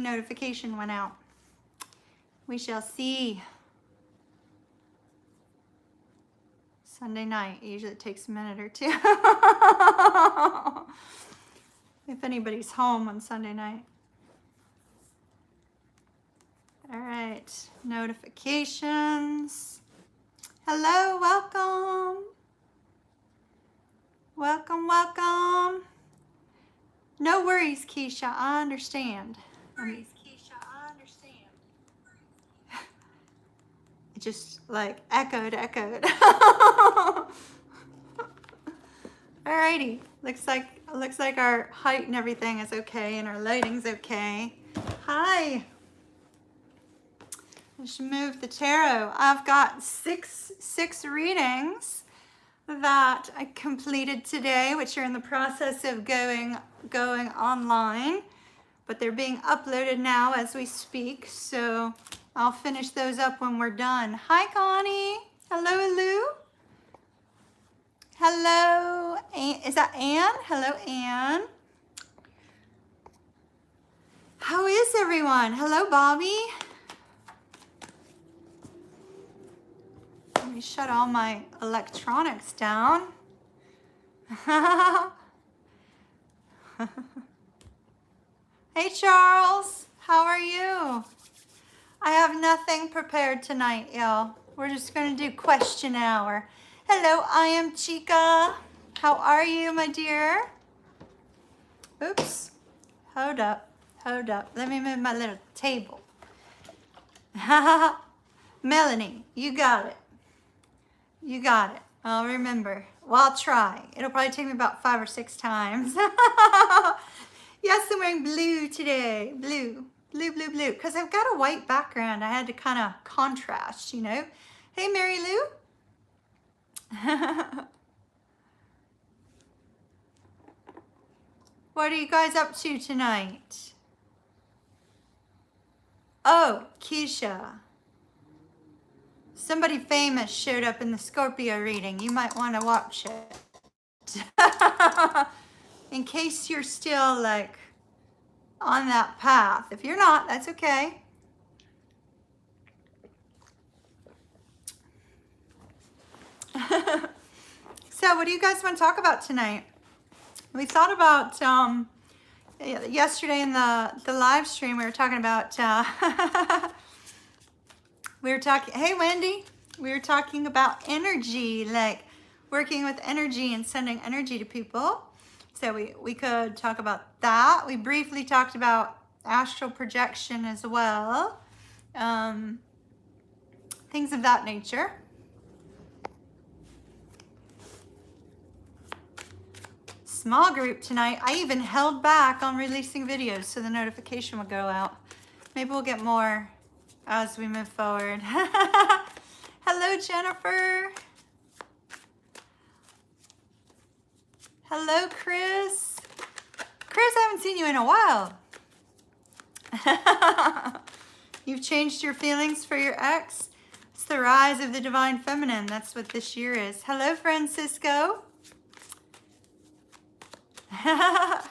notification went out. We shall see. Sunday night, usually it takes a minute or two. If anybody's home on Sunday night. All right, notifications. Hello, welcome. Welcome, welcome. No worries, Keisha, I understand. It just like echoed. Alrighty, looks like our height and everything is okay and our lighting's okay. Hi. I should move the tarot. I've got six readings that I completed today, which are in the process of going online, but they're being uploaded now as we speak, so I'll finish those up when we're done. Hi, Connie. Hello, Lou. Hello, is that Anne? Hello, Anne. How is everyone? Hello, Bobby. Let me shut all my electronics down. Hey, Charles. How are you? I have nothing prepared tonight, y'all. We're just going to do question hour. Hello, I am Chica. How are you, my dear? Oops. Hold up. Let me move my little table. Melanie, you got it. I'll remember. Well, I'll try. It'll probably take me about 5 or 6 times. Yes, I'm wearing blue today. Blue. Because I've got a white background. I had to kind of contrast, you know. Hey, Mary Lou. What are you guys up to tonight? Oh, Keisha. Somebody famous showed up in the Scorpio reading. You might want to watch it. In case you're still like on that path. If you're not, that's okay. So what do you guys want to talk about tonight? We thought about yesterday in the live stream, we were talking about hey Wendy, we were talking about energy, like working with energy and sending energy to people. So we could talk about that. We briefly talked about astral projection as well. Things of that nature. Small group tonight. I even held back on releasing videos so the notification would go out. Maybe we'll get more as we move forward. Hello, Jennifer. Hello, Chris. Chris, I haven't seen you in a while. You've changed your feelings for your ex? It's the rise of the divine feminine. That's what this year is. Hello, Francisco. Well,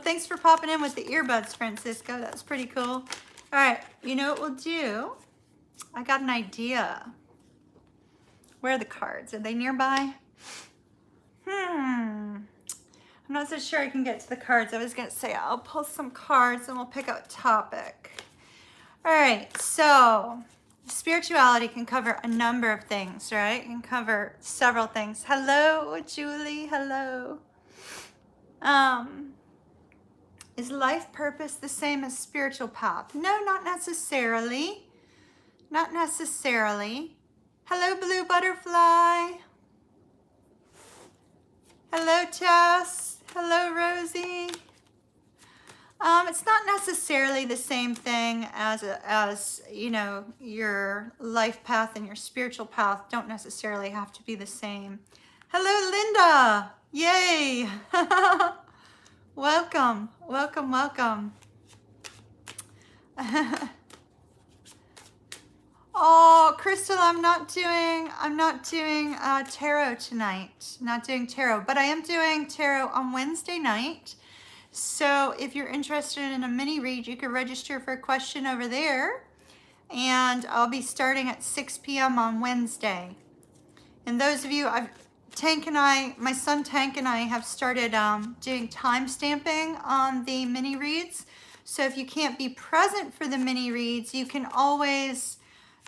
thanks for popping in with the earbuds, Francisco. That's pretty cool. All right, you know what we'll do? I got an idea. Where are the cards? Are they nearby? I'm not so sure I can get to the cards. I was going to say I'll pull some cards and we'll pick out a topic. All right, so spirituality can cover a number of things, right? It can cover several things. Hello, Julie. Hello. Is life purpose the same as spiritual path? No, not necessarily. Not necessarily. Hello, Blue Butterfly. Hello, Tess. Hello, Rosie. It's not necessarily the same thing as you know, your life path and your spiritual path don't necessarily have to be the same. Hello, Linda. Yay. Welcome. Oh, Crystal, I'm not doing tarot tonight. Not doing tarot, but I am doing tarot on Wednesday night. So if you're interested in a mini read, you can register for a question over there. And I'll be starting at 6 p.m. on Wednesday. And those of you, my son Tank and I have started doing time stamping on the mini reads. So if you can't be present for the mini reads, you can always,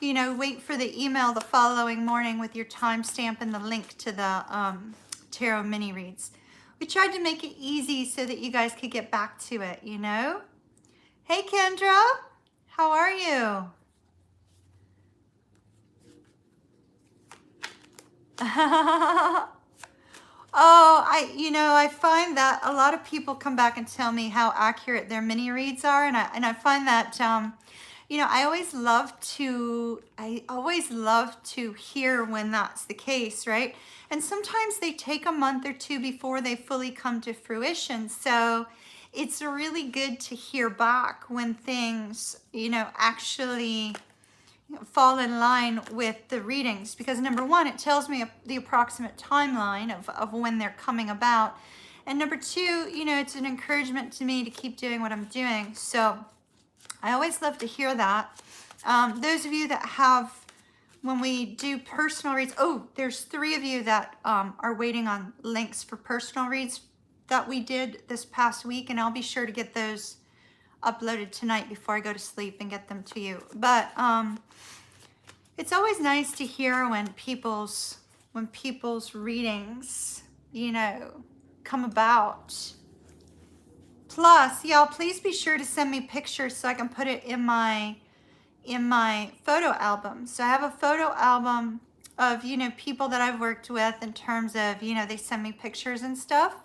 wait for the email the following morning with your timestamp and the link to the tarot mini reads. We tried to make it easy so that you guys could get back to it, Hey Kendra, how are you? Oh, I find that a lot of people come back and tell me how accurate their mini reads are, and I find that I always love to hear when that's the case, right? And sometimes they take a month or two before they fully come to fruition. So it's really good to hear back when things, actually fall in line with the readings, because number one, it tells me the approximate timeline of when they're coming about, and number two, it's an encouragement to me to keep doing what I'm doing. So I always love to hear that. Those of you that have, when we do personal reads, there's 3 of you that are waiting on links for personal reads that we did this past week, and I'll be sure to get those uploaded tonight before I go to sleep and get them to you. But it's always nice to hear when people's readings, come about. Plus, y'all, please be sure to send me pictures so I can put it in my photo album. So I have a photo album of, people that I've worked with in terms of, they send me pictures and stuff.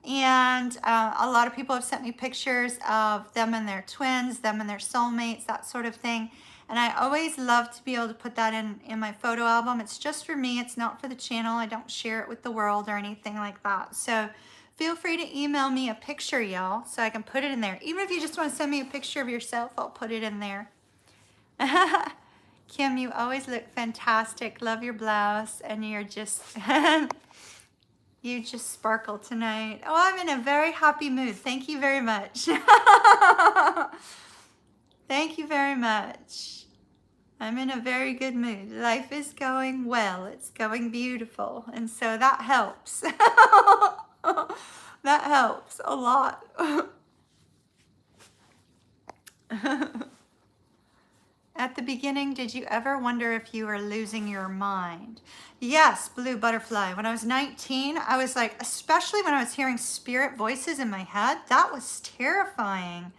And a lot of people have sent me pictures of them and their twins, them and their soulmates, that sort of thing. And I always love to be able to put that in my photo album. It's just for me. It's not for the channel. I don't share it with the world or anything like that. So feel free to email me a picture, y'all, so I can put it in there. Even if you just want to send me a picture of yourself, I'll put it in there. Kim, you always look fantastic. Love your blouse. And you're just... You just sparkle tonight. Oh, I'm in a very happy mood. Thank you very much. Thank you very much. I'm in a very good mood. Life is going well. It's going beautiful. And so that helps. That helps a lot. At the beginning, did you ever wonder if you were losing your mind? Yes, Blue Butterfly. When I was 19, I was like, especially when I was hearing spirit voices in my head, that was terrifying.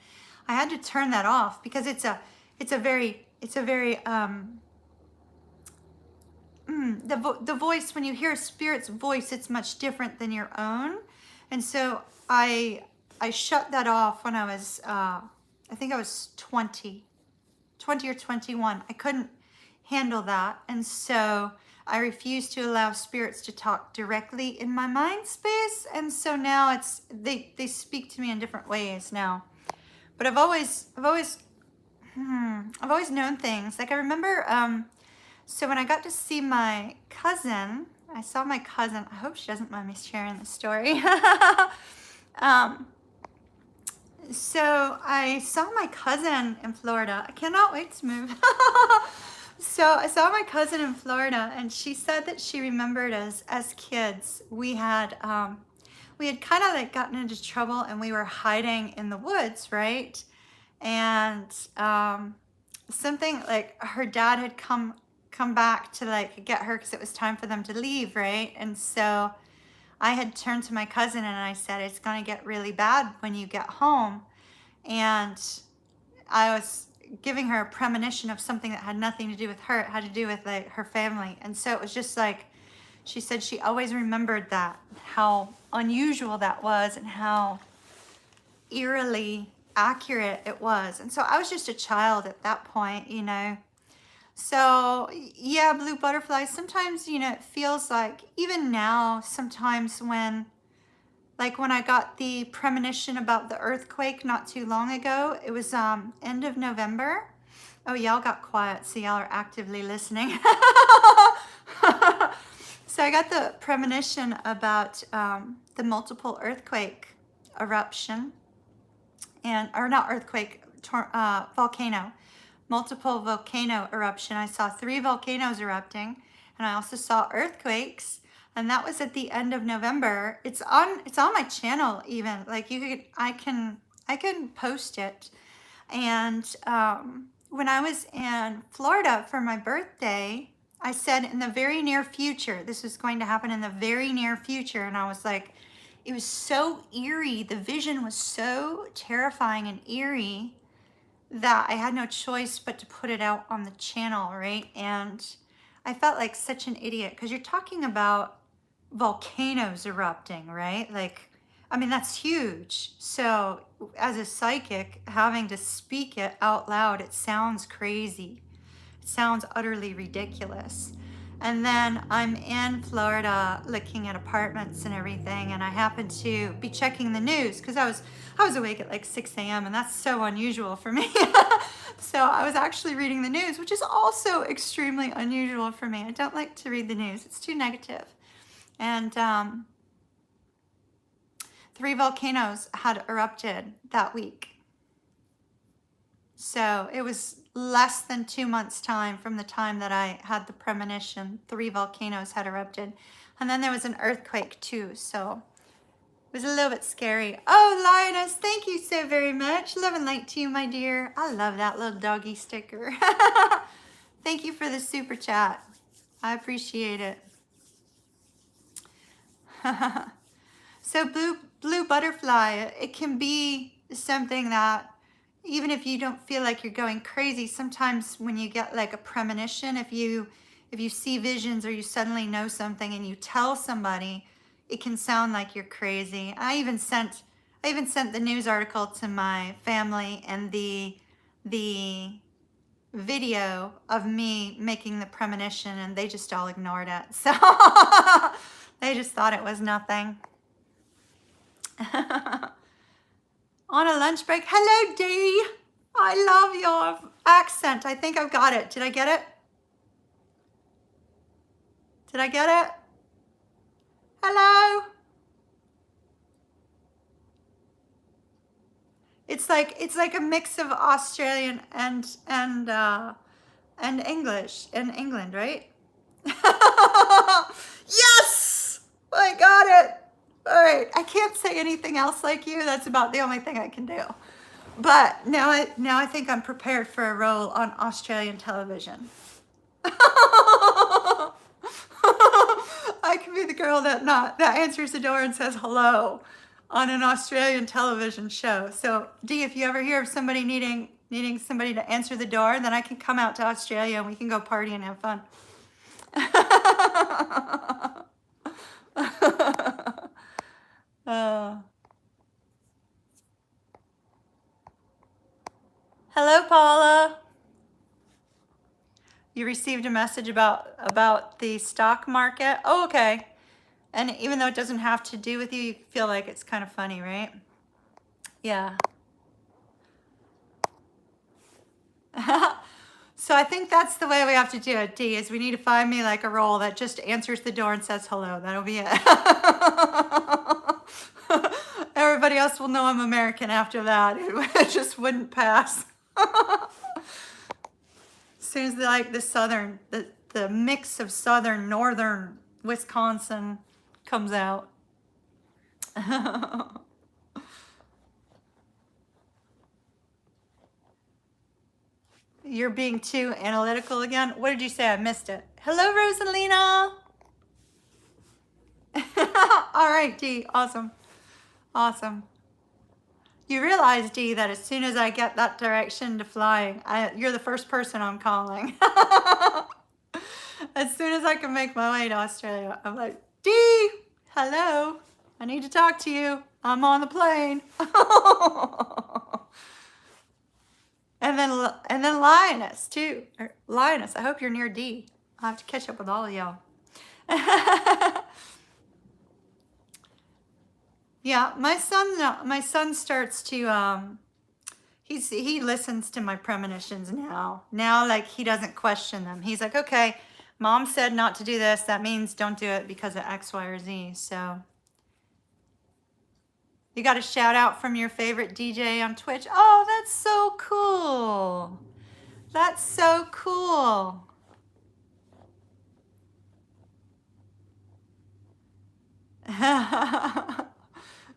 I had to turn that off because it's a very the voice, when you hear a spirit's voice, it's much different than your own. And so I shut that off when I was, I think I was 20 or 21. I couldn't handle that. And so I refused to allow spirits to talk directly in my mind space. And so now they speak to me in different ways now. But I've always known things. Like I remember, so when I got to see my cousin, I saw my cousin. I hope she doesn't mind me sharing the story. So I saw my cousin in Florida. I cannot wait to move. So I saw my cousin in Florida, and she said that she remembered as kids, we had kind of like gotten into trouble, and we were hiding in the woods, right? And something like her dad had come back to like get her because it was time for them to leave, right? And so I had turned to my cousin and I said, it's going to get really bad when you get home. And I was giving her a premonition of something that had nothing to do with her. It had to do with like her family. And so it was just like, she said she always remembered that, how unusual that was and how eerily accurate it was. And so I was just a child at that point, So yeah, Blue Butterfly, sometimes, it feels like, even now, sometimes when I got the premonition about the earthquake not too long ago, it was end of November. Oh, y'all got quiet, so y'all are actively listening. So I got the premonition about the multiple earthquake eruption, or not earthquake, volcano, multiple volcano eruption. I saw 3 volcanoes erupting, and I also saw earthquakes, and that was at the end of November. It's on my channel even. Like I can post it. And when I was in Florida for my birthday, I said in the very near future, this was going to happen in the very near future. And I was like, it was so eerie. The vision was so terrifying and eerie that I had no choice but to put it out on the channel, right? And I felt like such an idiot because you're talking about volcanoes erupting, right? Like, I mean, that's huge. So as a psychic, having to speak it out loud, it sounds crazy. It sounds utterly ridiculous. And then I'm in Florida looking at apartments and everything, and I happened to be checking the news because I was awake at like 6 a.m. and that's so unusual for me. So I was actually reading the news, which is also extremely unusual for me. I don't like to read the news. It's too negative. And 3 volcanoes had erupted that week. So it was less than 2 months' time from the time that I had the premonition. 3 volcanoes had erupted. And then there was an earthquake too. So it was a little bit scary. Oh, Lioness, thank you so very much. Love and light to you, my dear. I love that little doggy sticker. Thank you for the super chat. I appreciate it. So blue butterfly, it can be something that even if you don't feel like you're going crazy, sometimes when you get like a premonition, if you see visions or you suddenly know something and you tell somebody, it can sound like you're crazy. I even sent the news article to my family and the video of me making the premonition, and they just all ignored it. So they just thought it was nothing. On a lunch break. Hello, Dee. I love your accent. I think I've got it. Did I get it? Did I get it? Hello? It's like a mix of Australian and English in England, right? Yes! I got it. All right, I can't say anything else like you. That's about the only thing I can do. But now I think I'm prepared for a role on Australian television. I can be the girl that answers the door and says hello on an Australian television show. So, Dee, if you ever hear of somebody needing somebody to answer the door, then I can come out to Australia and we can go party and have fun. Hello, Paula. You received a message about the stock market. Oh, okay. And even though it doesn't have to do with you, you feel like it's kind of funny, right? Yeah. So I think that's the way we have to do it, Dee, is we need to find me like a role that just answers the door and says hello. That'll be it. Everybody else will know I'm American after that. It just wouldn't pass. As soon as the mix of southern, northern Wisconsin comes out. You're being too analytical again. What did you say? I missed it. Hello, Rosalina. All right, Dee. Awesome. Awesome. You realize, Dee, that as soon as I get that direction to flying, you're the first person I'm calling. As soon as I can make my way to Australia, I'm like, Dee, hello. I need to talk to you. I'm on the plane. And then Lioness too. Lioness, I hope you're near Dee. I'll have to catch up with all of y'all. Yeah, my son starts to he listens to my premonitions now. Now, like, he doesn't question them. He's like, okay, Mom said not to do this. That means don't do it because of X, Y, or Z. So You got a shout out from your favorite DJ on Twitch. Oh, that's so cool. That's so cool.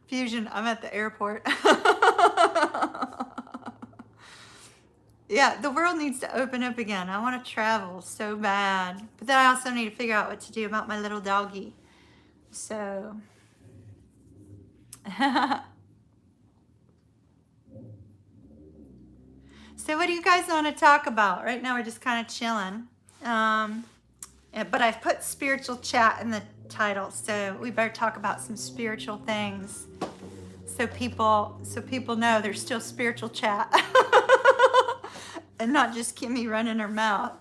Fusion, I'm at the airport. Yeah, the world needs to open up again. I want to travel so bad. But then I also need to figure out what to do about my little doggy. So. So what do you guys want to talk about? Right now we're just kind of chilling. But I've put spiritual chat in the title, so we better talk about some spiritual things. So people know there's still spiritual chat. And not just Kimmy running her mouth.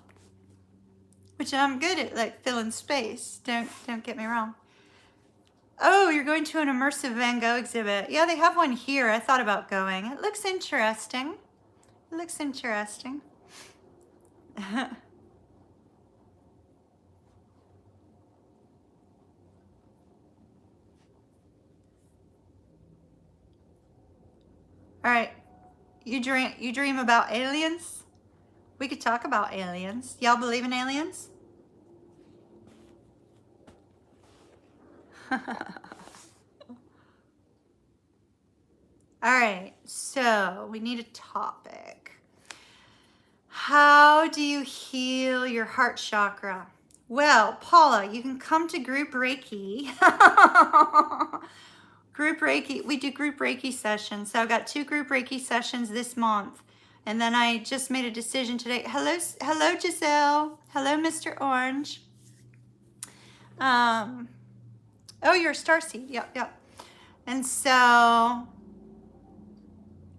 Which I'm good at, like filling space. Don't get me wrong. Oh, you're going to an immersive Van Gogh exhibit. Yeah, they have one here. I thought about going. It looks interesting. It looks interesting. All right. You dream about aliens? We could talk about aliens. Y'all believe in aliens? All right, so we need a topic. How do you heal your heart chakra? Well, Paula, you can come to group Reiki. Group Reiki, we do group Reiki sessions. So I've got 2 group Reiki sessions this month. And then I just made a decision today. Hello, Giselle. Hello, Mr. Orange. Oh, you're a starseed. Yep. And so,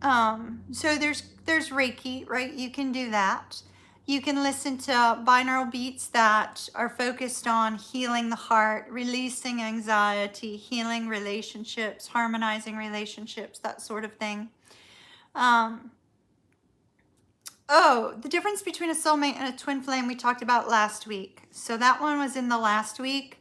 there's Reiki, right? You can do that. You can listen to binaural beats that are focused on healing the heart, releasing anxiety, healing relationships, harmonizing relationships, that sort of thing. The difference between a soulmate and a twin flame we talked about last week. So that one was in the last week.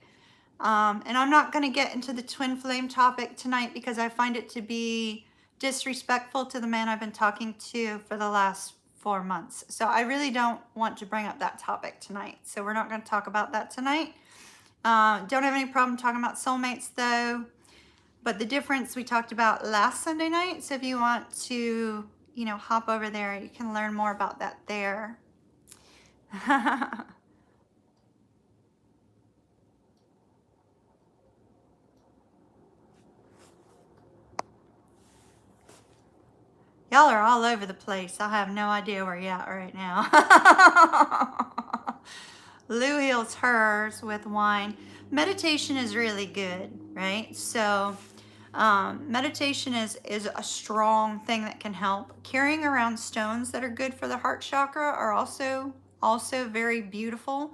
And I'm not going to get into the twin flame topic tonight because I find it to be disrespectful to the man I've been talking to for the last 4 months. So I really don't want to bring up that topic tonight. So we're not going to talk about that tonight. Don't have any problem talking about soulmates though. But the difference we talked about last Sunday night. So if you want to, hop over there, you can learn more about that there. Y'all are all over the place. I have no idea where you're at right now. Lou heals hers with wine. Meditation is really good, right? So meditation is a strong thing that can help. Carrying around stones that are good for the heart chakra are also very beautiful.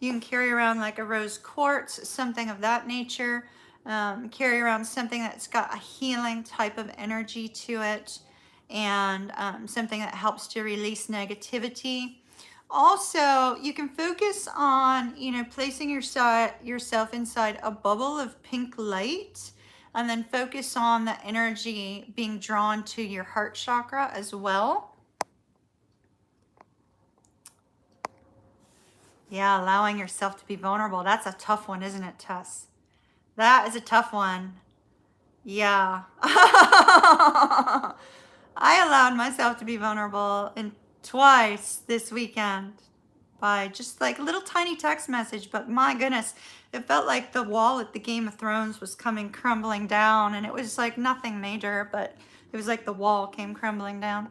You can carry around like a rose quartz, something of that nature. Carry around something that's got a healing type of energy to it, and something that helps to release negativity. Also, you can focus on, placing yourself inside a bubble of pink light, and then focus on the energy being drawn to your heart chakra as well. Yeah, allowing yourself to be vulnerable. That's a tough one, isn't it, Tess? That is a tough one. Yeah. I allowed myself to be vulnerable twice this weekend by just like a little tiny text message, but my goodness, it felt like the wall at the Game of Thrones was coming crumbling down, and it was like nothing major, but it was like the wall came crumbling down.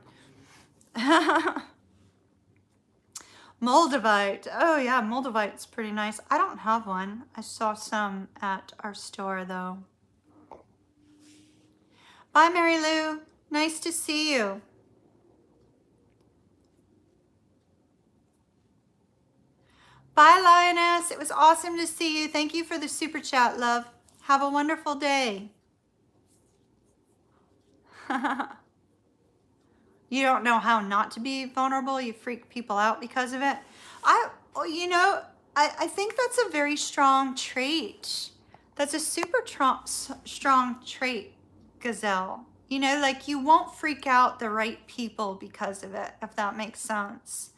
Moldavite. Oh yeah, Moldavite's pretty nice. I don't have one. I saw some at our store though. Bye, Mary Lou. Nice to see you. Bye, Lioness. It was awesome to see you. Thank you for the super chat, love. Have a wonderful day. You don't know how not to be vulnerable. You freak people out because of it. I think that's a very strong trait. That's a super strong trait. gazelle. You know, like you won't freak out the right people because of it, if that makes sense.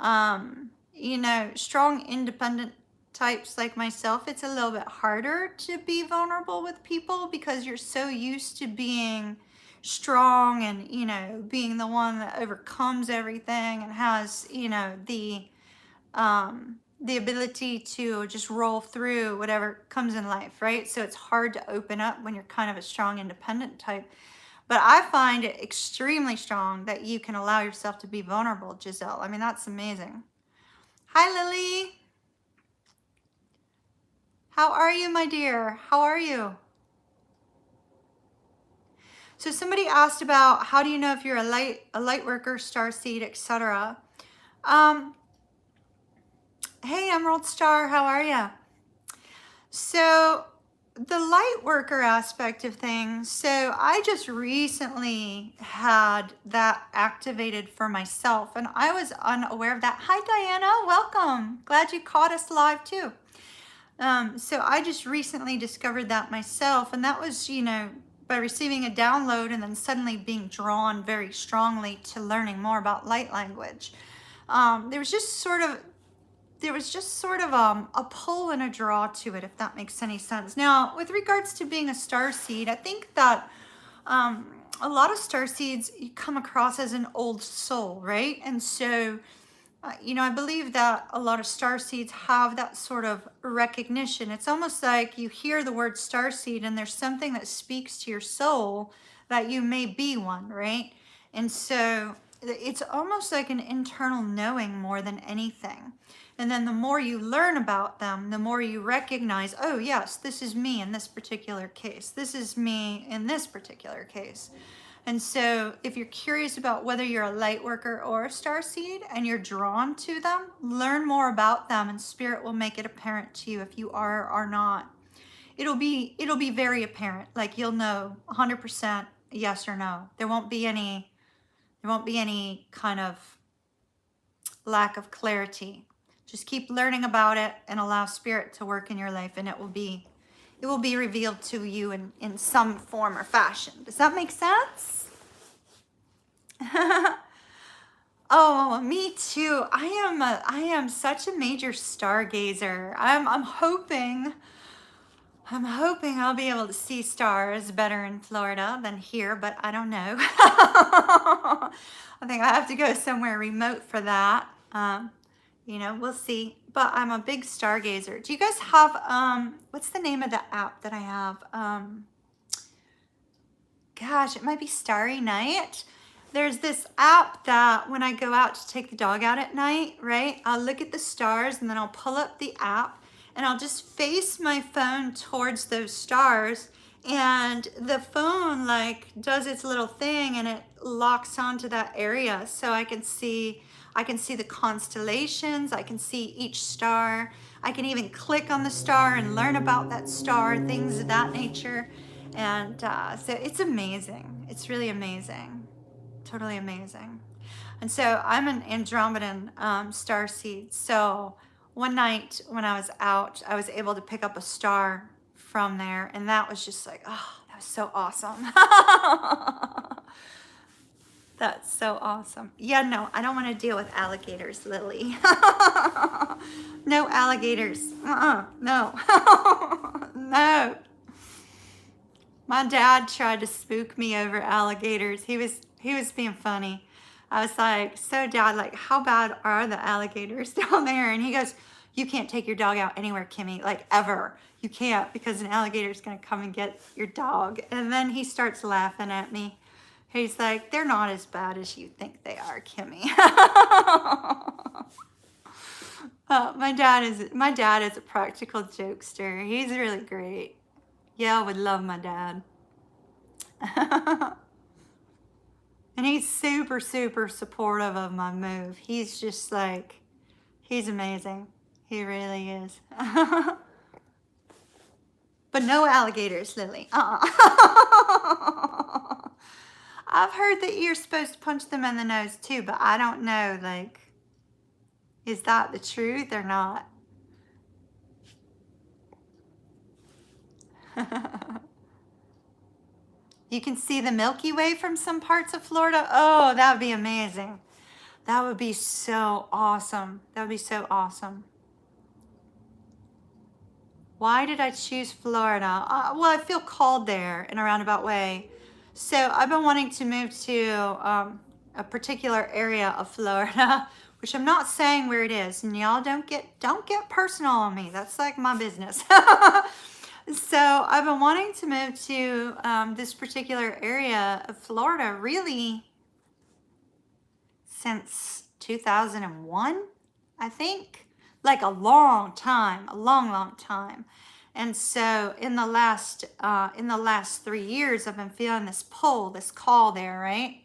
You know, strong independent types like myself, it's a little bit harder to be vulnerable with people because you're so used to being strong and, you know, being the one that overcomes everything and has, you know, the ability to just roll through whatever comes in life, right? So it's hard to open up when you're kind of a strong independent type. But I find it extremely strong that you can allow yourself to be vulnerable, Giselle. I mean, that's amazing. Hi, Lily. How are you, my dear? How are you? So somebody asked about how do you know if you're a light worker, star seed, etc. Hey, Emerald Star, how are you? So the light worker aspect of things, so I just recently had that activated for myself and I was unaware of that. Hi, Diana, welcome. Glad you caught us live too. So I just recently discovered that myself, and that was, you know, by receiving a download and then suddenly being drawn very strongly to learning more about light language. There was just sort of a pull and a draw to it, if that makes any sense. Now, with regards to being a star seed, I think that a lot of star seeds come across as an old soul, right? And so you know, I believe that a lot of star seeds have that sort of recognition. It's almost like you hear the word star seed and there's something that speaks to your soul that you may be one, right? And so it's almost like an internal knowing more than anything. And then the more you learn about them, the more you recognize, oh yes, this is me in this particular case. This is me in this particular case. And so if you're curious about whether you're a light worker or a star seed and you're drawn to them, learn more about them and spirit will make it apparent to you if you are or are not. It'll be very apparent. Like you'll know 100% yes or no. There won't be any kind of lack of clarity. Just keep learning about it and allow spirit to work in your life and it will be revealed to you in some form or fashion. Does that make sense? Oh, me too. I am such a major stargazer. I'm hoping I'll be able to see stars better in Florida than here, but I don't know. I think I have to go somewhere remote for that. You know, we'll see. But I'm a big stargazer. Do you guys have what's the name of the app that I have? Gosh, it might be Starry Night. There's this app that when I go out to take the dog out at night, right, I'll look at the stars and then I'll pull up the app and I'll just face my phone towards those stars and the phone like does its little thing and it locks onto that area so I can see the constellations, I can see each star. I can even click on the star and learn about that star, things of that nature. And so it's amazing. It's really amazing. Totally amazing. And so I'm an Andromedan star seed. So one night when I was out, I was able to pick up a star from there. And that was just like, oh, that was so awesome. That's so awesome. Yeah, no, I don't want to deal with alligators, Lily. No alligators. No. No. My dad tried to spook me over alligators. He was being funny. I was like, so Dad, like, how bad are the alligators down there? And he goes, you can't take your dog out anywhere, Kimmy, like ever. You can't because an alligator is going to come and get your dog. And then he starts laughing at me. He's like, they're not as bad as you think they are, Kimmy. My dad is a practical jokester. He's really great. Yeah, I would love my dad. And he's super, super supportive of my move. He's just like, he's amazing. He really is. But no alligators, Lily. I've heard that you're supposed to punch them in the nose too, but I don't know, like, is that the truth or not? You can see the Milky Way from some parts of Florida. Oh, that would be amazing. That would be so awesome. That would be so awesome. Why did I choose Florida? Well, I feel called there in a roundabout way. So I've been wanting to move to a particular area of Florida, which I'm not saying where it is. And y'all don't get personal on me. That's like my business. So I've been wanting to move to this particular area of Florida really since 2001, I think. Like a long time, a long time. And so in the last 3 years, I've been feeling this pull, this call there, right?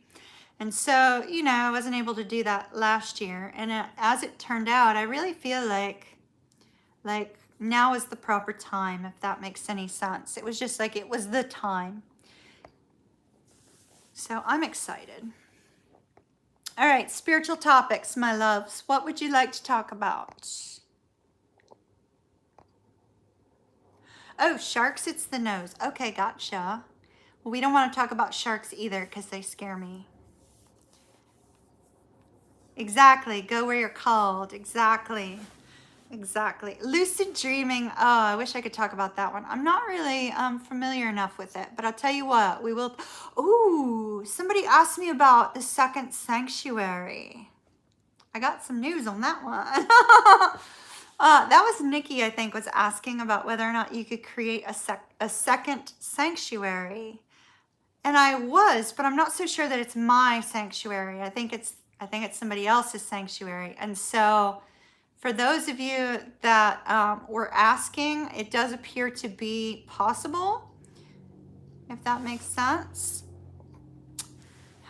And so, you know, I wasn't able to do that last year. And as it turned out, I really feel like now is the proper time, if that makes any sense. It was just like it was the time. So I'm excited. All right, spiritual topics, my loves. What would you like to talk about? Oh, sharks, it's the nose. Okay, gotcha. Well, we don't want to talk about sharks either because they scare me. Exactly. Go where you're called. Exactly. Lucid dreaming. Oh, I wish I could talk about that one. I'm not really familiar enough with it, but I'll tell you what, we will. Ooh, somebody asked me about the second sanctuary. I got some news on that one. That was Nikki, I think, was asking about whether or not you could create a second sanctuary. And I was, but I'm not so sure that it's my sanctuary. I think it's somebody else's sanctuary. And so for those of you that were asking, it does appear to be possible, if that makes sense.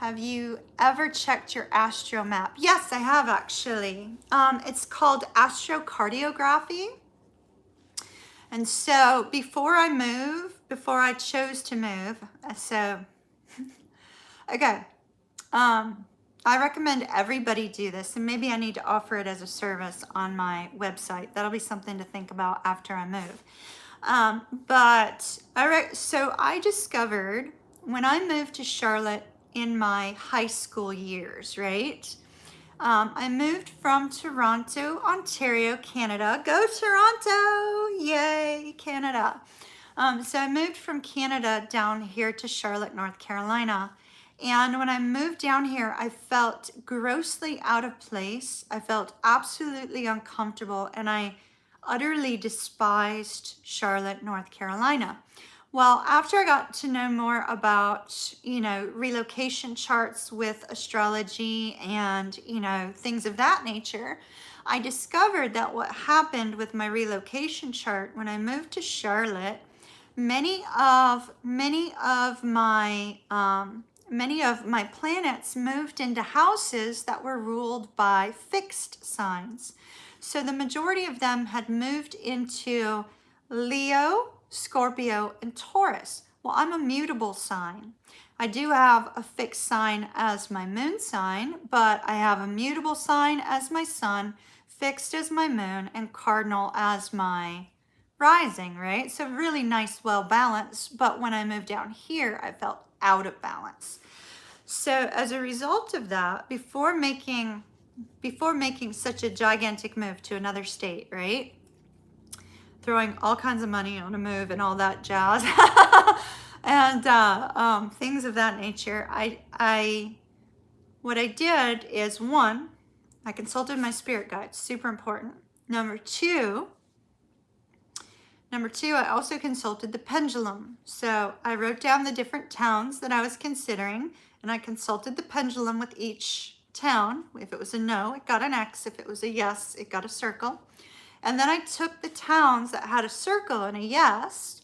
Have you ever checked your astro map? Yes, I have actually. It's called astrocartography. And so before I chose to move, okay, I recommend everybody do this, and maybe I need to offer it as a service on my website. That'll be something to think about after I move. So I discovered when I moved to Charlotte in my high school years, right? I moved from Toronto, Ontario, Canada. Go Toronto! Yay, Canada. So I moved from Canada down here to Charlotte, North Carolina. And when I moved down here, I felt grossly out of place. I felt absolutely uncomfortable, and I utterly despised Charlotte, North Carolina. Well, after I got to know more about, relocation charts with astrology and, things of that nature, I discovered that what happened with my relocation chart when I moved to Charlotte, many of my planets moved into houses that were ruled by fixed signs. So the majority of them had moved into Leo, Scorpio, and Taurus. Well, I'm a mutable sign. I do have a fixed sign as my moon sign, but I have a mutable sign as my sun, fixed as my moon, and cardinal as my rising, right? So really nice, well balanced. But when I moved down here, I felt out of balance. So as a result of that, before making such a gigantic move to another state, right? Throwing all kinds of money on a move and all that jazz, and things of that nature. What I did is, one, I consulted my spirit guides, super important. Number two, I also consulted the pendulum. So I wrote down the different towns that I was considering, and I consulted the pendulum with each town. If it was a no, it got an X. If it was a yes, it got a circle. And then I took the towns that had a circle and a yes,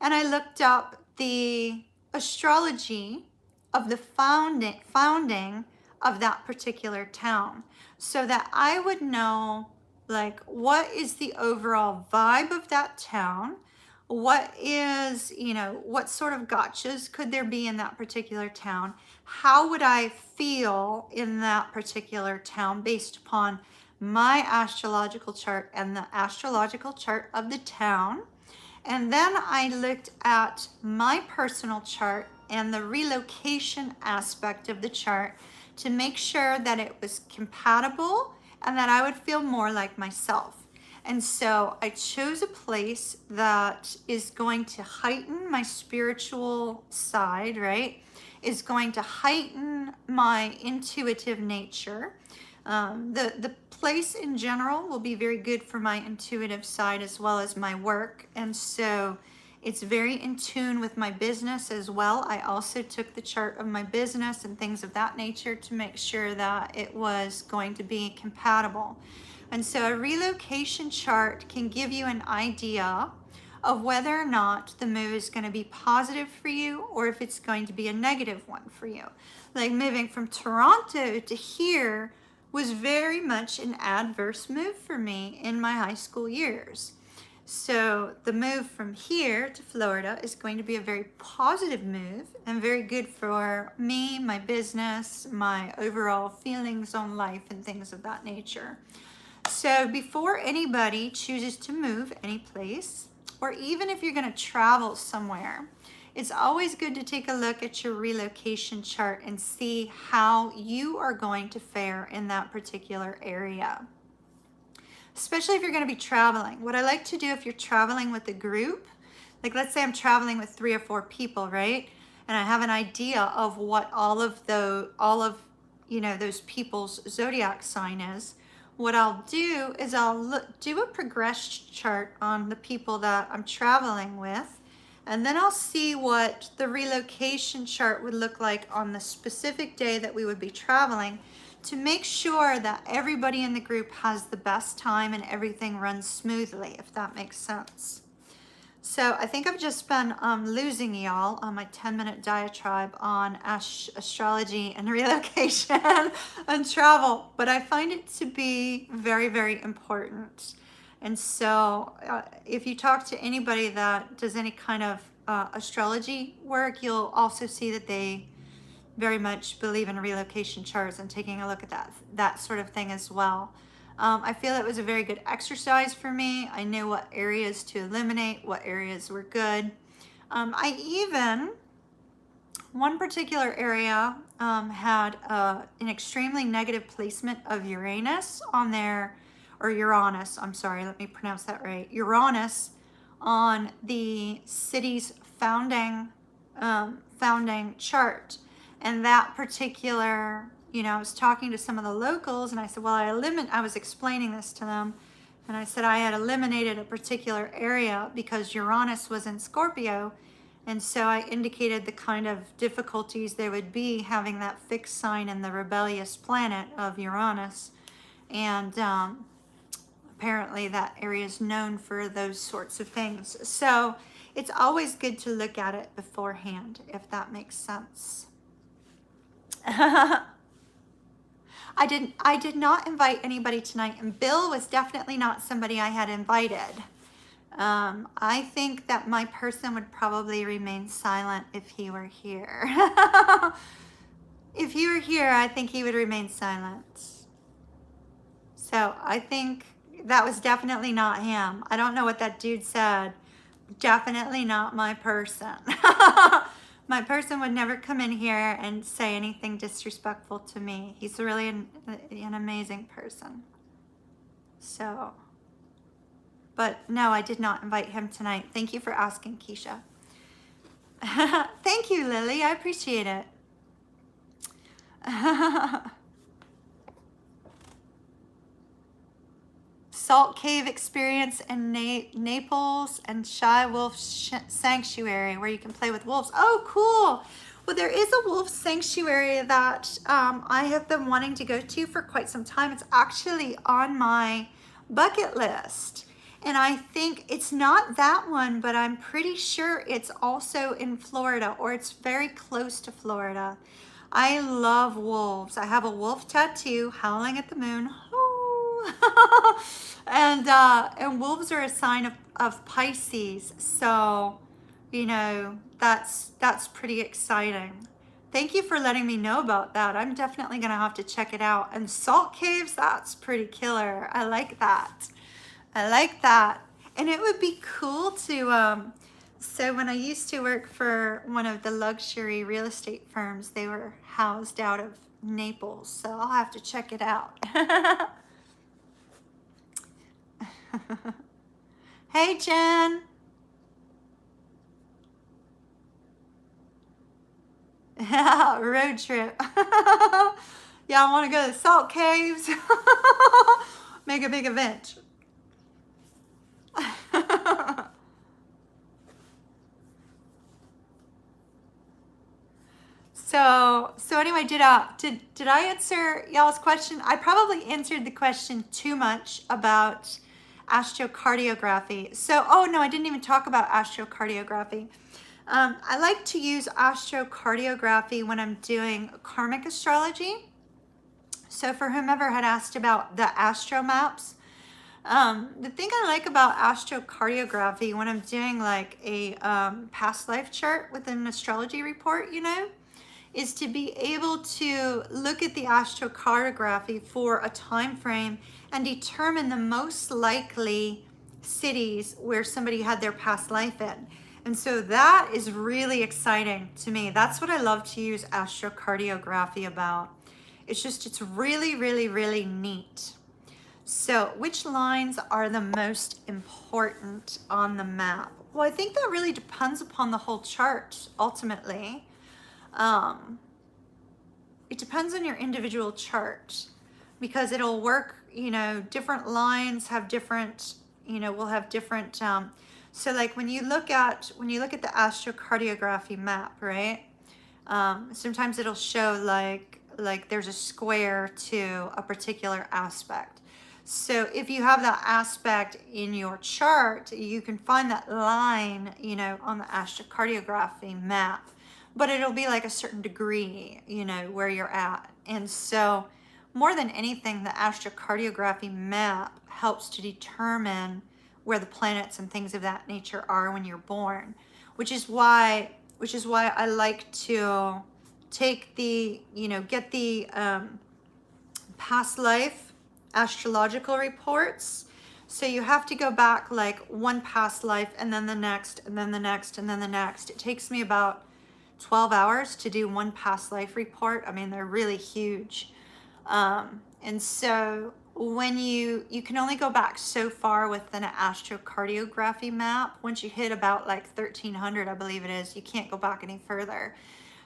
and I looked up the astrology of the founding of that particular town, so that I would know, like, what is the overall vibe of that town? What is, what sort of gotchas could there be in that particular town? How would I feel in that particular town based upon my astrological chart and the astrological chart of the town? And then I looked at my personal chart and the relocation aspect of the chart to make sure that it was compatible and that I would feel more like myself. And so I chose a place that is going to heighten my spiritual side, right? Is going to heighten my intuitive nature. The place in general will be very good for my intuitive side as well as my work. And so it's very in tune with my business as well. I also took the chart of my business and things of that nature to make sure that it was going to be compatible. And so a relocation chart can give you an idea of whether or not the move is going to be positive for you or if it's going to be a negative one for you. Like moving from Toronto to here was very much an adverse move for me in my high school years. So the move from here to Florida is going to be a very positive move and very good for me, my business, my overall feelings on life and things of that nature. So before anybody chooses to move any place, or even if you're going to travel somewhere, it's always good to take a look at your relocation chart and see how you are going to fare in that particular area. Especially if you're going to be traveling. What I like to do if you're traveling with a group, like let's say I'm traveling with 3 or 4 people, right? And I have an idea of what all of those people's zodiac sign is. What I'll do is I'll do a progressed chart on the people that I'm traveling with, and then I'll see what the relocation chart would look like on the specific day that we would be traveling to make sure that everybody in the group has the best time and everything runs smoothly, if that makes sense. So I think I've just been losing y'all on my 10-minute diatribe on astrology and relocation and travel, but I find it to be very, very important. And so if you talk to anybody that does any kind of astrology work, you'll also see that they very much believe in relocation charts and taking a look at that sort of thing as well. I feel it was a very good exercise for me. I knew what areas to eliminate, what areas were good. One particular area had an extremely negative placement of Uranus on there, or Uranus, I'm sorry, let me pronounce that right. Uranus on the city's founding chart. And that particular, I was talking to some of the locals and I said, well, I was explaining this to them. And I said I had eliminated a particular area because Uranus was in Scorpio. And so I indicated the kind of difficulties there would be having that fixed sign in the rebellious planet of Uranus. And apparently that area is known for those sorts of things. So it's always good to look at it beforehand, if that makes sense. I did not invite anybody tonight, and Bill was definitely not somebody I had invited. I think that my person would probably remain silent if he were here. If he were here, I think he would remain silent. So I think that was definitely not him. I don't know what that dude said. Definitely not my person. My person would never come in here and say anything disrespectful to me. He's really an amazing person. So, but no, I did not invite him tonight. Thank you for asking, Keisha. Thank you, Lily. I appreciate it. Salt Cave experience in Naples and Shy Wolf Sanctuary where you can play with wolves. Oh, cool. Well, there is a wolf sanctuary that I have been wanting to go to for quite some time. It's actually on my bucket list. And I think it's not that one, but I'm pretty sure it's also in Florida, or it's very close to Florida. I love wolves. I have a wolf tattoo, howling at the moon. And wolves are a sign of Pisces, so that's pretty exciting. Thank you for letting me know about that. I'm definitely gonna have to check it out. And salt caves, that's pretty killer. I like that. And it would be cool to So when I used to work for one of the luxury real estate firms, they were housed out of Naples, so I'll have to check it out. Hey, Jen. Road trip. Yeah, I want to go to the salt caves. Make a big event. So anyway, did I answer y'all's question? I probably answered the question too much about astrocardiography. So, oh no, I didn't even talk about astrocardiography. I like to use astrocardiography when I'm doing karmic astrology. So for whomever had asked about the astro maps, the thing I like about astrocardiography when I'm doing like a past life chart with an astrology report, is to be able to look at the astrocartography for a time frame and determine the most likely cities where somebody had their past life in. And so that is really exciting to me. That's what I love to use astrocardiography about. It's really, really, really neat. So which lines are the most important on the map? Well, I think that really depends upon the whole chart ultimately. It depends on your individual chart because it'll work, different lines have different, will have different, so like when you look at the astrocardiography map, right? Sometimes it'll show like there's a square to a particular aspect. So if you have that aspect in your chart, you can find that line, on the astrocardiography map, but it'll be like a certain degree, where you're at. And so more than anything, the astrocardiography map helps to determine where the planets and things of that nature are when you're born, which is why I like to take the, get the past life astrological reports. So you have to go back like one past life and then the next and then the next and then the next. It takes me about 12 hours to do one past life report. I mean, they're really huge. And so when you can only go back so far with an astrocardiography map. Once you hit about like 1300, I believe it is, you can't go back any further.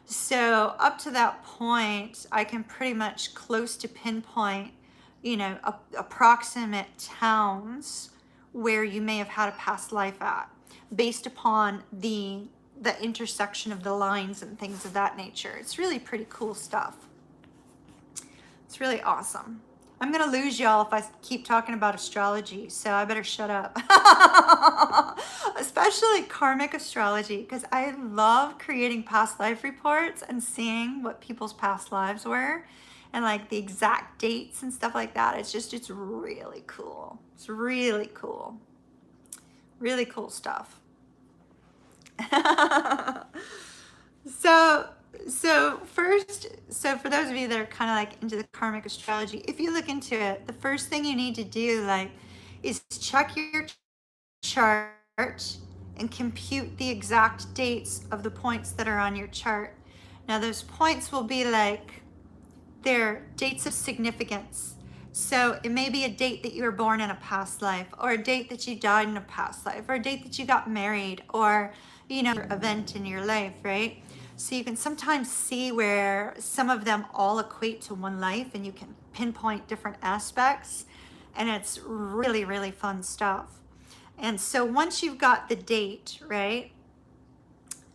So up to that point, I can pretty much close to pinpoint, approximate towns where you may have had a past life at, based upon the intersection of the lines and things of that nature. It's really pretty cool stuff. It's really awesome. I'm gonna lose y'all if I keep talking about astrology, so I better shut up. Especially karmic astrology, because I love creating past life reports and seeing what people's past lives were and like the exact dates and stuff like that. It's really cool. It's really cool. Really cool stuff. So for those of you that are kind of like into the karmic astrology, if you look into it, the first thing you need to do is check your chart and compute the exact dates of the points that are on your chart. Now those points will be like their dates of significance. So it may be a date that you were born in a past life, or a date that you died in a past life, or a date that you got married, or event in your life, right? So you can sometimes see where some of them all equate to one life, and you can pinpoint different aspects, and it's really, really fun stuff. And so once you've got the date, right?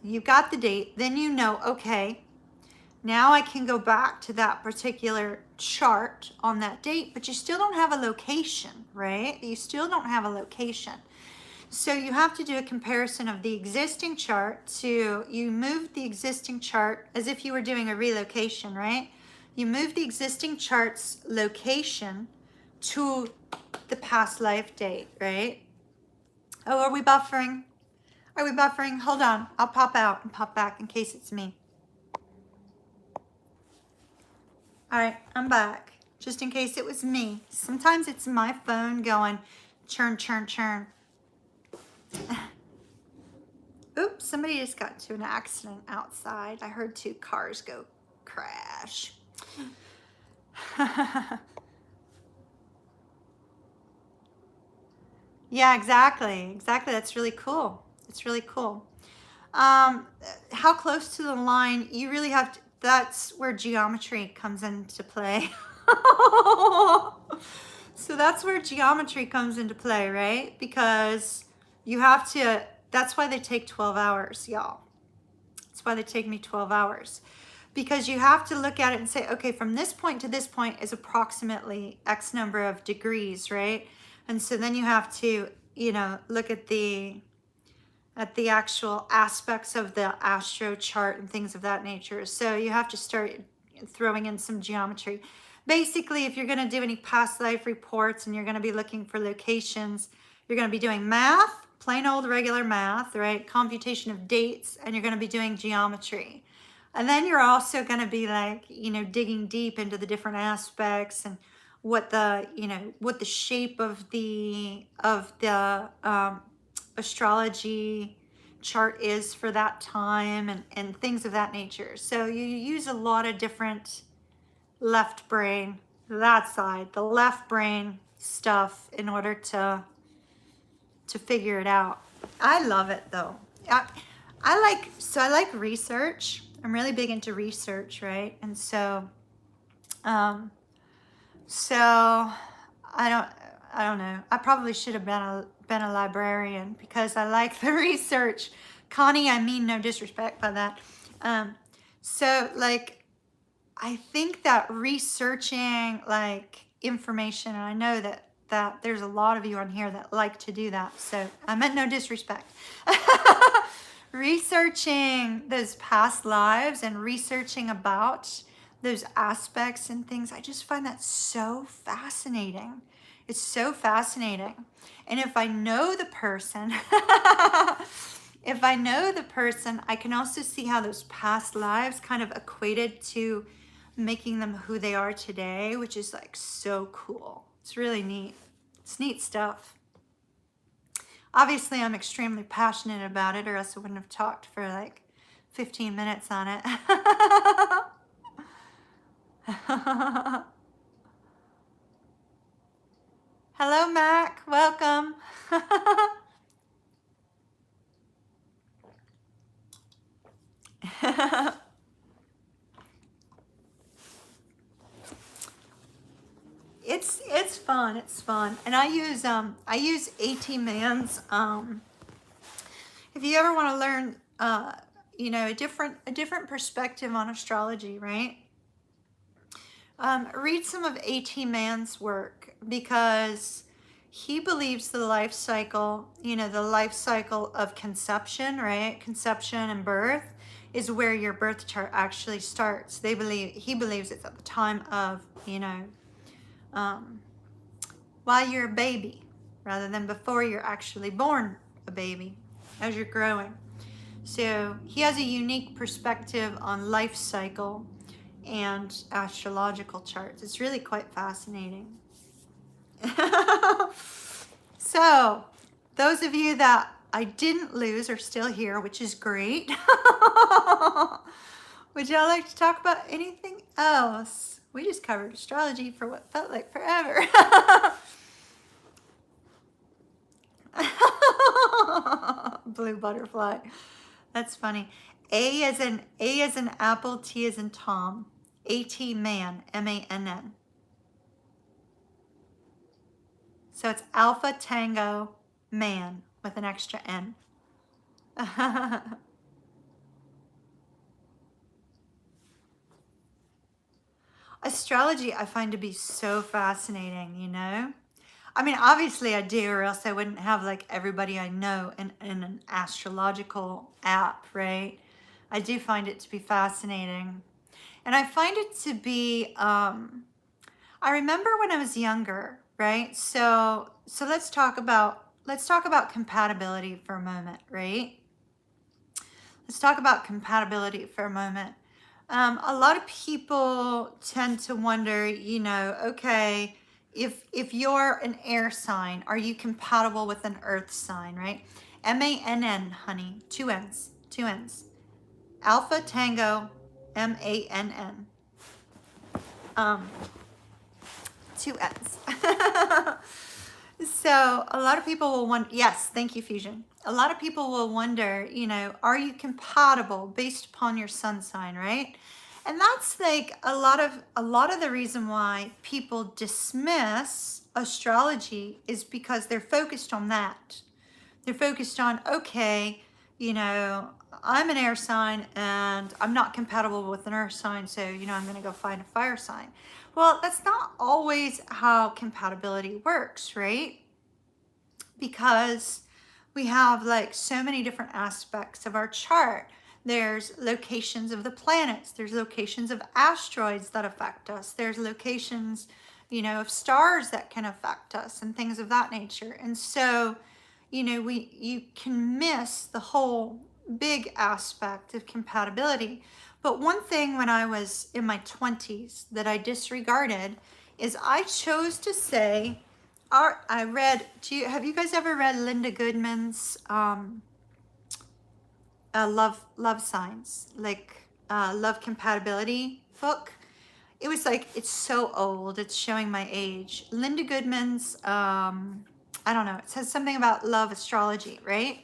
You've got the date, then okay, now I can go back to that particular chart on that date, but you still don't have a location, right? You still don't have a location. So you have to do a comparison of the existing chart you move the existing chart as if you were doing a relocation, right? You move the existing chart's location to the past life date, right? Oh, are we buffering? Are we buffering? Hold on. I'll pop out and pop back in case it's me. All right, I'm back. Just in case it was me. Sometimes it's my phone going churn, churn, churn. somebody just got to an accident outside. I heard 2 cars go crash. Yeah, exactly. Exactly. That's really cool. It's really cool. How close to the line, you really have to, that's where geometry comes into play. So that's where geometry comes into play, right? Because you have to, that's why they take 12 hours, y'all. That's why they take me 12 hours. Because you have to look at it and say, okay, from this point to this point is approximately X number of degrees, right? And so then you have to, you know, look at the actual aspects of the astro chart and things of that nature. So you have to start throwing in some geometry. Basically, if you're going to do any past life reports and you're going to be looking for locations, you're going to be doing math, plain old regular math, right? Computation of dates, and you're going to be doing geometry. And then you're also going to be like, you know, digging deep into the different aspects and what the, you know, what the shape of the astrology chart is for that time and things of that nature. So you use a lot of different left brain, that side, the left brain stuff in order to figure it out. I love it though. I like research. I'm really big into research, right? And so I don't know. I probably should have been a librarian because I like the research. Connie, I mean no disrespect by that. So like, I think that researching like information, and I know that there's a lot of you on here that like to do that. So I meant no disrespect. Researching those past lives and researching about those aspects and things, I just find that so fascinating. It's so fascinating. And if I know the person, I can also see how those past lives kind of equated to making them who they are today, which is like so cool. It's really neat. It's neat stuff. Obviously, I'm extremely passionate about it, or else I wouldn't have talked for like 15 minutes on it. Hello, Mac. Welcome. It's fun. It's fun, and I use AT Man's. If you ever want to learn, you know, a different perspective on astrology, right? Read some of AT Man's work because he believes the life cycle, you know, the life cycle of conception, right? Conception and birth is where your birth chart actually starts. He believes it's at the time of, you know, while you're a baby rather than before you're actually born a baby as you're growing. So he has a unique perspective on life cycle and astrological charts. It's really quite fascinating. So those of you that I didn't lose are still here, which is great. Would y'all like to talk about anything else? We just covered astrology for what felt like forever. Blue butterfly. That's funny. A as in apple, T as in Tom. A-T man, M-A-N-N. So it's Alpha Tango Man with an extra N. Astrology I find to be so fascinating, you know? I mean, obviously I do, or else I wouldn't have like everybody I know in an astrological app, right? I do find it to be fascinating. And I find it to be, I remember when I was younger, right? So let's talk about compatibility for a moment, right? Let's talk about compatibility for a moment. A lot of people tend to wonder, you know, okay, if you're an air sign, are you compatible with an earth sign, right? M-A-N-N, honey, 2 N's. 2 N's. Alpha Tango MANN. 2 N's. So a lot of people will wonder, yes, thank you, Fusion. A lot of people will wonder, are you compatible based upon your sun sign, right? And that's like a lot of the reason why people dismiss astrology is because they're focused on that. They're focused on, okay, I'm an air sign and I'm not compatible with an earth sign, so, I'm going to go find a fire sign. Well, that's not always how compatibility works, right? Because we have like so many different aspects of our chart. There's locations of the planets. There's locations of asteroids that affect us. There's locations, of stars that can affect us and things of that nature. And so, you can miss the whole big aspect of compatibility. But one thing when I was in my 20s that I disregarded is I chose to say, I read, have you guys ever read Linda Goodman's love signs, like love compatibility book? It was like, it's so old, it's showing my age. Linda Goodman's, I don't know, it says something about love astrology, right?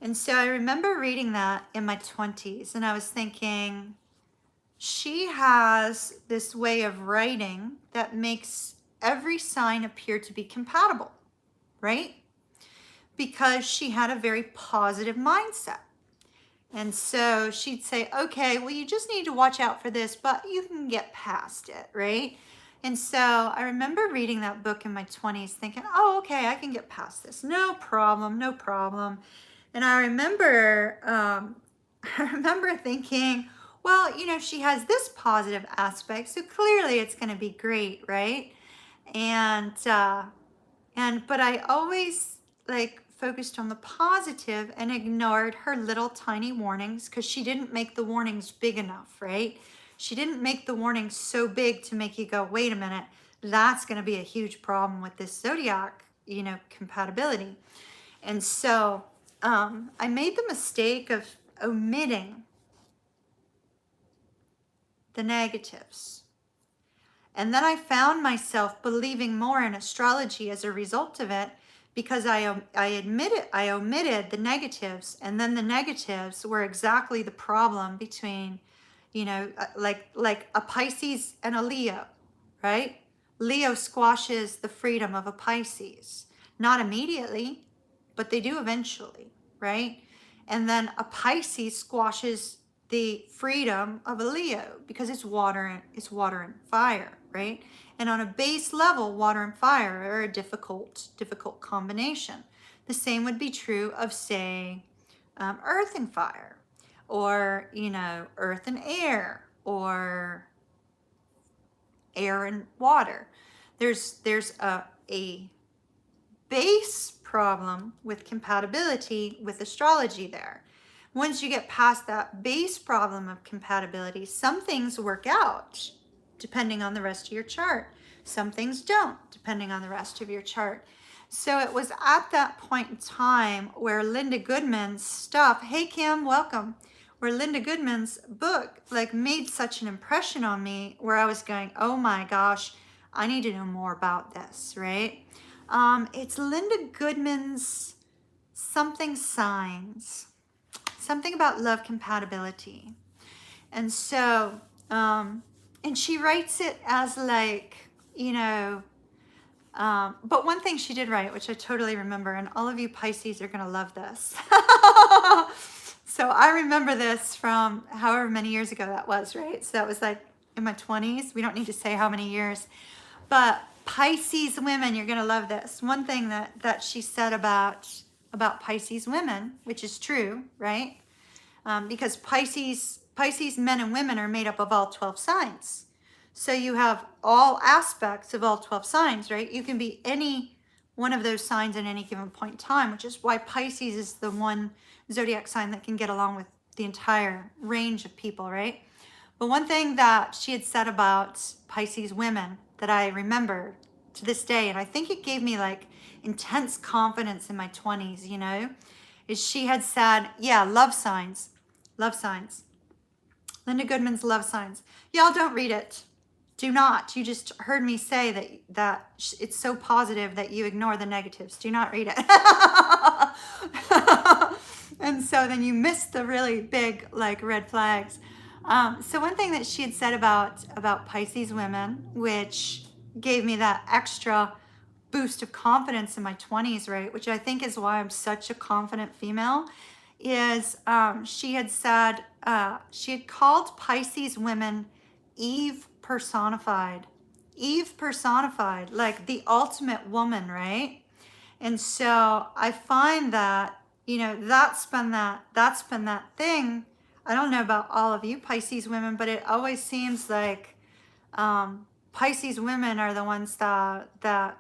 And so I remember reading that in my 20s and I was thinking, she has this way of writing that makes every sign appear to be compatible, right? Because she had a very positive mindset. And so she'd say, okay, well, you just need to watch out for this, but you can get past it, right? And so I remember reading that book in my 20s thinking, oh, okay, I can get past this. No problem, no problem. And I remember, thinking, well, she has this positive aspect, so clearly it's going to be great, right? But I always like focused on the positive and ignored her little tiny warnings because she didn't make the warnings big enough, right? She didn't make the warnings so big to make you go, wait a minute, that's going to be a huge problem with this zodiac, compatibility. And so I made the mistake of omitting the negatives. And then I found myself believing more in astrology as a result of it because I omitted the negatives, and then the negatives were exactly the problem between, like a Pisces and a Leo, right? Leo squashes the freedom of a Pisces, not immediately, but they do eventually, right? And then a Pisces squashes the freedom of a Leo because it's water and fire, right? And on a base level, water and fire are a difficult combination. The same would be true of, say, earth and fire, or earth and air, or air and water. There's a base problem with compatibility with astrology there. Once you get past that base problem of compatibility, some things work out depending on the rest of your chart. Some things don't, depending on the rest of your chart. So it was at that point in time where Linda Goodman's stuff, hey Kim, welcome, where Linda Goodman's book like made such an impression on me where I was going, oh my gosh, I need to know more about this, right? It's Linda Goodman's something signs, something about love compatibility. And so, and she writes it as like, but one thing she did write, which I totally remember, and all of you Pisces are going to love this. So I remember this from however many years ago that was, right? So that was like in my 20s. We don't need to say how many years, but Pisces women, you're going to love this. One thing that she said about Pisces women, which is true, right? Because Pisces men and women are made up of all 12 signs. So you have all aspects of all 12 signs, right? You can be any one of those signs at any given point in time, which is why Pisces is the one zodiac sign that can get along with the entire range of people, right? But one thing that she had said about Pisces women that I remember to this day, and I think it gave me like intense confidence in my 20s, is she had said, yeah, love signs. Love signs. Linda Goodman's love signs. Y'all don't read it. Do not. You just heard me say that it's so positive that you ignore the negatives. Do not read it. And so then you miss the really big like red flags. So one thing that she had said about Pisces women, which gave me that extra boost of confidence in my 20s, right? Which I think is why I'm such a confident female, is she had said, she had called Pisces women Eve personified. Eve personified, like the ultimate woman, right? And so I find that, you know, that's been that thing. I don't know about all of you Pisces women, but it always seems like Pisces women are the ones that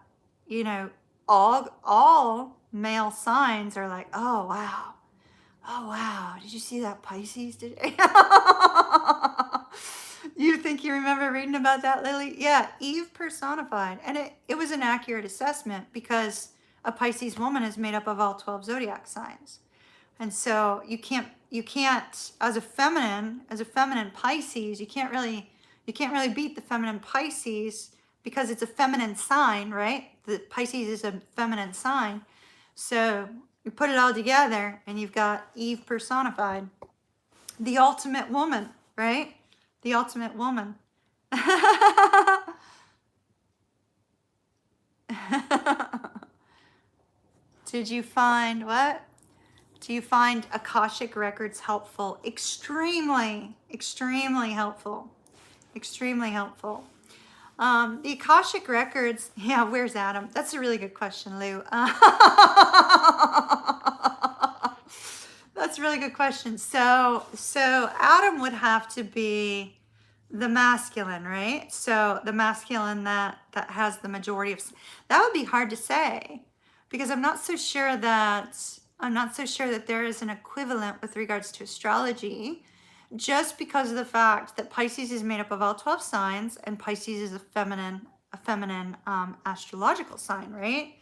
you know, all male signs are like, oh wow, did you see that Pisces today? You think you remember reading about that, Lily? Yeah, Eve personified. And it was an accurate assessment because a Pisces woman is made up of all 12 zodiac signs. And so you can't as a feminine Pisces, you can't really beat the feminine Pisces because it's a feminine sign, right? The Pisces is a feminine sign. So you put it all together and you've got Eve personified. The ultimate woman, right? The ultimate woman. Did you find what? Do you find Akashic records helpful? Extremely, extremely helpful. Extremely helpful. The Akashic records, yeah, where's Adam? That's a really good question, Lou. That's a really good question. So Adam would have to be the masculine, right? So the masculine that has the majority of, that would be hard to say because I'm not so sure that there is an equivalent with regards to astrology, just because of the fact that Pisces is made up of all 12 signs and Pisces is a feminine astrological sign, right?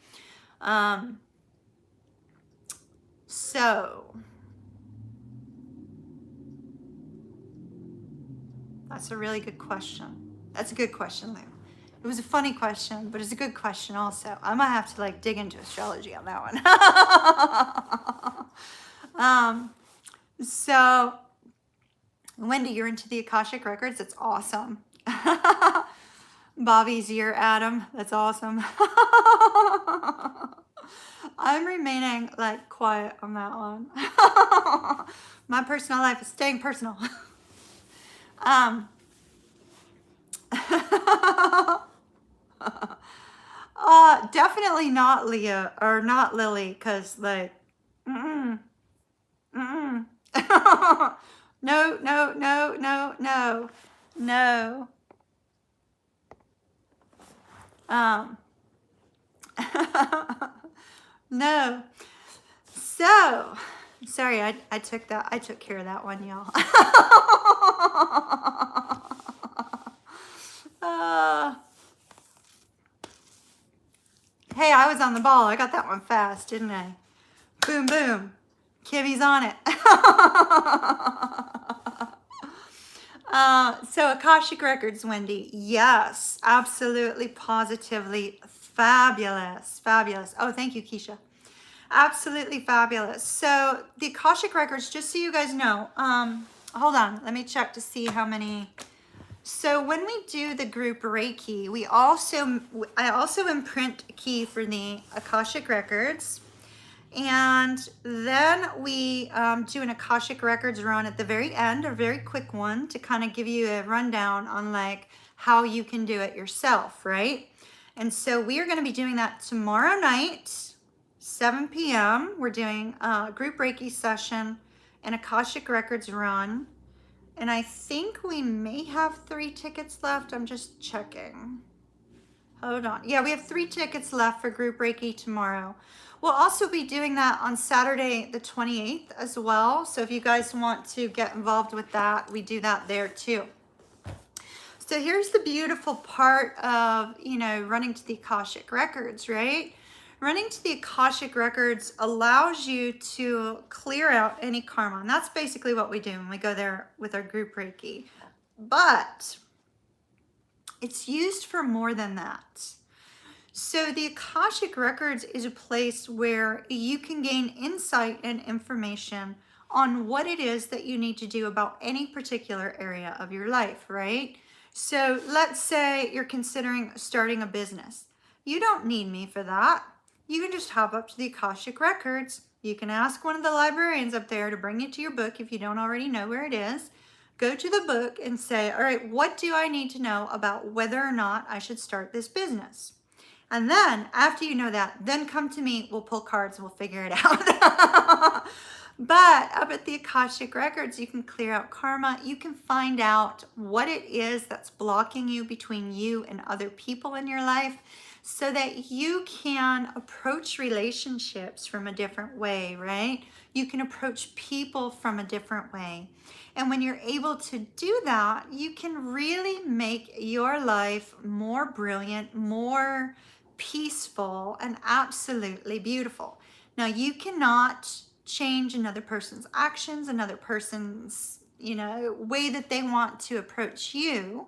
So that's a really good question. That's a good question, Lou. It was a funny question, but it's a good question also. I might have to like dig into astrology on that one. So Wendy, you're into the Akashic records. That's awesome. Bobby's year, Adam. That's awesome. I'm remaining like quiet on that one. My personal life is staying personal. Definitely not Leah or not Lily, because like, no. No. So, sorry, I took care of that one, y'all. Hey, I was on the ball. I got that one fast, didn't I? Boom, boom. Kimmy's on it. So Akashic Records, Wendy. Yes, absolutely, positively fabulous. Fabulous. Oh, thank you, Keisha. Absolutely fabulous. So the Akashic Records, just so you guys know, hold on, let me check to see how many. So when we do the group Reiki, I also imprint a key for the Akashic Records. And then we do an Akashic Records run at the very end, a very quick one to kind of give you a rundown on like how you can do it yourself, right? And so we are going to be doing that tomorrow night, 7 p.m. We're doing a group Reiki session and Akashic Records run. And I think we may have 3 tickets left. I'm just checking. Hold on. Yeah, we have 3 tickets left for group Reiki tomorrow. We'll also be doing that on Saturday the 28th as well. So if you guys want to get involved with that, we do that there too. So here's the beautiful part of, you know, running to the Akashic Records, right? Running to the Akashic Records allows you to clear out any karma. And that's basically what we do when we go there with our group Reiki. But it's used for more than that. So the Akashic Records is a place where you can gain insight and information on what it is that you need to do about any particular area of your life, right? So let's say you're considering starting a business. You don't need me for that. You can just hop up to the Akashic Records. You can ask one of the librarians up there to bring you to your book if you don't already know where it is. Go to the book and say, all right, what do I need to know about whether or not I should start this business? And then after you know that, then come to me, we'll pull cards and we'll figure it out. But up at the Akashic Records, you can clear out karma. You can find out what it is that's blocking you between you and other people in your life so that you can approach relationships from a different way, right? You can approach people from a different way. And when you're able to do that, you can really make your life more brilliant, more peaceful, and absolutely beautiful. Now, you cannot change another person's actions, another person's, way that they want to approach you.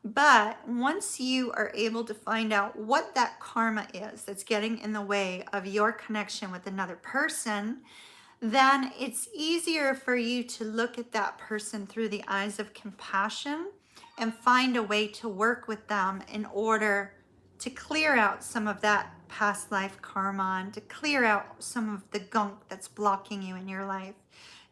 But once you are able to find out what that karma is that's getting in the way of your connection with another person, then it's easier for you to look at that person through the eyes of compassion and find a way to work with them in order to clear out some of that past life karma and to clear out some of the gunk that's blocking you in your life.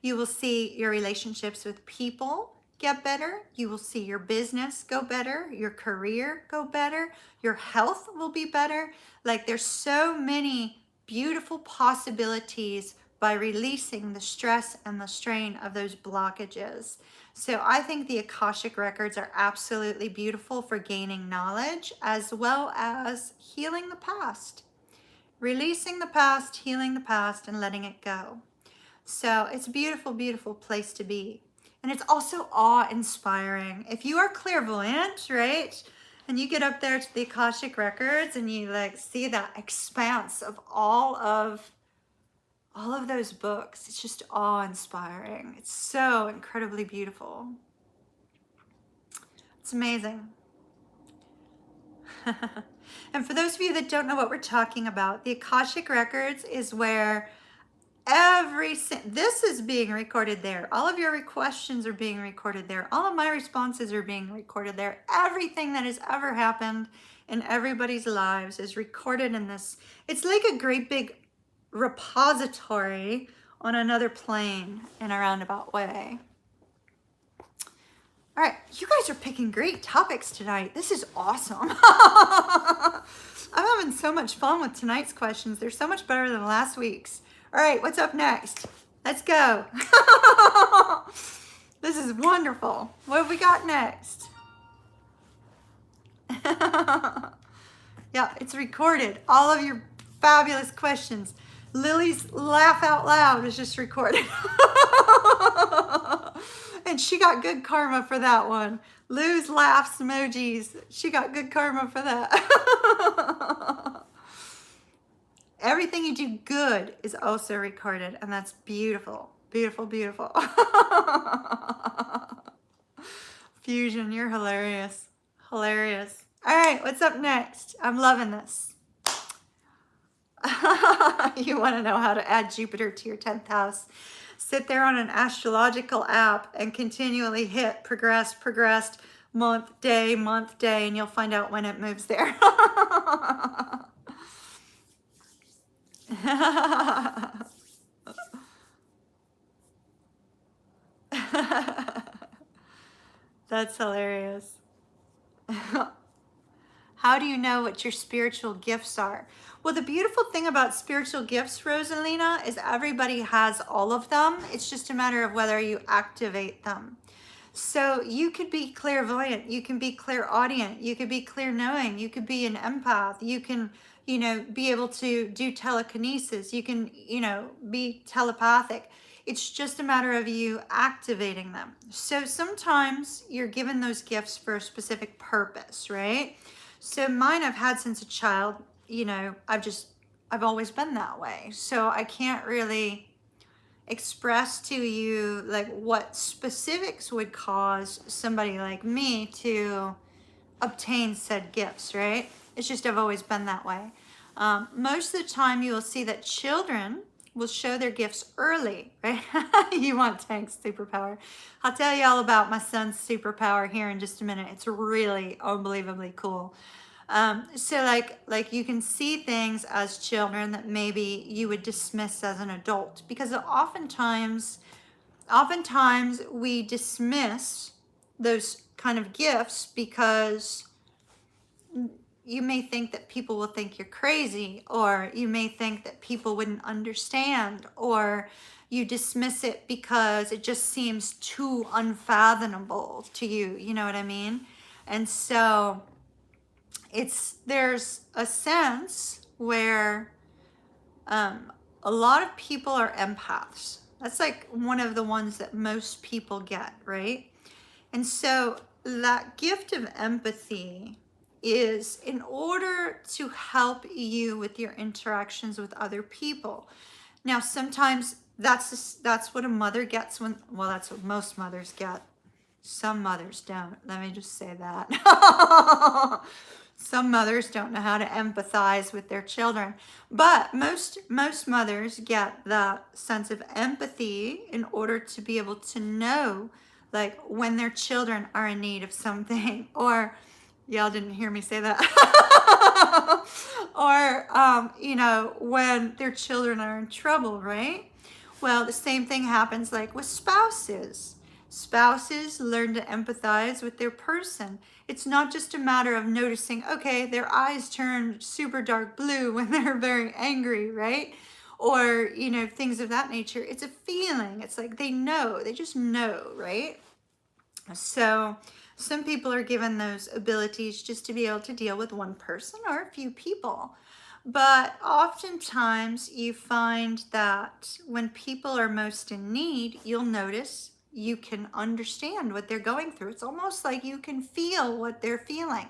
You will see your relationships with people get better. You will see your business go better, your career go better, your health will be better. Like, there's so many beautiful possibilities by releasing the stress and the strain of those blockages. So I think the Akashic Records are absolutely beautiful for gaining knowledge as well as healing the past. Releasing the past, healing the past, and letting it go. So it's a beautiful, beautiful place to be. And it's also awe-inspiring. If you are clairvoyant, right, and you get up there to the Akashic Records and you see that expanse of all of those books, it's just awe-inspiring. It's so incredibly beautiful. It's amazing. And for those of you that don't know what we're talking about, the Akashic Records is where this is being recorded there. All of your questions are being recorded there. All of my responses are being recorded there. Everything that has ever happened in everybody's lives is recorded in this. It's like a great big repository on another plane in a roundabout way. All right, you guys are picking great topics tonight. This is awesome. I'm having so much fun with tonight's questions. They're so much better than last week's. All right, what's up next? Let's go. This is wonderful. What have we got next? Yeah, it's recorded. All of your fabulous questions. Lily's laugh out loud is just recorded. And she got good karma for that one. Lou's laughs emojis. She got good karma for that. Everything you do good is also recorded, and that's beautiful. Beautiful, beautiful. Fusion, you're hilarious. Hilarious. All right, what's up next? I'm loving this. You want to know how to add Jupiter to your 10th house? Sit there on an astrological app and continually hit progressed, month, day, and you'll find out when it moves there. That's hilarious. How do you know what your spiritual gifts are? Well, the beautiful thing about spiritual gifts, Rosalina, is everybody has all of them. It's just a matter of whether you activate them. So you could be clairvoyant, you can be clairaudient, you could be clear knowing, you could be an empath, you can, be able to do telekinesis, you can, be telepathic. It's just a matter of you activating them. So sometimes you're given those gifts for a specific purpose, right? So mine I've had since a child. I've always been that way. So I can't really express to you like what specifics would cause somebody like me to obtain said gifts, right? It's just I've always been that way. Most of the time you will see that children will show their gifts early, right? You want Tank's superpower. I'll tell you all about my son's superpower here in just a minute. It's really unbelievably cool. So like you can see things as children that maybe you would dismiss as an adult, because oftentimes we dismiss those kind of gifts because you may think that people will think you're crazy, or you may think that people wouldn't understand, or you dismiss it because it just seems too unfathomable to you. You know what I mean? And so there's a sense where a lot of people are empaths. That's like one of the ones that most people get, right? And so that gift of empathy is in order to help you with your interactions with other people. Now, sometimes that's what a mother gets well, that's what most mothers get. Some mothers don't. Let me just say that. Some mothers don't know how to empathize with their children, but most mothers get that sense of empathy in order to be able to know, like, when their children are in need of something, or y'all didn't hear me say that. Or when their children are in trouble, right? Well, the same thing happens like with spouses. Spouses learn to empathize with their person. It's not just a matter of noticing, okay, their eyes turn super dark blue when they're very angry, right? Or, things of that nature. It's a feeling. It's like they know, they just know, right? So some people are given those abilities just to be able to deal with one person or a few people. But oftentimes you find that when people are most in need, you'll notice you can understand what they're going through. It's almost like you can feel what they're feeling,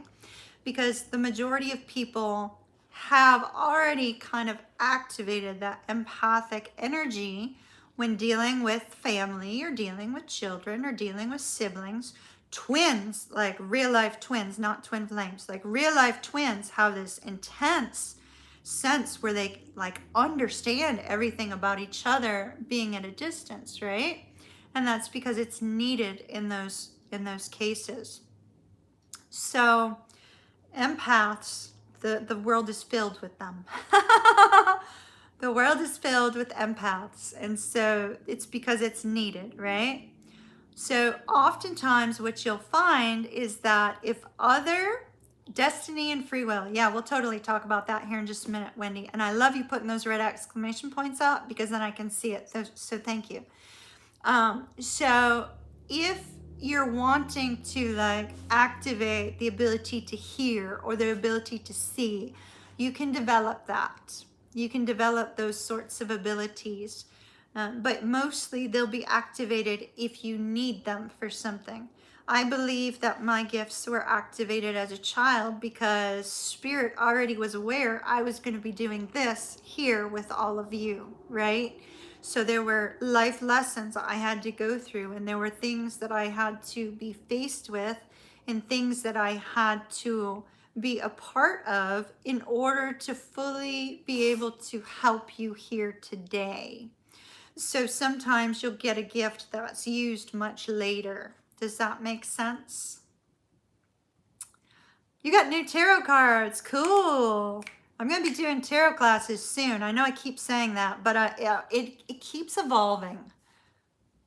because the majority of people have already kind of activated that empathic energy when dealing with family or dealing with children or dealing with siblings. Twins, like real life twins, not twin flames, like real life twins have this intense sense where they like understand everything about each other being at a distance, right? And that's because it's needed in those cases. So empaths, the world is filled with them. The world is filled with empaths, and so it's because it's needed, right? So oftentimes what you'll find is that if other destiny and free will, yeah, we'll totally talk about that here in just a minute, Wendy. And I love you putting those red exclamation points up, because then I can see it. So thank you. So if you're wanting to like activate the ability to hear or the ability to see, you can develop that. You can develop those sorts of abilities. But mostly they'll be activated if you need them for something. I believe that my gifts were activated as a child because Spirit already was aware I was going to be doing this here with all of you, right? So there were life lessons I had to go through, and there were things that I had to be faced with, and things that I had to be a part of in order to fully be able to help you here today. So sometimes you'll get a gift that's used much later. Does that make sense? You got new tarot cards. Cool. I'm going to be doing tarot classes soon. I know I keep saying that, but it keeps evolving.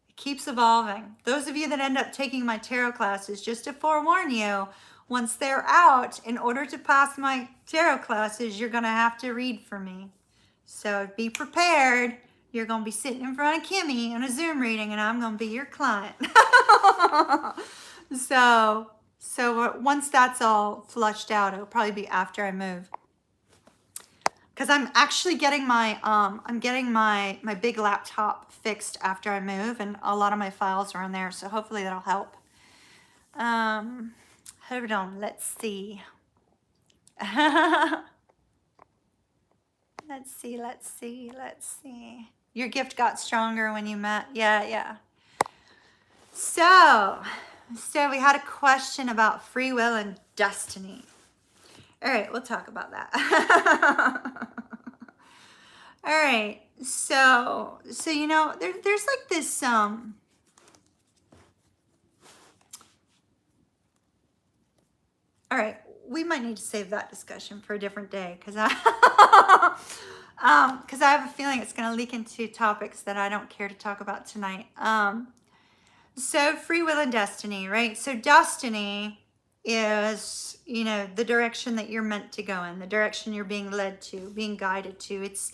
It keeps evolving. Those of you that end up taking my tarot classes, just to forewarn you, once they're out, in order to pass my tarot classes, you're going to have to read for me. So be prepared. You're going to be sitting in front of Kimmy on a Zoom reading, and I'm going to be your client. So once that's all flushed out, it'll probably be after I move. Because I'm actually getting my big laptop fixed after I move, and a lot of my files are in there, so hopefully that'll help. Hold on, let's see. Let's see, let's see, let's see. Your gift got stronger when you met. Yeah, yeah. So we had a question about free will and destiny. All right, we'll talk about that. All right, so you know, there's like this all right, we might need to save that discussion for a different day because I because I have a feeling it's going to leak into topics that I don't care to talk about tonight. So free will and destiny, right? So destiny is, you know, the direction that you're meant to go in, the direction you're being led to, being guided to. It's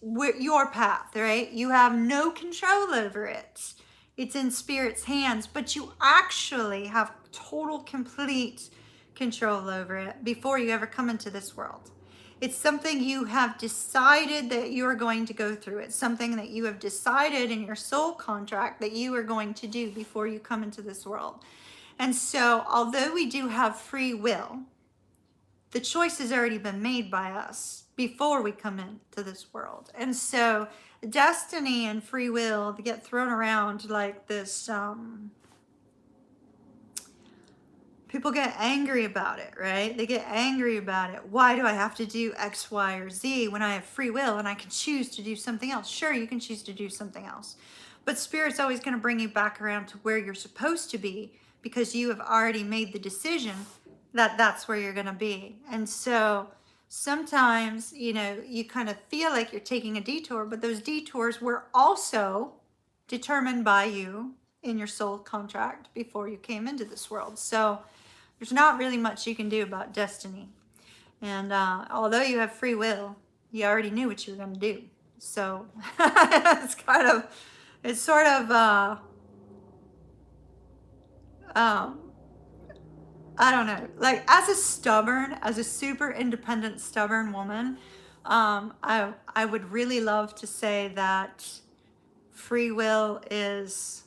your path, right? You have no control over it. It's in spirit's hands, but you actually have total, complete control over it before you ever come into this world. It's something you have decided that you are going to go through. It's something that you have decided in your soul contract that you are going to do before you come into this world. And so, although we do have free will, the choice has already been made by us before we come into this world. And so, destiny and free will get thrown around like this. People get angry about it, right? They get angry about it. Why do I have to do X, Y, or Z when I have free will and I can choose to do something else? Sure, you can choose to do something else. But Spirit's always going to bring you back around to where you're supposed to be because you have already made the decision that that's where you're going to be. And so sometimes, you know, you kind of feel like you're taking a detour, but those detours were also determined by you in your soul contract before you came into this world. So there's not really much you can do about destiny. And although you have free will, you already knew what you were going to do. So it's sort of, I don't know, like as a super independent, stubborn woman, I would really love to say that free will is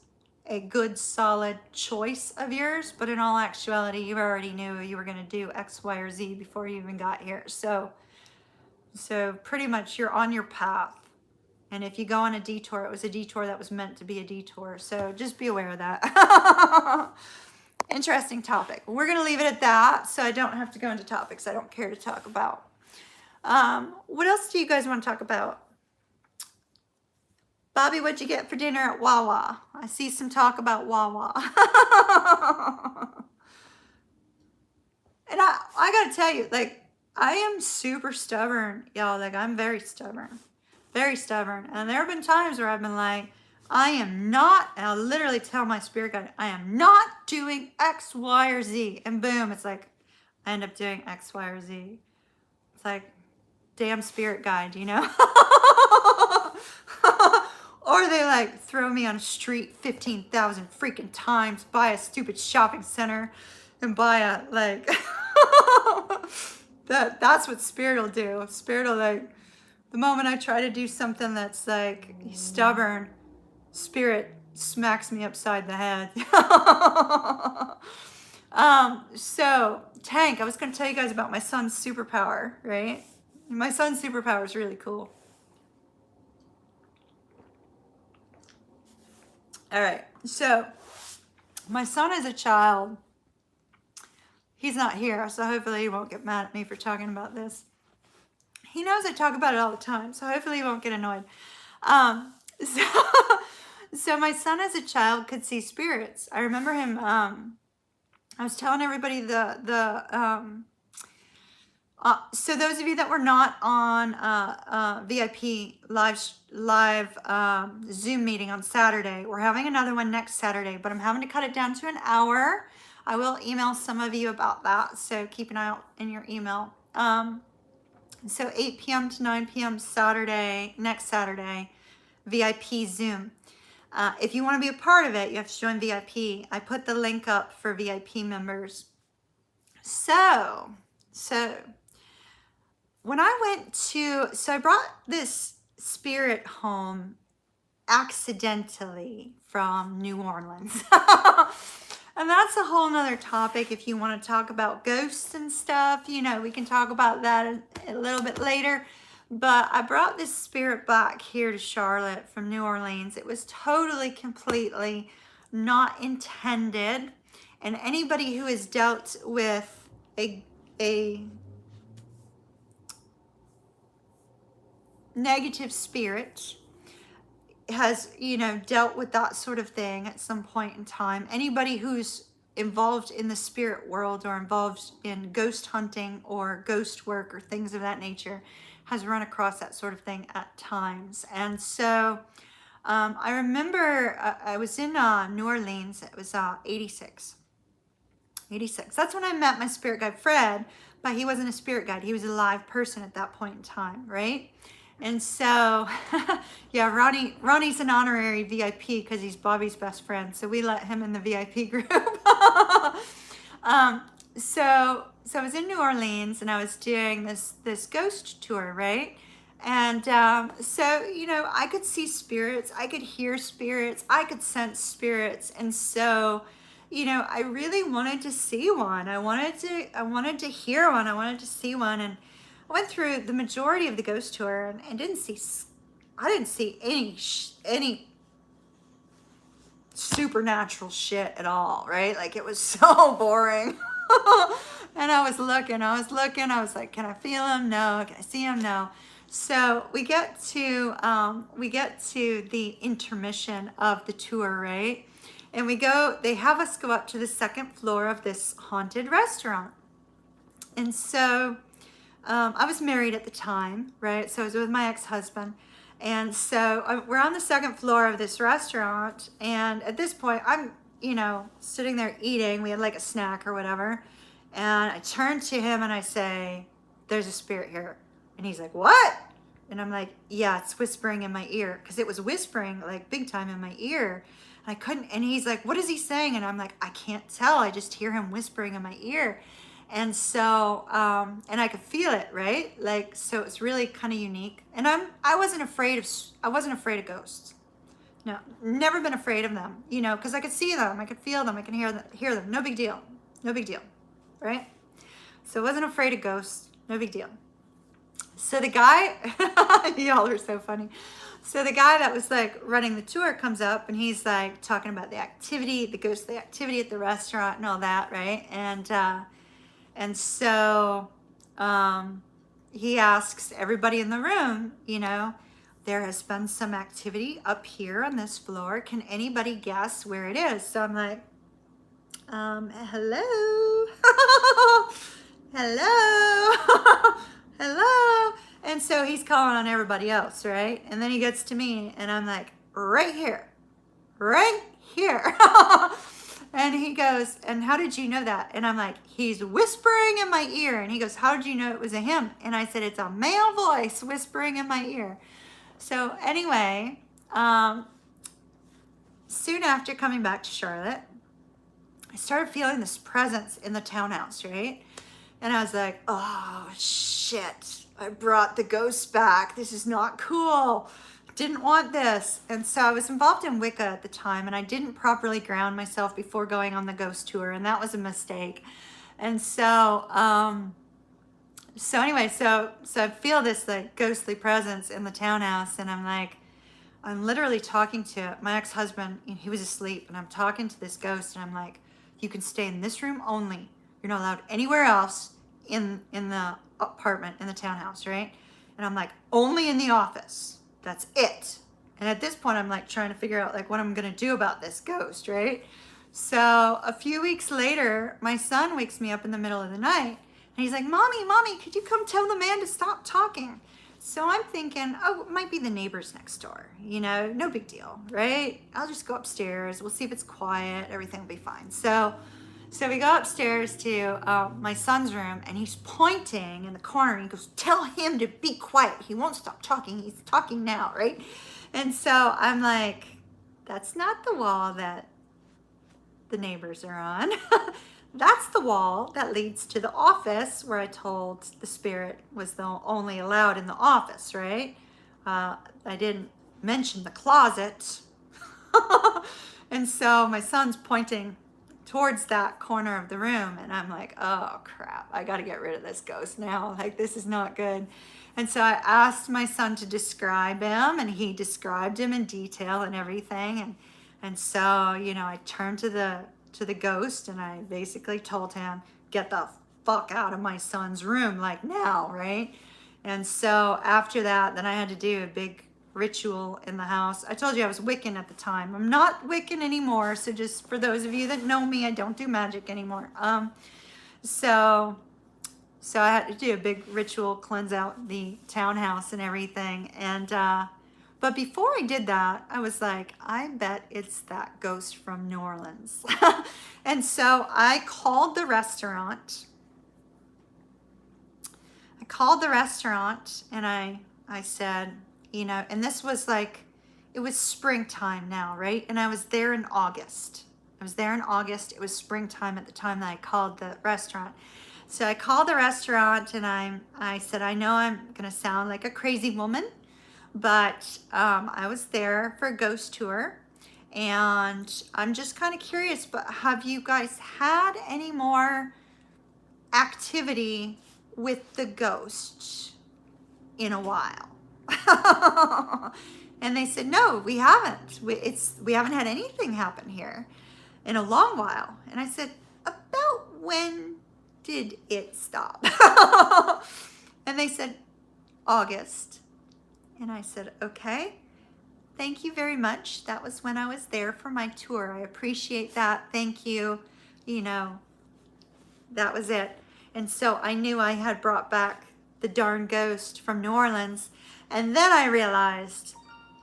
a good, solid choice of yours, but in all actuality, you already knew you were going to do X, Y, or Z before you even got here. So pretty much you're on your path. And if you go on a detour, it was a detour that was meant to be a detour. So just be aware of that. Interesting topic. We're going to leave it at that, so I don't have to go into topics I don't care to talk about. What else do you guys want to talk about? Bobby, what'd you get for dinner at Wawa? I see some talk about Wawa. And I gotta tell you, like, I am super stubborn, y'all. Like, I'm very stubborn. Very stubborn. And there have been times where I've been like, I am not, and I'll literally tell my spirit guide, I am not doing X, Y, or Z. And boom, it's like, I end up doing X, Y, or Z. It's like, damn spirit guide, you know? Or they like throw me on a street 15,000 freaking times, buy a stupid shopping center, and buy a, like, that's what Spirit will do. Spirit will, like, the moment I try to do something that's like stubborn, Spirit smacks me upside the head. So Tank, I was going to tell you guys about my son's superpower, right? My son's superpower is really cool. All right, so my son as a child, he's not here, so hopefully he won't get mad at me for talking about this. He knows I talk about it all the time, so hopefully he won't get annoyed. So my son as a child could see spirits. I remember him, I was telling everybody so those of you that were not on VIP live Zoom meeting on Saturday, we're having another one next Saturday, but I'm having to cut it down to an hour. I will email some of you about that, so keep an eye out in your email. So 8 p.m. to 9 p.m. Saturday, next Saturday, VIP Zoom. If you want to be a part of it, you have to join VIP. I put the link up for VIP members. So when I I brought this spirit home accidentally from New Orleans. And that's a whole nother topic. If you want to talk about ghosts and stuff, you know, we can talk about that a little bit later. But I brought this spirit back here to Charlotte from New Orleans. It was totally, completely not intended. And anybody who has dealt with a negative spirit has, dealt with that sort of thing at some point in time. Anybody who's involved in the spirit world or involved in ghost hunting or ghost work or things of that nature has run across that sort of thing at times. And so I remember I was in New Orleans. It was 86. 86. That's when I met my spirit guide, Fred, but he wasn't a spirit guide. He was a live person at that point in time, right? And so, yeah, Ronnie's an honorary VIP because he's Bobby's best friend. So we let him in the VIP group. So I was in New Orleans and I was doing this ghost tour, right? And so, I could see spirits, I could hear spirits, I could sense spirits. And so, I really wanted to see one. I wanted to hear one. I wanted to see one. And I went through the majority of the ghost tour and I didn't see any supernatural shit at all, right? Like it was so boring. And I was looking, I was like, can I feel him? No. Can I see him? No. So we get to the intermission of the tour, right? And they have us go up to the second floor of this haunted restaurant. And so I was married at the time, right? So I was with my ex-husband. And so we're on the second floor of this restaurant. And at this point, I'm, sitting there eating. We had like a snack or whatever. And I turn to him and I say, there's a spirit here. And he's like, what? And I'm like, yeah, it's whispering in my ear. Because it was whispering like big time in my ear. And I couldn't, and he's like, what is he saying? And I'm like, I can't tell. I just hear him whispering in my ear. And so, and I could feel it, right? Like, so it's really kind of unique. And I wasn't afraid of ghosts. No, never been afraid of them, because I could see them, I could feel them, I can hear them. No big deal, right? So I wasn't afraid of ghosts, no big deal. So the guy, y'all are so funny. So the guy that was like running the tour comes up and he's like talking about the ghostly activity at the restaurant and all that, right? And so he asks everybody in the room, there has been some activity up here on this floor. Can anybody guess where it is? So I'm like, hello, hello, hello. And so he's calling on everybody else, right? And then he gets to me and I'm like, right here. And he goes, and how did you know that? And I'm like, he's whispering in my ear. And he goes, how did you know it was a him? And I said, it's a male voice whispering in my ear. So anyway, soon after coming back to Charlotte, I started feeling this presence in the townhouse, right? And I was like, oh shit, I brought the ghosts back. This is not cool. Didn't want this. And so I was involved in Wicca at the time and I didn't properly ground myself before going on the ghost tour, and that was a mistake. And so anyway, so I feel this like ghostly presence in the townhouse, and I'm literally talking to my ex-husband. He was asleep, and I'm talking to this ghost, and I'm like, you can stay in this room only. You're not allowed anywhere else in the apartment, in the townhouse, right? And I'm like, only in the office. That's it. And at this point, I'm like trying to figure out like what I'm gonna do about this ghost, right? So a few weeks later, my son wakes me up in the middle of the night and he's like, Mommy, could you come tell the man to stop talking? So I'm thinking, oh, it might be the neighbors next door, no big deal, right? I'll just go upstairs. We'll see if it's quiet. Everything will be fine. So we go upstairs to my son's room, and he's pointing in the corner. And he goes, tell him to be quiet. He won't stop talking. He's talking now, right? And so I'm like, that's not the wall that the neighbors are on. That's the wall that leads to the office where I told the spirit was the only allowed in the office, right? I didn't mention the closet. And so my son's pointing towards that corner of the room, and I'm like, oh crap, I got to get rid of this ghost now. Like, this is not good. And so I asked my son to describe him, and he described him in detail and everything. And so, you know, I turned to the ghost, and I basically told him, get the fuck out of my son's room, like now, right? And so after that, then I had to do a big ritual in the house. I told you I was Wiccan at the time. I'm not Wiccan anymore, so just for those of you that know me, I don't do magic anymore. So I had to do a big ritual, cleanse out the townhouse and everything. And but before I did that, I was like, I bet it's that ghost from New Orleans. And so I called the restaurant. And I said, you know, and this was like, it was springtime now, right? And I was there in August. It was springtime at the time that I called the restaurant. So I called the restaurant, and I said, I know I'm going to sound like a crazy woman, but I was there for a ghost tour, and I'm just kind of curious, but have you guys had any more activity with the ghost in a while? And they said, no, we haven't. We haven't had anything happen here in a long while. And I said, about when did it stop? And they said, August. And I said, okay, thank you very much. That was when I was there for my tour. I appreciate that. Thank you. You know, that was it. And so I knew I had brought back the darn ghost from New Orleans. And then I realized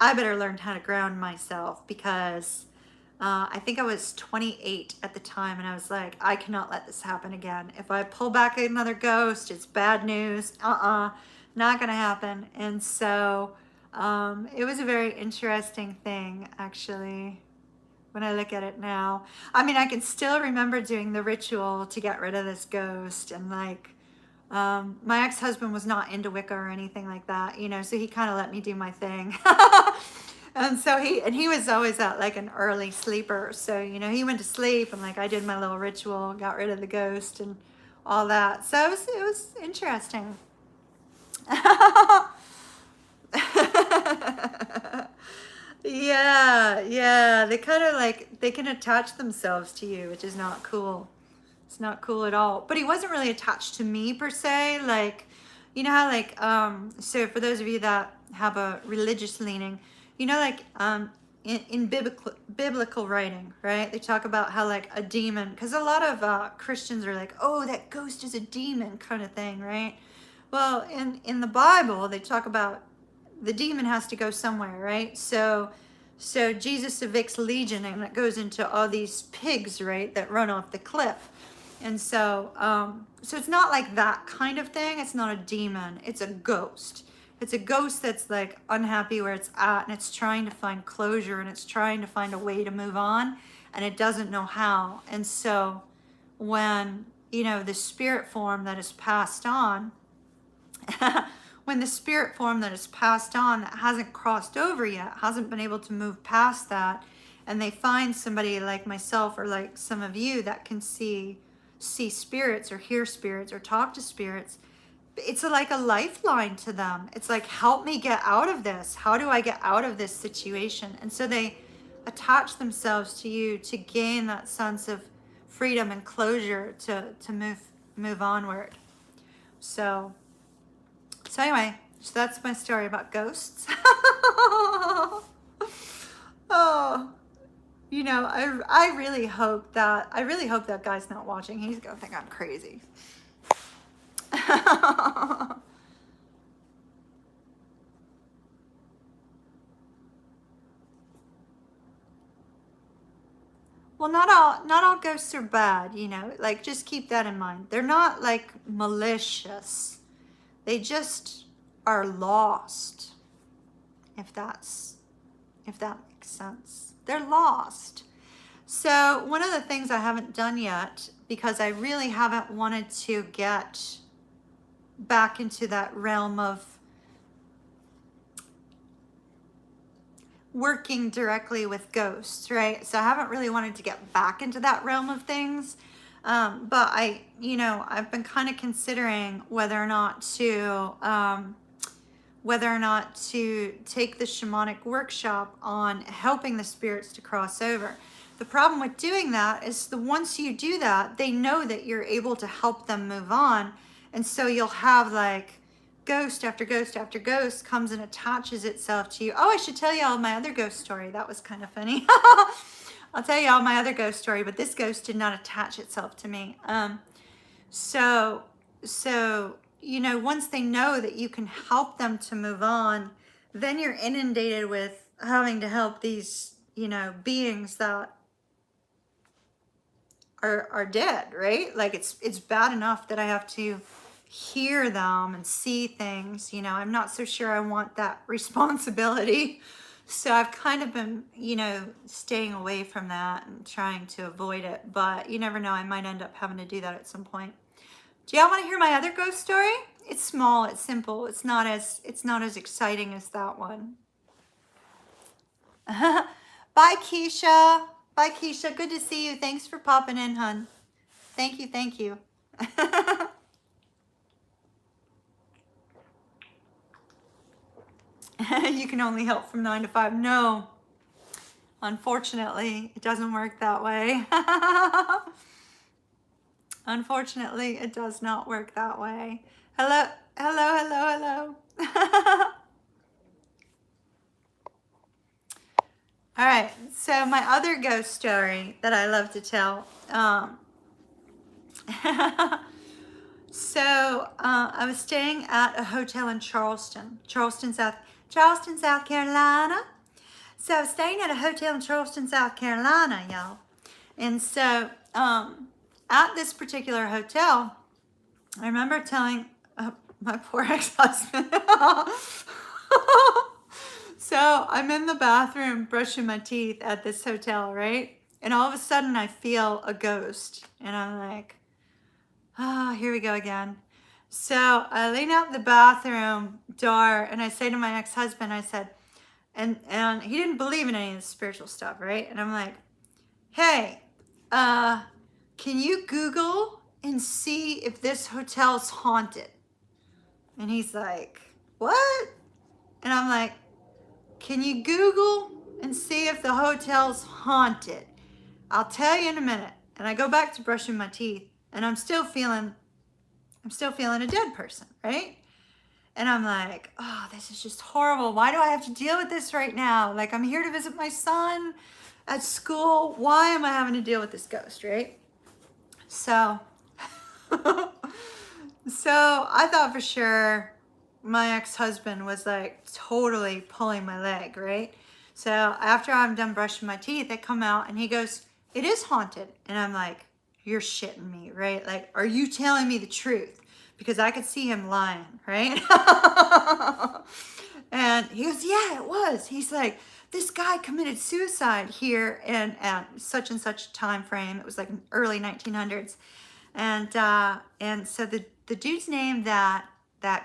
I better learn how to ground myself, because I think I was 28 at the time, and I was like, I cannot let this happen again. If I pull back another ghost, it's bad news. Not gonna happen. And so it was a very interesting thing, actually, when I look at it now. I mean, I can still remember doing the ritual to get rid of this ghost, and like, my ex-husband was not into Wicca or anything like that, you know, so he kind of let me do my thing. And so he was always like an early sleeper. So, you know, he went to sleep, and like I did my little ritual, got rid of the ghost and all that. So it was interesting. Yeah. They kind of like, they can attach themselves to you, which is not cool. It's not cool at all. But he wasn't really attached to me per se. Like, you know how like, so for those of you that have a religious leaning, you know, like in biblical writing, right? They talk about how like a demon, because a lot of Christians are like, oh, that ghost is a demon kind of thing, right? Well, in the Bible, they talk about the demon has to go somewhere, right? So Jesus evicts Legion, and it goes into all these pigs, right, that run off the cliff. And so it's not like that kind of thing. It's not a demon. It's a ghost. It's a ghost that's like unhappy where it's at, and it's trying to find closure, and it's trying to find a way to move on, and it doesn't know how. And so when, you know, the spirit form that is passed on, when the spirit form that is passed on that hasn't crossed over yet, hasn't been able to move past that, and they find somebody like myself or like some of you that can see spirits or hear spirits or talk to spirits, it's like a lifeline to them. It's like, help me get out of this. How do I get out of this situation? And so they attach themselves to you to gain that sense of freedom and closure to move onward. So anyway, so that's my story about ghosts. Oh, you know, I really hope that guy's not watching. He's gonna think I'm crazy. Well, not all ghosts are bad, you know, like just keep that in mind. They're not like malicious. They just are lost. If that makes sense. They're lost. So one of the things I haven't done yet, because I really haven't wanted to get back into that realm of working directly with ghosts, right? So I haven't really wanted to get back into that realm of things. But I've been kind of considering whether or not to take the shamanic workshop on helping the spirits to cross over. The problem with doing that is once you do that, they know that you're able to help them move on. And so you'll have like ghost after ghost after ghost comes and attaches itself to you. Oh, I should tell you all my other ghost story. That was kind of funny. I'll tell you all my other ghost story, but this ghost did not attach itself to me. So once they know that you can help them to move on, then you're inundated with having to help these, beings that are dead, right? Like it's bad enough that I have to hear them and see things, I'm not so sure I want that responsibility. So I've kind of been, staying away from that and trying to avoid it, but you never know, I might end up having to do that at some point. Do y'all want to hear my other ghost story? It's small, it's simple, it's not as exciting as that one. Bye, Keisha. Bye, Keisha. Good to see you. Thanks for popping in, hun. Thank you. You can only help from 9 to 5. No, unfortunately, it doesn't work that way. Unfortunately, it does not work that way. Hello. All right, so my other ghost story that I love to tell. I was staying at a hotel in Charleston, South Carolina. So I was staying at a hotel in Charleston, South Carolina, y'all. And so at this particular hotel, I remember telling my poor ex-husband. So I'm in the bathroom brushing my teeth at this hotel, right? And all of a sudden I feel a ghost. And I'm like, here we go again. So I lean out the bathroom door and I say to my ex-husband, I said, and he didn't believe in any of the spiritual stuff, right? And I'm like, hey, can you Google and see if this hotel's haunted? And he's like, what? And I'm like, can you Google and see if the hotel's haunted? I'll tell you in a minute. And I go back to brushing my teeth and I'm still feeling a dead person, right? And I'm like, oh, this is just horrible. Why do I have to deal with this right now? Like, I'm here to visit my son at school. Why am I having to deal with this ghost, right? So, I thought for sure my ex-husband was like totally pulling my leg, right? So after I'm done brushing my teeth, I come out and he goes, it is haunted. And I'm like, you're shitting me, right? Like, are you telling me the truth? Because I could see him lying, right? And he goes, yeah, it was. He's like, this guy committed suicide here in at such and such time frame. It was like early 1900s. And so the dude's name that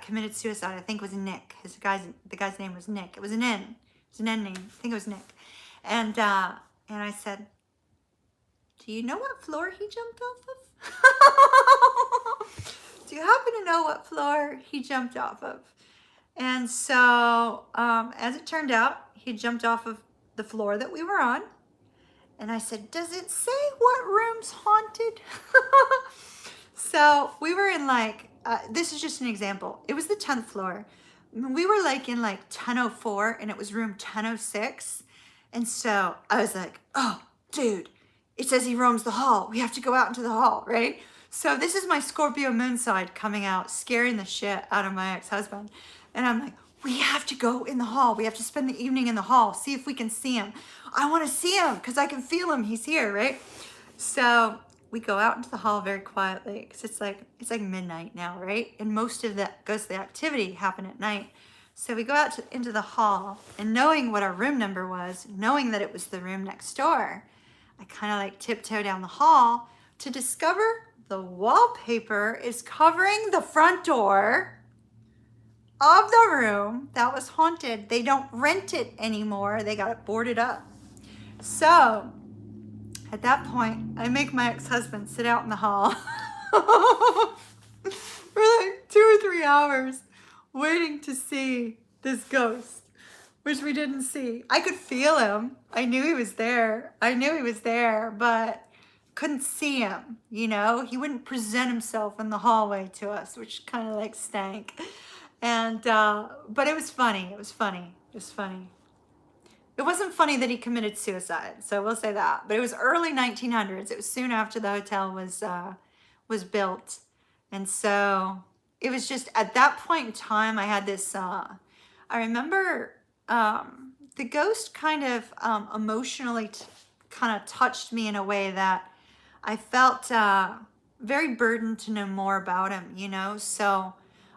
committed suicide, I think, was Nick. The guy's name was Nick. It was an N. It was an N name. I think it was Nick. And I said, do you know what floor he jumped off of? Do you happen to know what floor he jumped off of? And so, as it turned out, he jumped off of the floor that we were on. And I said, does it say what room's haunted? So we were in like, this is just an example. It was the 10th floor. We were like in like 1004 and it was room 1006. And so I was like, oh, dude, it says he roams the hall. We have to go out into the hall, right? So this is my Scorpio moon side coming out, scaring the shit out of my ex-husband. And I'm like, we have to go in the hall. We have to spend the evening in the hall, see if we can see him. I want to see him because I can feel him. He's here, right? So we go out into the hall very quietly because it's like midnight now, right? And most of the ghostly activity happened at night. So we go out into the hall, and knowing what our room number was, knowing that it was the room next door, I kind of like tiptoe down the hall to discover the wallpaper is covering the front door of the room that was haunted. They don't rent it anymore. They got it boarded up. So at that point, I make my ex-husband sit out in the hall for like 2 or 3 hours waiting to see this ghost, which we didn't see. I could feel him. I knew he was there. But couldn't see him, you know? He wouldn't present himself in the hallway to us, which kind of like stank. And, but it was funny. It was funny. It was funny. It wasn't funny that he committed suicide, so we'll say that. But it was early 1900s. It was soon after the hotel was built, and so it was just at that point in time. I had this. I remember the ghost kind of emotionally kind of touched me in a way that I felt very burdened to know more about him. You know, so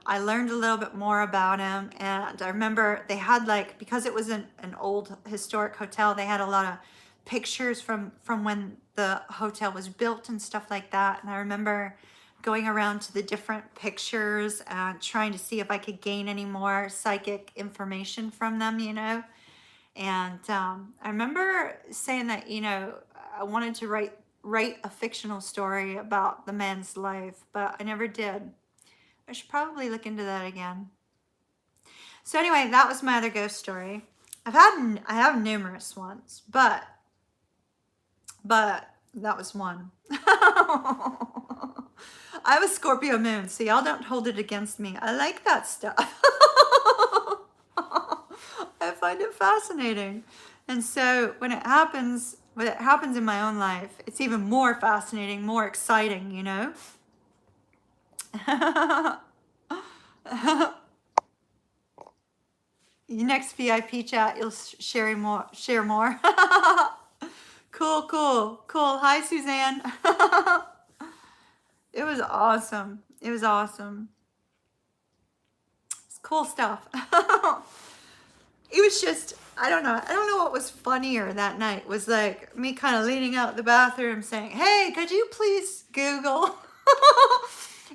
I learned a little bit more about him, and I remember they had like, because it was an old historic hotel, they had a lot of pictures from when the hotel was built and stuff like that. And I remember going around to the different pictures and trying to see if I could gain any more psychic information from them, you know. And I remember saying that, you know, I wanted to write a fictional story about the man's life, but I never did. I should probably look into that again. So anyway, that was my other ghost story. I have numerous ones, but that was one. I have a Scorpio moon, so y'all don't hold it against me. I like that stuff. I find it fascinating. And so when it happens in my own life, it's even more fascinating, more exciting, you know? Your next VIP chat, you'll share more. Cool. Hi, Suzanne. It was awesome. It's cool stuff. It was just, I don't know what was funnier that night. It was like me kind of leaning out the bathroom saying, hey, could you please Google?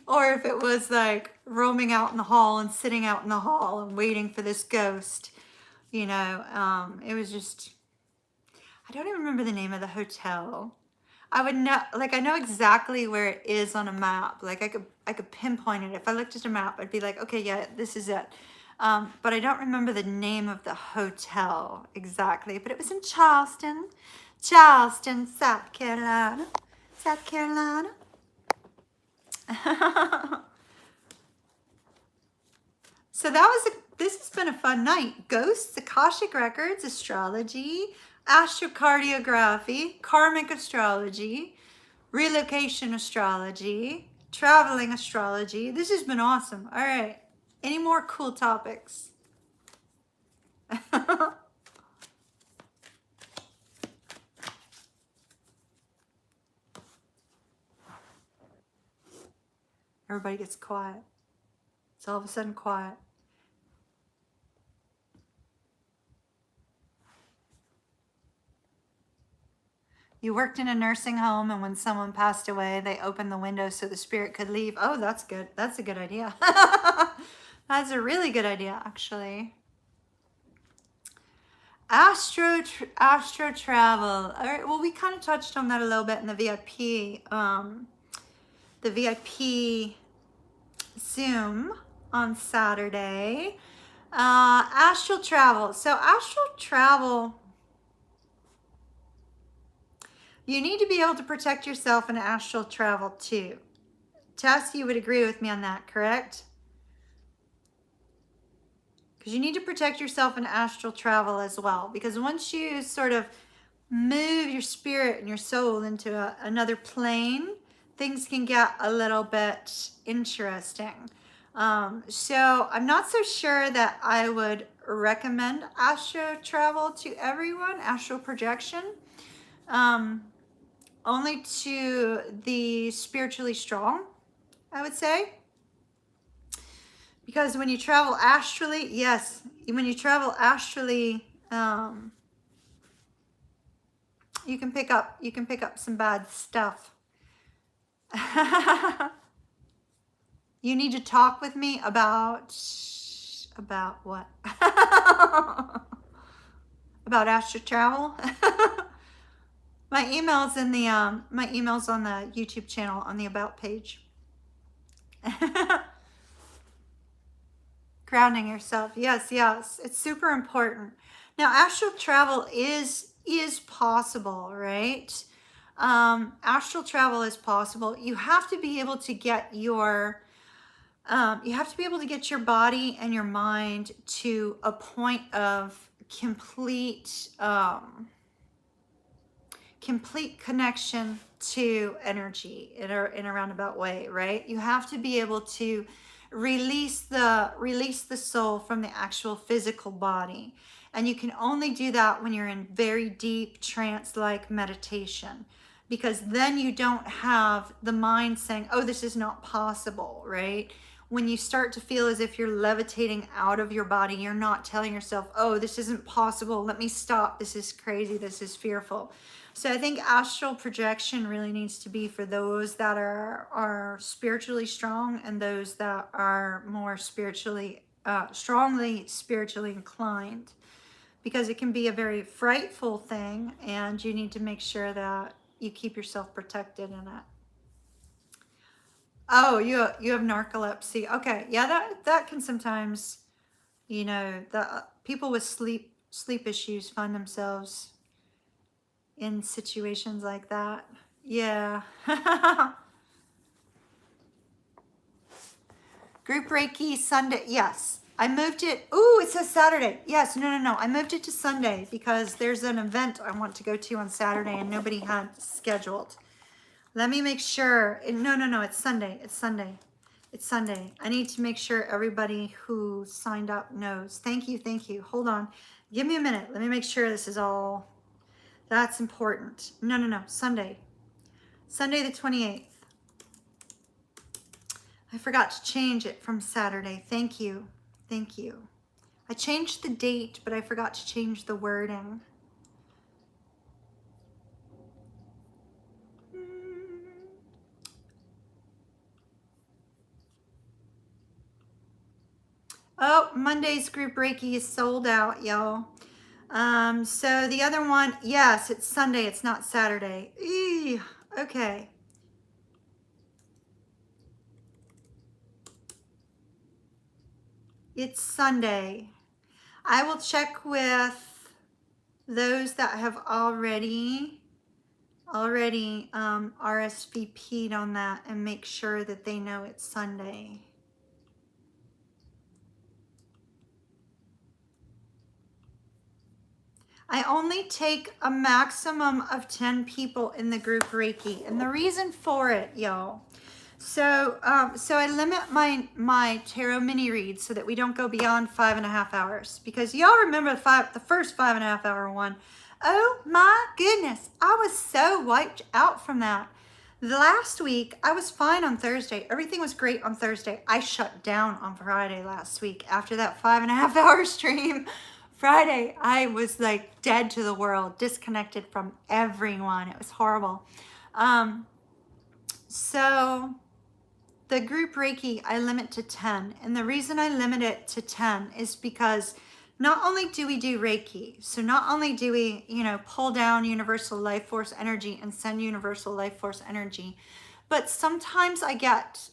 Or if it was like roaming out in the hall and sitting out in the hall and waiting for this ghost, you know. It was just, I don't even remember the name of the hotel. I would know, like, I know exactly where it is on a map. Like I could pinpoint it. If I looked at a map, I'd be like, okay, yeah, this is it. But I don't remember the name of the hotel exactly, but it was in Charleston, South Carolina. So this has been a fun night. Ghosts, Akashic Records, astrology, astrocartography, karmic astrology, relocation astrology, traveling astrology. This has been awesome. All right. Any more cool topics? Everybody gets quiet. It's all of a sudden quiet. You worked in a nursing home, and when someone passed away, they opened the window so the spirit could leave. Oh, that's good. That's a good idea. That's a really good idea, actually. Astro travel. All right. Well, we kind of touched on that a little bit in the VIP. The VIP Zoom on Saturday. Astral travel. So astral travel, you need to be able to protect yourself in astral travel too. Tess, you would agree with me on that, correct? Because you need to protect yourself in astral travel as well. Because once you sort of move your spirit and your soul into another plane, things can get a little bit interesting. So I'm not so sure that I would recommend astral travel to everyone, astral projection. Only to the spiritually strong, I would say. Because when you travel astrally, yes, when you travel astrally, you can pick up some bad stuff. You need to talk with me about About what? About astral travel? My email's in the my email's on the YouTube channel on the about page. Grounding yourself. Yes, yes. It's super important. Now, astral travel is possible, right? Astral travel is possible. You have to be able to get your body and your mind to a point of complete complete connection to energy in a roundabout way, right? You have to be able to release the soul from the actual physical body. And you can only do that when you're in very deep trance-like meditation, because then you don't have the mind saying, oh, this is not possible, right? When you start to feel as if you're levitating out of your body, you're not telling yourself, oh, this isn't possible, let me stop, this is crazy, this is fearful. So I think astral projection really needs to be for those that are spiritually strong and those that are more spiritually, strongly spiritually inclined, because it can be a very frightful thing and you need to make sure that you keep yourself protected in it. Oh, you have narcolepsy. Okay, yeah, that can sometimes, the people with sleep issues find themselves in situations like that. Yeah. Group Reiki Sunday. Yes. I moved it. Ooh, it says Saturday. Yes. No. I moved it to Sunday because there's an event I want to go to on Saturday and nobody had scheduled. Let me make sure. No. It's Sunday. It's Sunday. It's Sunday. I need to make sure everybody who signed up knows. Thank you. Hold on. Give me a minute. Let me make sure this is all. That's important. No. Sunday the 28th. I forgot to change it from Saturday. Thank you. I changed the date, but I forgot to change the wording. Oh, Monday's group Reiki is sold out, y'all. So the other one, yes, it's Sunday. It's not Saturday. Eee, okay. It's Sunday. I will check with those that have already RSVP'd on that and make sure that they know it's Sunday. I only take a maximum of 10 people in the group Reiki, and the reason for it, y'all. So I limit my tarot mini reads so that we don't go beyond 5.5 hours, because y'all remember the first 5.5 hour one. Oh my goodness, I was so wiped out from that. Last week, I was fine on Thursday. Everything was great on Thursday. I shut down on Friday last week after that 5.5 hour stream. Friday, I was like dead to the world, disconnected from everyone. It was horrible. So the group Reiki, I limit to 10. And the reason I limit it to 10 is because not only do we do Reiki, so not only do we, pull down universal life force energy and send universal life force energy, but sometimes I get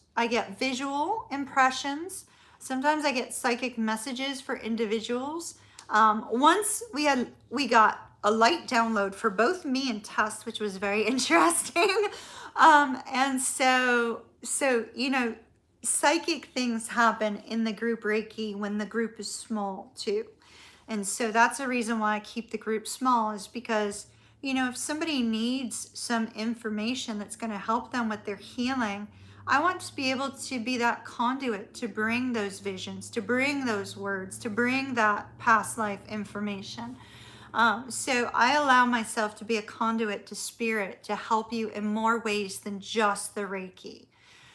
visual impressions. Sometimes I get psychic messages for individuals. Once we got a light download for both me and Tess, which was very interesting. And so, psychic things happen in the group Reiki when the group is small too. And so that's a reason why I keep the group small, is because, if somebody needs some information that's going to help them with their healing, I want to be able to be that conduit to bring those visions, to bring those words, to bring that past life information. So I allow myself to be a conduit to spirit to help you in more ways than just the Reiki.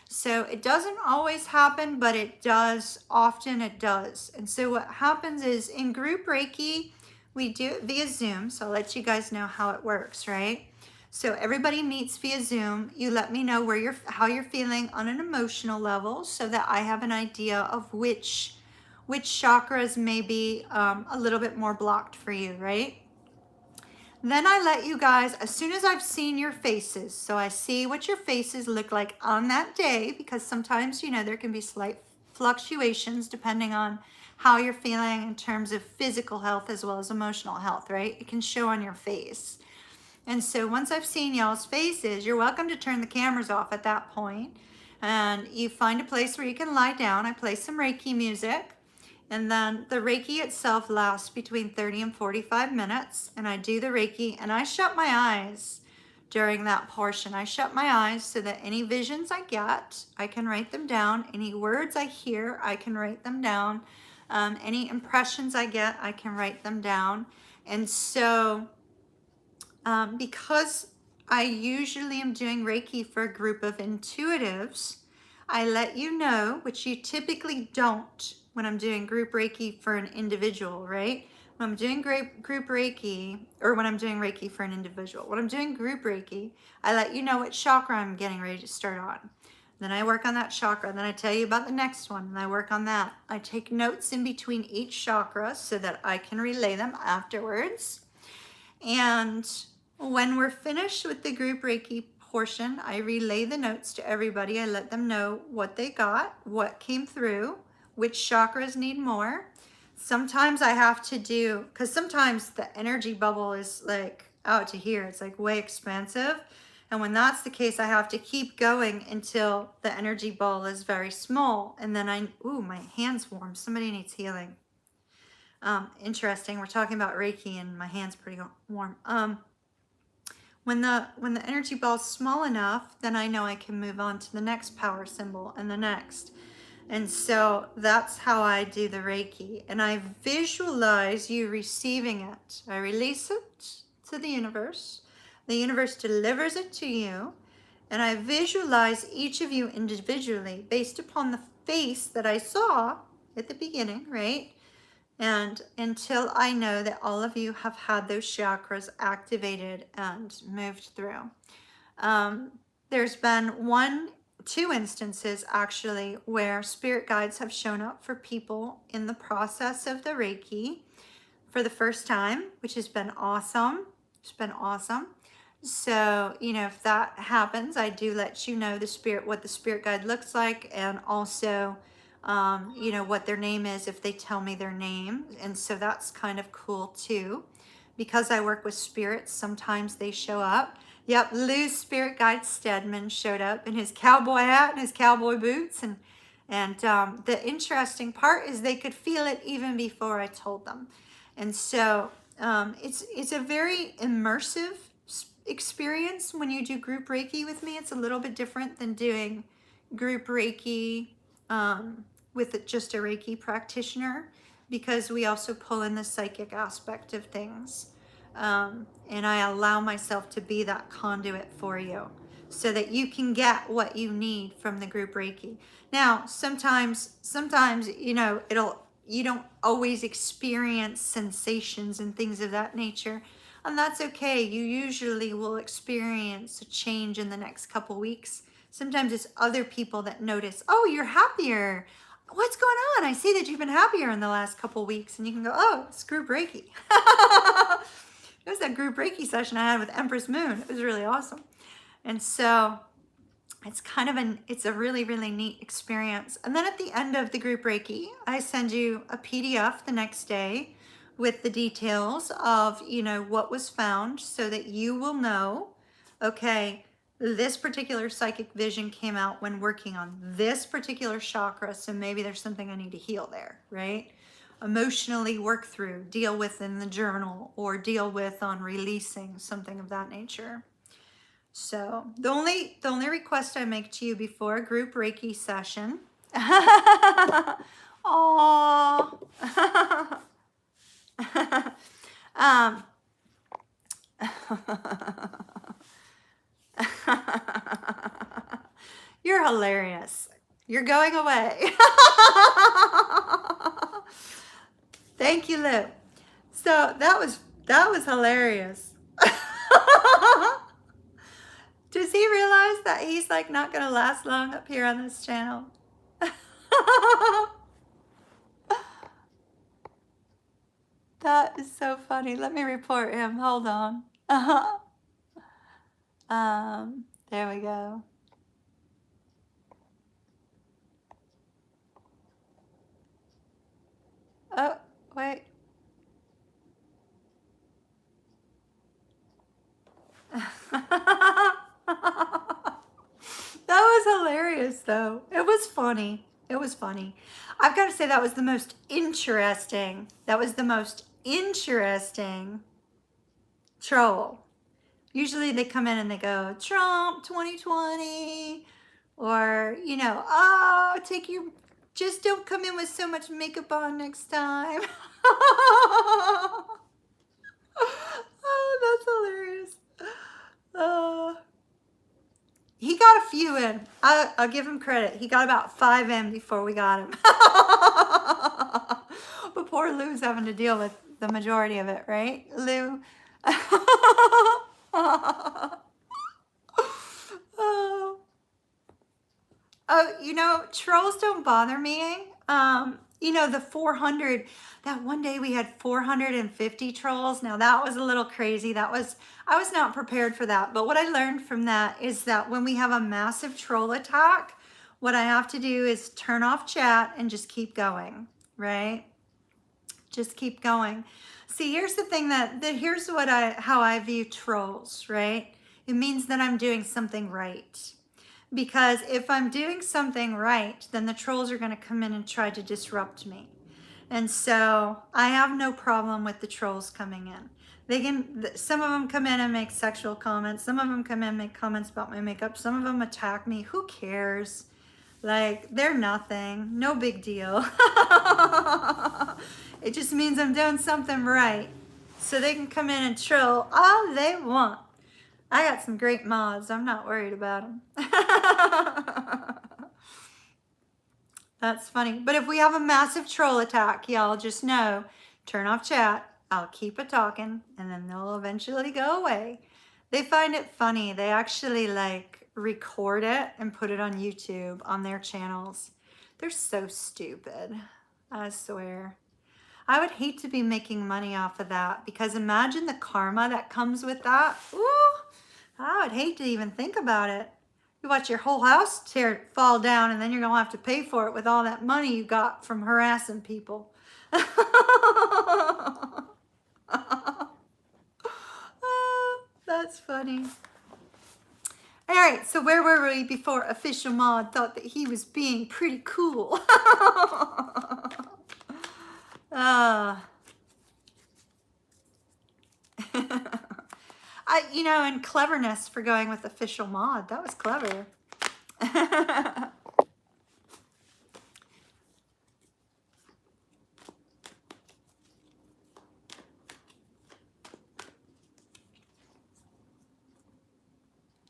So it doesn't always happen, but it does. Often it does. And so what happens is in group Reiki, we do it via Zoom. So I'll let you guys know how it works, right? So everybody meets via Zoom. You let me know how you're feeling on an emotional level so that I have an idea of which which chakras may be a little bit more blocked for you, right? Then I let you guys, as soon as I've seen your faces, so I see what your faces look like on that day, because sometimes, you know, there can be slight fluctuations depending on how you're feeling in terms of physical health as well as emotional health, right? It can show on your face. And so once I've seen y'all's faces, you're welcome to turn the cameras off at that point. And you find a place where you can lie down. I play some Reiki music. And then the Reiki itself lasts between 30 and 45 minutes. And I do the Reiki and I shut my eyes during that portion. I shut my eyes so that any visions I get, I can write them down. Any words I hear, I can write them down. Any impressions I get, I can write them down. And so because I usually am doing Reiki for a group of intuitives, I let you know, which you typically don't when I'm doing group Reiki for an individual, right? When I'm doing group Reiki, or when I'm doing Reiki for an individual, when I'm doing group Reiki, I let you know what chakra I'm getting ready to start on. Then I work on that chakra. Then I tell you about the next one, and I work on that. I take notes in between each chakra so that I can relay them afterwards. And when we're finished with the group Reiki portion, I relay the notes to everybody. I let them know what they got, what came through, which chakras need more. Sometimes I have to do, because sometimes the energy bubble is like out to here. It's like way expansive. And when that's the case, I have to keep going until the energy ball is very small. And then ooh, my hand's warm. Somebody needs healing. Interesting. We're talking about Reiki and my hand's pretty warm. When the energy ball's small enough, then I know I can move on to the next power symbol and the next. And so that's how I do the Reiki. And I visualize you receiving it. I release it to the universe. The universe delivers it to you. And I visualize each of you individually based upon the face that I saw at the beginning, right? And until I know that all of you have had those chakras activated and moved through. There's been two instances actually where spirit guides have shown up for people in the process of the Reiki for the first time, which has been awesome. It's been awesome. So, you know, if that happens, I do let you know what the spirit guide looks like, and also you know, what their name is if they tell me their name. And so that's kind of cool too. Because I work with spirits, sometimes they show up. Yep, Lou's spirit guide Stedman showed up in his cowboy hat and his cowboy boots. And the interesting part is they could feel it even before I told them. And so it's a very immersive experience when you do group Reiki with me. It's a little bit different than doing group Reiki with just a Reiki practitioner, because we also pull in the psychic aspect of things. And I allow myself to be that conduit for you so that you can get what you need from the group Reiki. Now, sometimes, you know, you don't always experience sensations and things of that nature. And that's okay. You usually will experience a change in the next couple weeks. Sometimes it's other people that notice, oh, you're happier. What's going on? I see that you've been happier in the last couple weeks. And you can go, oh, it's group Reiki. It was that group Reiki session I had with Empress Moon. It was really awesome. And so it's it's a really, really neat experience. And then at the end of the group Reiki, I send you a PDF the next day with the details of, you know, what was found, so that you will know, okay, this particular psychic vision came out when working on this particular chakra, so maybe there's something I need to heal there, right? Emotionally work through, deal with in the journal, or deal with on releasing, something of that nature. So the only request I make to you before a group Reiki session, aww, you're hilarious. You're going away. Thank you, Lou. So that was hilarious. Does he realize that he's like not gonna last long up here on this channel? That is so funny. Let me report him. Hold on. There we go. Oh, wait. That was hilarious, though. It was funny. It was funny. I've got to say that was the most interesting. That was the most interesting troll. Usually they come in and they go, Trump 2020, or, you know, oh, just don't come in with so much makeup on next time. Oh, that's hilarious. He got a few in. I'll give him credit. He got about 5 in before we got him. But poor Lou's having to deal with the majority of it, right, Lou? Oh. Oh, you know, trolls don't bother me. You know, the 400, that one day we had 450 trolls. Now that was a little crazy. I was not prepared for that. But what I learned from that is that when we have a massive troll attack, what I have to do is turn off chat and just keep going, right? Just keep going. See, here's the thing here's how I view trolls, right? It means that I'm doing something right. Because if I'm doing something right, then the trolls are going to come in and try to disrupt me. And so I have no problem with the trolls coming in. Some of them come in and make sexual comments. Some of them come in and make comments about my makeup. Some of them attack me. Who cares? Like, they're nothing. No big deal. It just means I'm doing something right. So they can come in and troll all they want. I got some great mods. I'm not worried about them. That's funny. But if we have a massive troll attack, y'all just know, turn off chat. I'll keep it talking, and then they'll eventually go away. They find it funny. They actually like record it and put it on YouTube on their channels. They're so stupid. I swear. I would hate to be making money off of that, because imagine the karma that comes with that. Ooh. I would hate to even think about it. You watch your whole house fall down, and then you're going to have to pay for it with all that money you got from harassing people. That's funny. All right, so where were we before Official Mod thought that he was being pretty cool? You know, and cleverness for going with Official Mod. That was clever.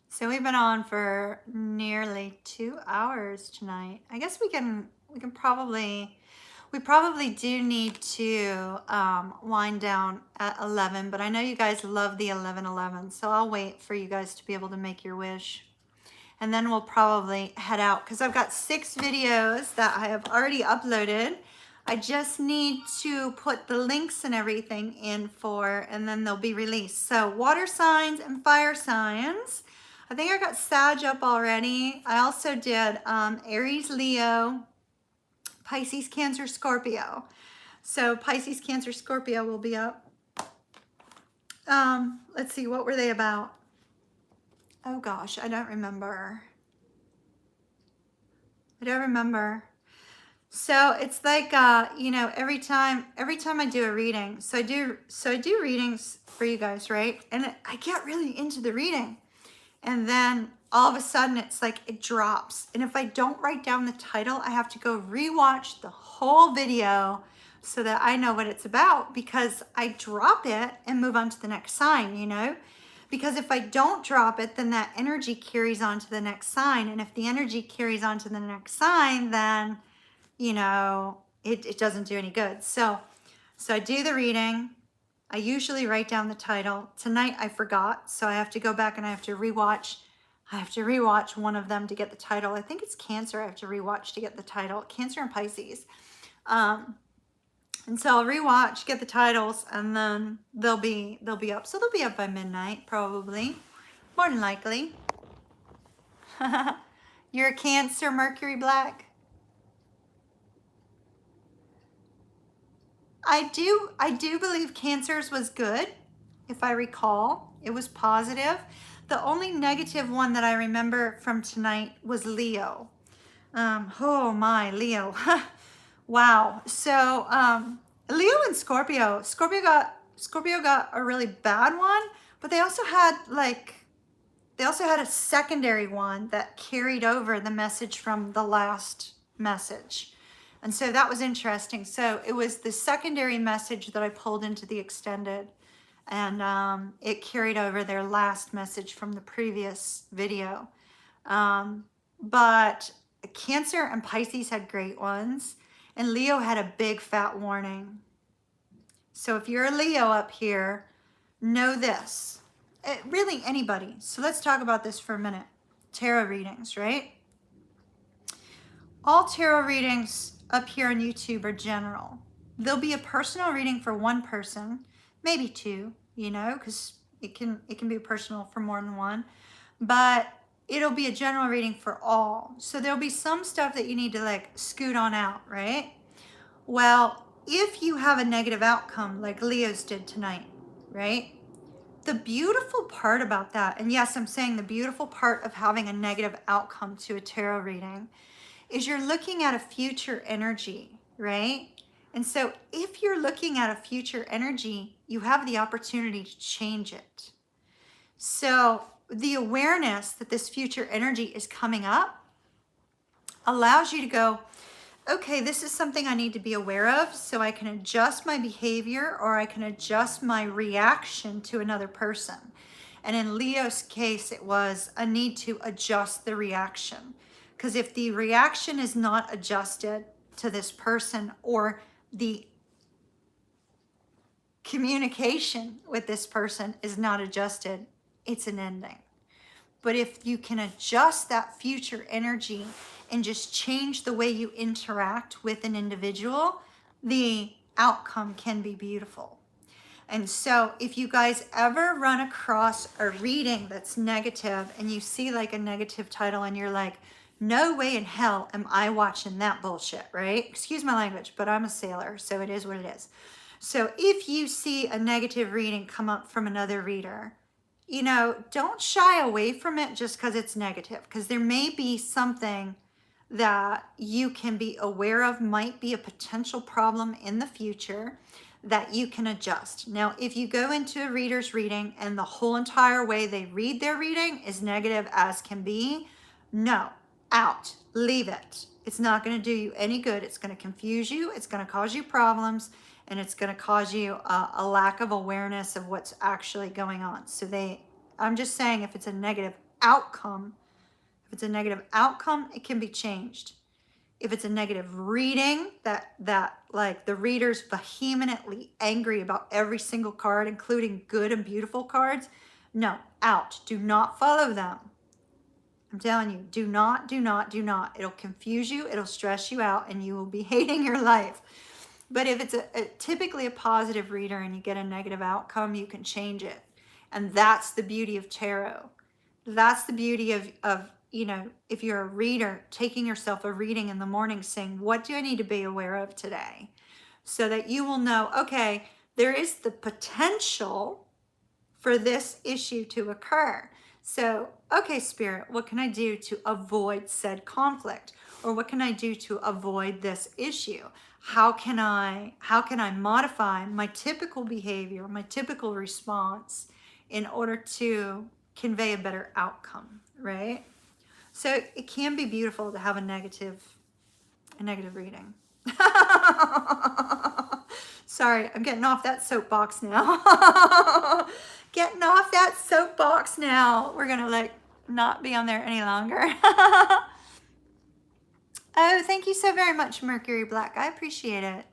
So we've been on for nearly 2 hours tonight. I guess we probably do need to wind down at 11, but I know you guys love the 11:11, so I'll wait for you guys to be able to make your wish. And then we'll probably head out, because I've got 6 videos that I have already uploaded. I just need to put the links and everything in and then they'll be released. So water signs and fire signs. I think I got Sag up already. I also did Aries, Leo, Pisces, Cancer, Scorpio. So Pisces, Cancer, Scorpio will be up. Let's see, what were they about? Oh gosh, I don't remember. So it's like, you know, every time I do a reading, so I do readings for you guys, right? And I get really into the reading, and then all of a sudden it's like it drops. And if I don't write down the title, I have to go rewatch the whole video so that I know what it's about, because I drop it and move on to the next sign, you know? Because if I don't drop it, then that energy carries on to the next sign. And if the energy carries on to the next sign, then, you know, it doesn't do any good. So I do the reading. I usually write down the title. Tonight I forgot, so I have to go back and I have to rewatch. One of them to get the title. I think it's Cancer I have to rewatch to get the title. Cancer and Pisces. And so I'll rewatch, get the titles, and then they'll be up. So they'll be up by midnight, probably. More than likely. You're a Cancer, Mercury Black. I do believe Cancer's was good, if I recall. It was positive. The only negative one that I remember from tonight was Leo. Oh my, Leo. Wow. So Leo and Scorpio. Scorpio got a really bad one, but they also had a secondary one that carried over the message from the last message. And so that was interesting. So it was the secondary message that I pulled into the extended, and it carried over their last message from the previous video. But Cancer and Pisces had great ones, and Leo had a big fat warning. So if you're a Leo up here, know this. Really anybody. So let's talk about this for a minute. Tarot readings, right? All tarot readings up here on YouTube are general. There'll be a personal reading for one person, maybe two, because it can be personal for more than one, but it'll be a general reading for all. So there'll be some stuff that you need to scoot on out, right? Well, if you have a negative outcome like Leo's did tonight, right? The beautiful part about that, and yes, I'm saying the beautiful part of having a negative outcome to a tarot reading, is you're looking at a future energy, right? And so if you're looking at a future energy, you have the opportunity to change it. So the awareness that this future energy is coming up allows you to go, okay, this is something I need to be aware of, so I can adjust my behavior or I can adjust my reaction to another person. And in Leo's case, it was a need to adjust the reaction. Because if the reaction is not adjusted to this person, or the communication with this person is not adjusted, it's an ending. But if you can adjust that future energy and just change the way you interact with an individual, the outcome can be beautiful. And so if you guys ever run across a reading that's negative and you see a negative title and you're like, no way in hell am I watching that bullshit, right? Excuse my language, but I'm a sailor, so it is what it is. So if you see a negative reading come up from another reader, don't shy away from it just because it's negative, because there may be something that you can be aware of, might be a potential problem in the future that you can adjust. Now, if you go into a reader's reading and the whole entire way they read their reading is negative as can be, no, out, leave it. It's not going to do you any good. It's going to confuse you. It's going to cause you problems, and it's going to cause you a lack of awareness of what's actually going on. So I'm just saying, if it's a negative outcome, it can be changed. If it's a negative reading that the reader's vehemently angry about every single card, including good and beautiful cards, no, out. Do not follow them. I'm telling you, do not. It'll confuse you, it'll stress you out, and you will be hating your life. But if it's typically a positive reader and you get a negative outcome, you can change it. And that's the beauty of tarot. That's the beauty of if you're a reader, taking yourself a reading in the morning saying, what do I need to be aware of today? So that you will know, okay, there is the potential for this issue to occur. So, okay, Spirit, what can I do to avoid said conflict? Or what can I do to avoid this issue? How can I modify my typical behavior, my typical response in order to convey a better outcome, right? So it can be beautiful to have a negative reading. Sorry, I'm getting off that soapbox now. Getting off that soapbox now. We're gonna not be on there any longer. Oh, thank you so very much, Mercury Black. I appreciate it.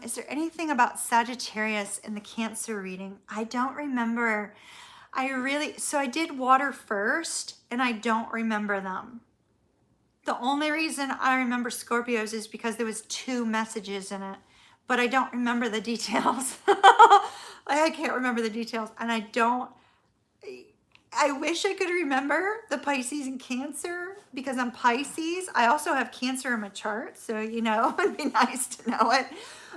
Is there anything about Sagittarius in the Cancer reading? I don't remember. So I did water first, and I don't remember them. The only reason I remember Scorpios is because there was 2 messages in it, but I don't remember the details. I can't remember the details, and I wish I could remember the Pisces and Cancer because I'm Pisces. I also have Cancer in my chart, so it'd be nice to know it.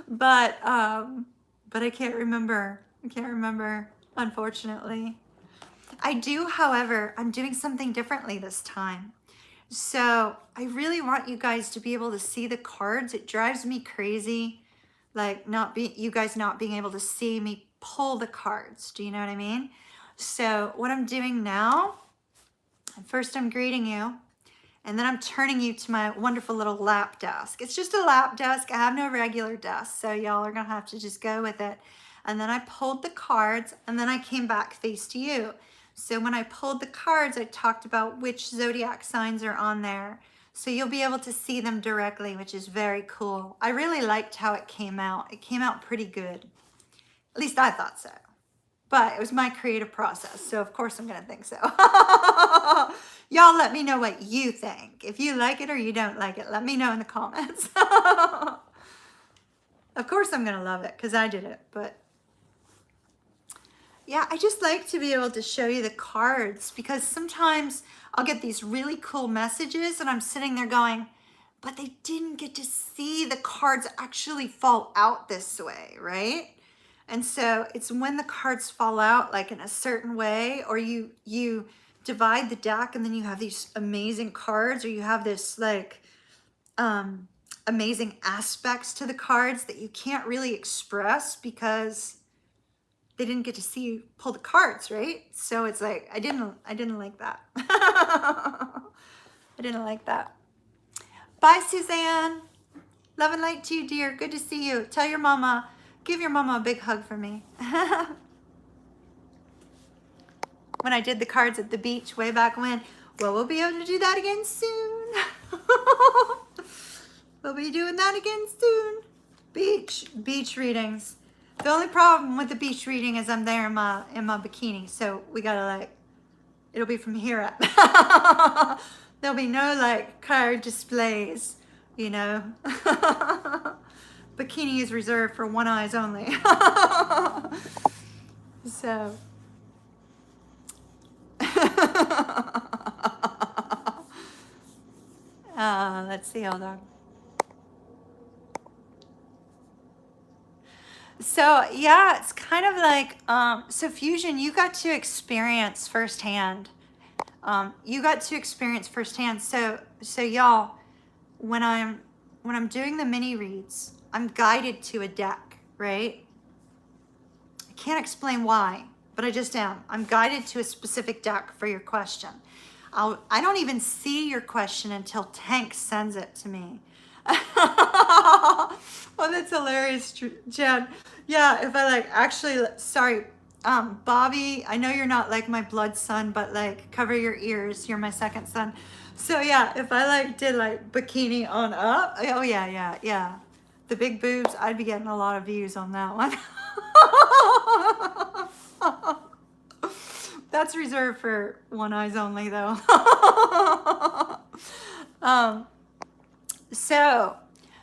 But I can't remember. I can't remember, unfortunately. I do, however, I'm doing something differently this time. So I really want you guys to be able to see the cards. It drives me crazy, like you guys not being able to see me pull the cards. Do you know what I mean? So what I'm doing now, first I'm greeting you, and then I'm turning you to my wonderful little lap desk. It's just a lap desk. I have no regular desk, so y'all are gonna have to just go with it. And then I pulled the cards, and then I came back face to you. So when I pulled the cards, I talked about which zodiac signs are on there. So you'll be able to see them directly, which is very cool. I really liked how it came out. It came out pretty good. At least I thought so. But it was my creative process, so of course I'm gonna think so. Y'all let me know what you think. If you like it or you don't like it, let me know in the comments. Of course I'm gonna love it, because I did it, but yeah, I just like to be able to show you the cards, because sometimes I'll get these really cool messages and I'm sitting there going, but they didn't get to see the cards actually fall out this way, right? And so it's when the cards fall out like in a certain way, or you divide the deck and then you have these amazing cards, or you have this like amazing aspects to the cards that you can't really express because they didn't get to see you pull the cards, right? So it's like, I didn't like that. I didn't like that. Bye, Suzanne. Love and light to you, dear. Good to see you. Tell your mama, give your mama a big hug for me. When I did the cards at the beach way back when, well, we'll be able to do that again soon. We'll be doing that again soon. Beach readings. The only problem with the beach reading is I'm there in my bikini, so we gotta like, it'll be from here up. There'll be no like card displays, Bikini is reserved for one eyes only. So. Let's see, hold on. So yeah, it's kind of like, so Fusion, you got to experience firsthand. So y'all, when I'm doing the mini reads, I'm guided to a deck, right? I can't explain why, but I just am. I'm guided to a specific deck for your question. I don't even see your question until Tank sends it to me. Oh, that's hilarious, Jen. Yeah, if I like, actually, sorry, Bobby, I know you're not like my blood son, but like cover your ears. You're my second son. So yeah, if I like did like bikini on up, oh yeah. The big boobs, I'd be getting a lot of views on that one. That's reserved for one eyes only though.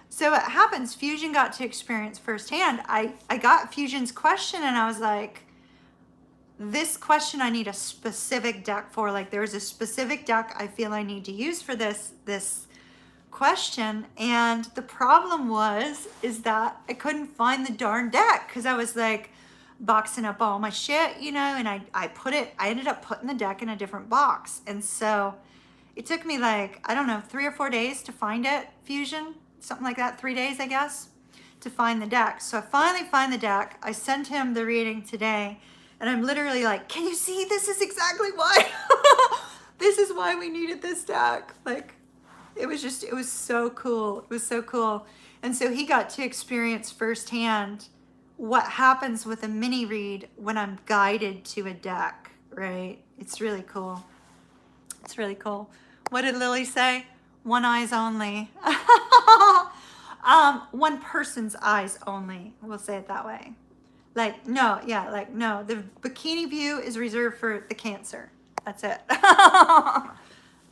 So what happens, Fusion got to experience firsthand. I got Fusion's question and I was like, this question I need a specific deck for. Like there's a specific deck I feel I need to use for this question. And the problem is that I couldn't find the darn deck because I was like boxing up all my shit, and I ended up putting the deck in a different box. And so it took me like, I don't know, 3 or 4 days to find it, Fusion. Something like that, 3 days, I guess, to find the deck. So I finally find the deck. I sent him the reading today, and I'm literally like, can you see? This is exactly why. This is why we needed this deck. Like, it was so cool. It was so cool. And so he got to experience firsthand what happens with a mini read when I'm guided to a deck, right? It's really cool. It's really cool. What did Lily say? One eyes only. One person's eyes only. We'll say it that way. Like, no, the bikini view is reserved for the Cancer. That's it.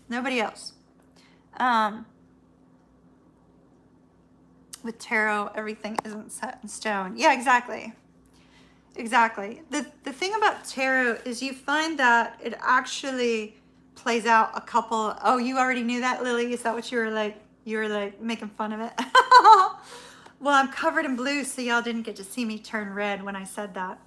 Nobody else. Um, with tarot, everything isn't set in stone. Yeah, exactly. Exactly. The thing about tarot is you find that it actually plays out a couple. Oh, you already knew that, Lily? Is that what you were like? You were like making fun of it? Well, I'm covered in blue, so y'all didn't get to see me turn red when I said that.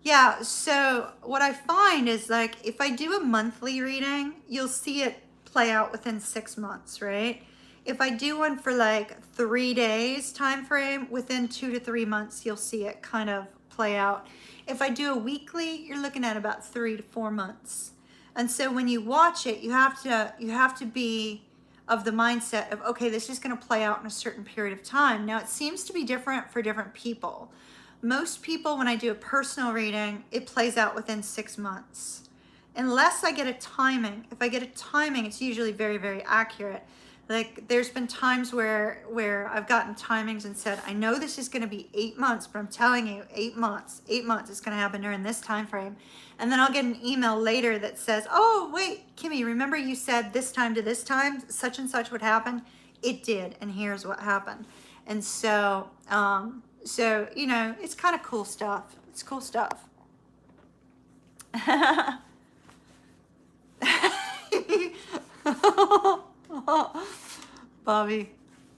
Yeah, so what I find is like if I do a monthly reading, you'll see it play out within 6 months, right? If I do one for like 3 days time frame, within 2 to 3 months, you'll see it kind of play out. If I do a weekly, you're looking at about 3 to 4 months. And so when you watch it, you have to be of the mindset of, okay, this is going to play out in a certain period of time. Now, it seems to be different for different people. Most people, when I do a personal reading, it plays out within 6 months. Unless I get a timing. If I get a timing, it's usually very, very accurate. Like there's been times where I've gotten timings and said, I know this is going to be 8 months, but I'm telling you, 8 months, it's going to happen during this time frame. And then I'll get an email later that says, oh, wait, Kimmy, remember you said this time to this time, such and such would happen? It did, and here's what happened. And so, you know, it's kind of cool stuff. It's cool stuff. Bobby,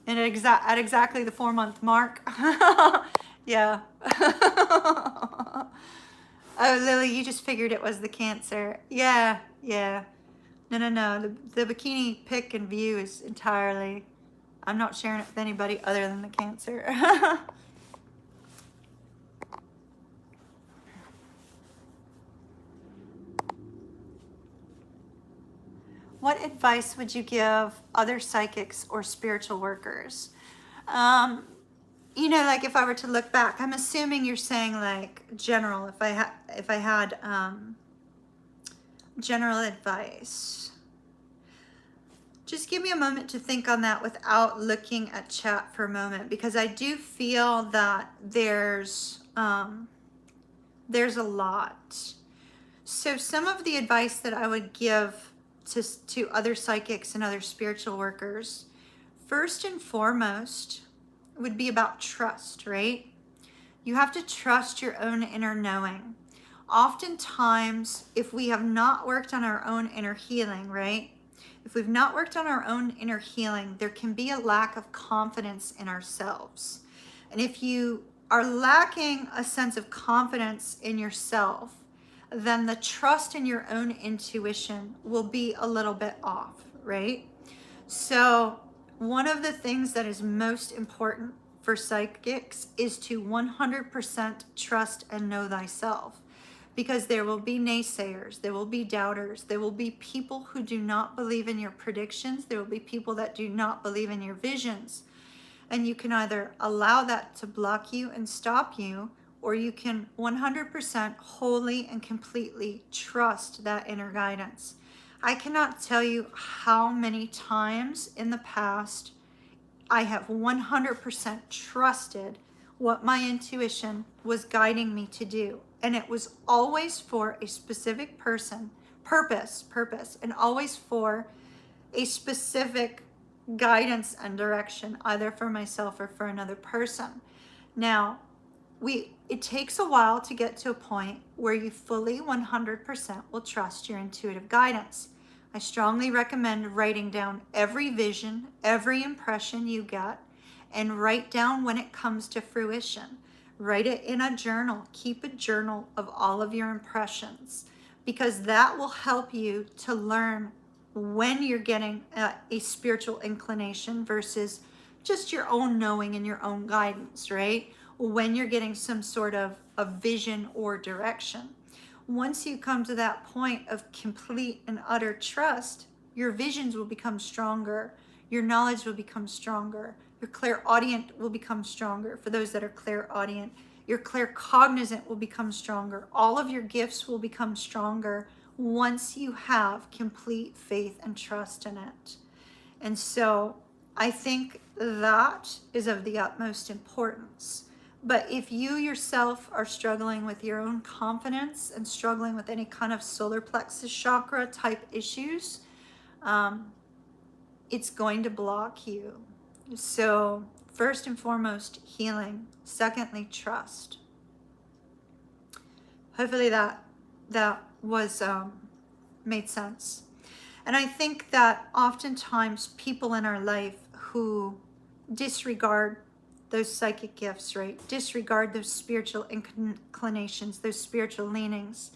and at exactly the 4 month mark. Yeah. Oh, Lily, you just figured it was the Cancer. Yeah, yeah. No. The bikini pic and view is entirely, I'm not sharing it with anybody other than the Cancer. What advice would you give other psychics or spiritual workers? Um, you know, like if I were to look back, I'm assuming you're saying like general. If I had general advice, just give me a moment to think on that without looking at chat for a moment, because I do feel that there's a lot. So some of the advice that I would give to other psychics and other spiritual workers, first and foremost, would be about trust, right? You have to trust your own inner knowing. Oftentimes, if we have not worked on our own inner healing, right? If we've not worked on our own inner healing, there can be a lack of confidence in ourselves. And if you are lacking a sense of confidence in yourself, then the trust in your own intuition will be a little bit off, right? So one of the things that is most important for psychics is to 100% trust and know thyself, because there will be naysayers, there will be doubters, there will be people who do not believe in your predictions, there will be people that do not believe in your visions. And you can either allow that to block you and stop you, or you can 100% wholly and completely trust that inner guidance. I cannot tell you how many times in the past I have 100% trusted what my intuition was guiding me to do. And it was always for a specific purpose, and always for a specific guidance and direction, either for myself or for another person. Now, it takes a while to get to a point where you fully 100% will trust your intuitive guidance. I strongly recommend writing down every vision, every impression you get, and write down when it comes to fruition. Write it in a journal. Keep a journal of all of your impressions, because that will help you to learn when you're getting a spiritual inclination versus just your own knowing and your own guidance, right? When you're getting some sort of a vision or direction. Once you come to that point of complete and utter trust, your visions will become stronger, your knowledge will become stronger, your clairaudient will become stronger for those that are clairaudient, your claircognizant will become stronger, all of your gifts will become stronger once you have complete faith and trust in it. And so I think that is of the utmost importance. But if you yourself are struggling with your own confidence and struggling with any kind of solar plexus chakra type issues, it's going to block you. So first and foremost, healing. Secondly, trust. Hopefully that was made sense. And I think that oftentimes people in our life who disregard those psychic gifts, right? Disregard those spiritual inclinations, those spiritual leanings,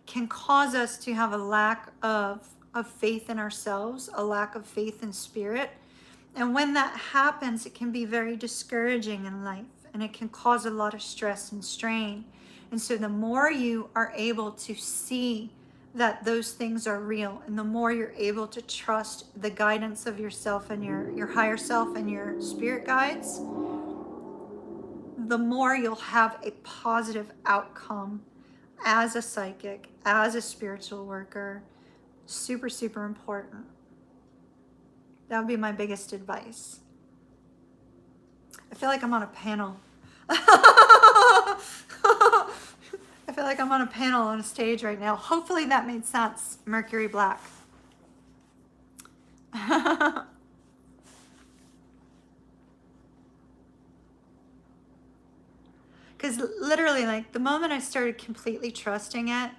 can cause us to have a lack of faith in ourselves, a lack of faith in spirit. And when that happens, it can be very discouraging in life, and it can cause a lot of stress and strain. And so the more you are able to see that those things are real, and the more you're able to trust the guidance of yourself and your higher self and your spirit guides, the more you'll have a positive outcome as a psychic, as a spiritual worker. Super, super important. That would be my biggest advice. I feel like I'm on a panel. I feel like I'm on a panel on a stage right now. Hopefully that made sense, Mercury Black. Because literally, like, the moment I started completely trusting it,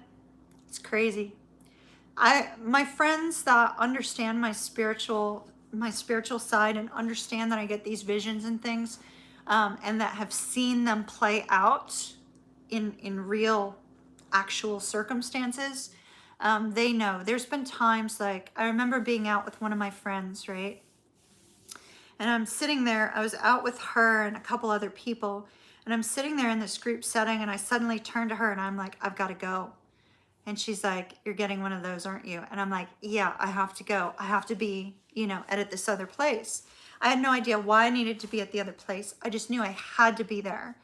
it's crazy. My friends that understand my spiritual side and understand that I get these visions and things, and that have seen them play out in real, actual circumstances, they know. There's been times, like, I remember being out with one of my friends, right? And I'm sitting there, I was out with her and a couple other people, and I'm sitting there in this group setting, and I suddenly turn to her and I'm like, I've got to go. And she's like, you're getting one of those, aren't you? And I'm like, yeah, I have to go. I have to be, at this other place. I had no idea why I needed to be at the other place. I just knew I had to be there.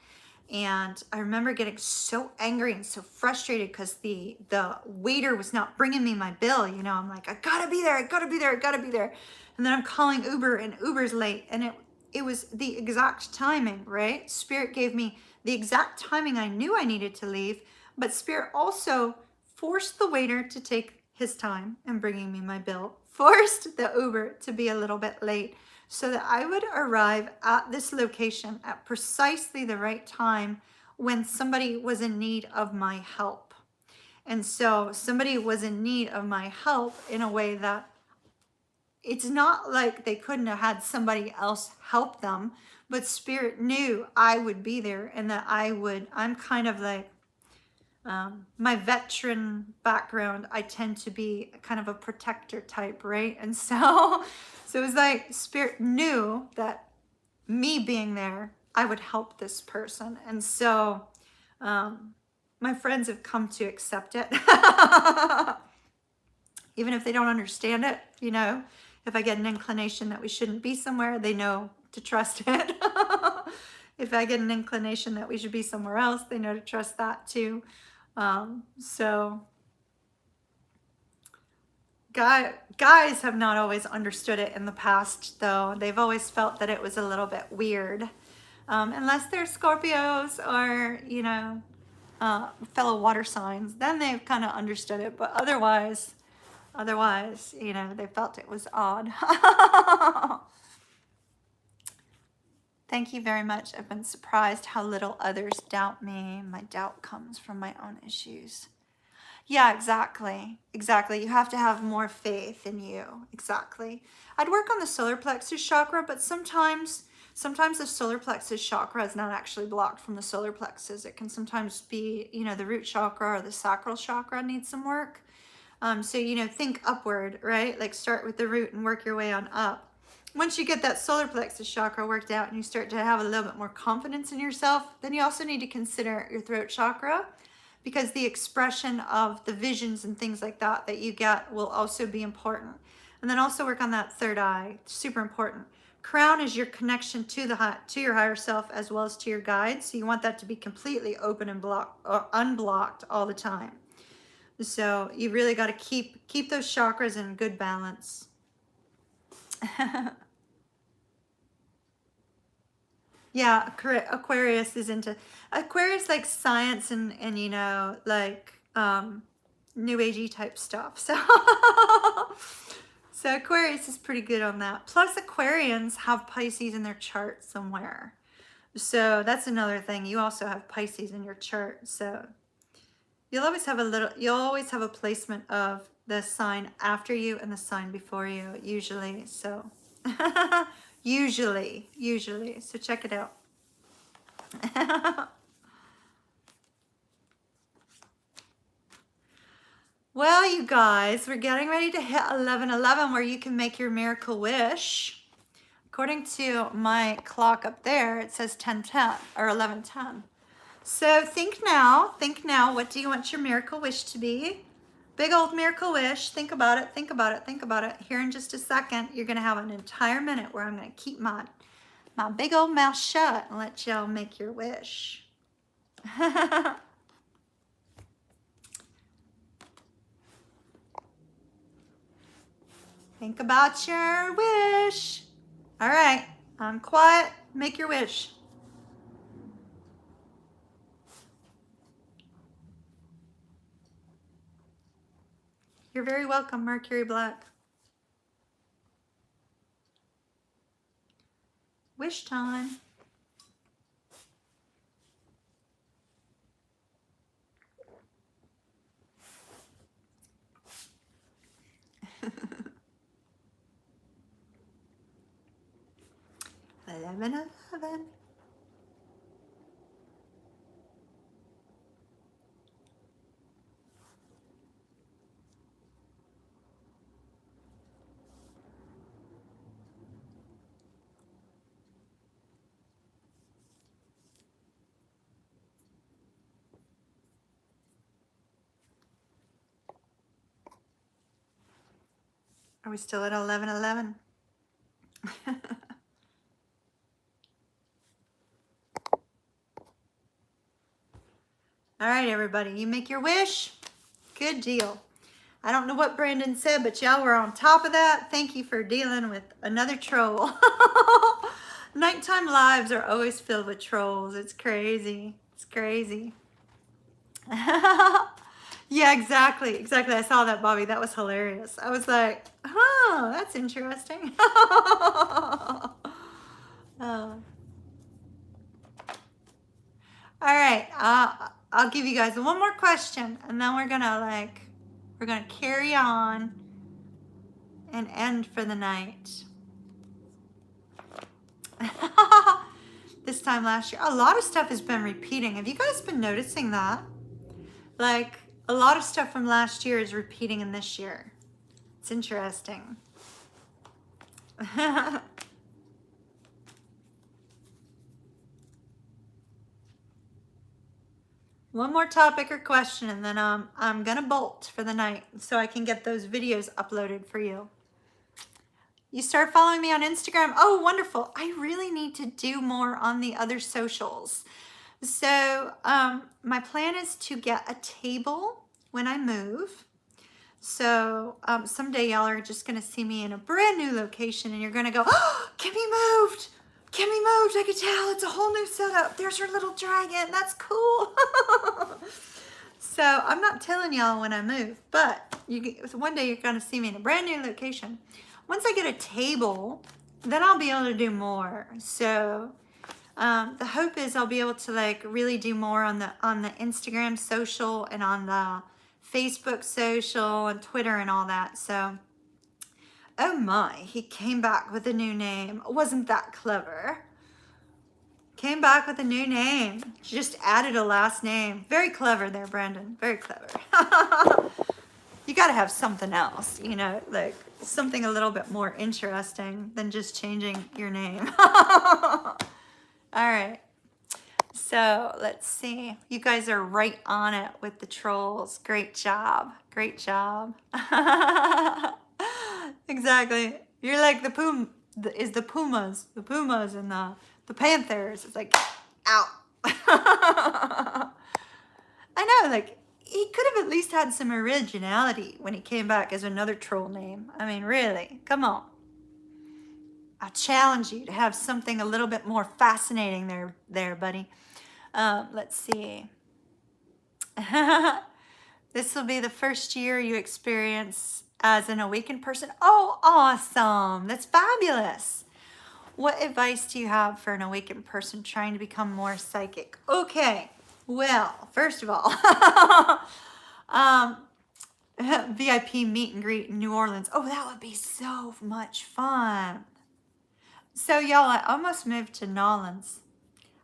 And I remember getting so angry and so frustrated because the waiter was not bringing me my bill. I'm like, I gotta be there. I gotta be there. I gotta be there. And then I'm calling Uber, and Uber's late. And it was the exact timing, right? Spirit gave me the exact timing I knew I needed to leave. But Spirit also forced the waiter to take his time in bringing me my bill, forced the Uber to be a little bit late so that I would arrive at this location at precisely the right time when somebody was in need of my help. And so somebody was in need of my help in a way that it's not like they couldn't have had somebody else help them, but Spirit knew I would be there and that I'm kind of like, my veteran background, I tend to be kind of a protector type, right? And so it was like Spirit knew that me being there, I would help this person. And so my friends have come to accept it. Even if they don't understand it, if I get an inclination that we shouldn't be somewhere, they know to trust it. If I get an inclination that we should be somewhere else, they know to trust that too. So guys have not always understood it in the past, though. They've always felt that it was a little bit weird. Unless they're Scorpios or, fellow water signs, then they've kind of understood it. But otherwise, they felt it was odd. Thank you very much. I've been surprised how little others doubt me. My doubt comes from my own issues. Yeah, exactly. Exactly. You have to have more faith in you. Exactly. I'd work on the solar plexus chakra, but sometimes the solar plexus chakra is not actually blocked from the solar plexus. It can sometimes be, the root chakra or the sacral chakra needs some work. So, think upward, right? Like start with the root and work your way on up. Once you get that solar plexus chakra worked out and you start to have a little bit more confidence in yourself, then you also need to consider your throat chakra, because the expression of the visions and things like that you get will also be important. And then also work on that third eye, super important. Crown is your connection to your higher self as well as to your guides. So you want that to be completely open and unblocked all the time. So you really got to keep those chakras in good balance. Yeah, Aquarius is into Aquarius, like science and New agey type stuff. So So Aquarius is pretty good on that. Plus Aquarians have Pisces in their chart somewhere. So that's another thing. You also have Pisces in your chart. So you'll always have a placement of the sign after you and the sign before you, usually. So usually. So check it out. Well, you guys, we're getting ready to hit 11:11 where you can make your miracle wish. According to my clock up there, it says 10:10 or 11:10. So think now, what do you want your miracle wish to be? Big old miracle wish. Think about it. Here in just a second, you're going to have an entire minute where I'm going to keep my big old mouth shut and let y'all make your wish. Think about your wish. All right, I'm quiet. Make your wish. You're very welcome, Mercury Black. Wish time. Eleven. Are we still at 11:11? All right, everybody, you make your wish. Good deal. I don't know what Brandon said, but y'all were on top of that. Thank you for dealing with another troll. Nighttime lives are always filled with trolls. It's crazy. It's crazy. Yeah, exactly. I saw that, Bobby. That was hilarious. I was like, huh, that's interesting. All right, I'll give you guys one more question, and then we're gonna carry on and end for the night. This time last year, a lot of stuff has been repeating. Have you guys been noticing that? Like, a lot of stuff from last year is repeating in this year. It's interesting. One more topic or question, and then I'm gonna bolt for the night so I can get those videos uploaded for you. You start following me on Instagram. Oh, wonderful. I really need to do more on the other socials. So my plan is to get a table when I move. So someday y'all are just gonna see me in a brand new location and you're gonna go, oh, Kimmy moved. Kimmy moved, I could tell. It's a whole new setup. There's her little dragon. That's cool. So I'm not telling y'all when I move, but one day you're gonna see me in a brand new location. Once I get a table, then I'll be able to do more. So the hope is I'll be able to like really do more on the Instagram social and on the Facebook social and Twitter and all that. So, oh my, he came back with a new name. Wasn't that clever? Came back with a new name. Just added a last name. Very clever there, Brandon. Very clever. You got to have something else, you know, like something a little bit more interesting than just changing your name. All right. So let's see. You guys are right on it with the trolls. Great job. Great job. Exactly. You're like the Pumas. The Pumas and the Panthers. It's like, out. I know, like, he could have at least had some originality when he came back as another troll name. I mean, really, come on. I challenge you to have something a little bit more fascinating there, buddy. Let's see. This will be the first year you experience as an awakened person. Oh, awesome. That's fabulous. What advice do you have for an awakened person trying to become more psychic? Okay, well, first of all, VIP meet and greet in New Orleans. Oh, that would be so much fun. So y'all, I almost moved to New Orleans.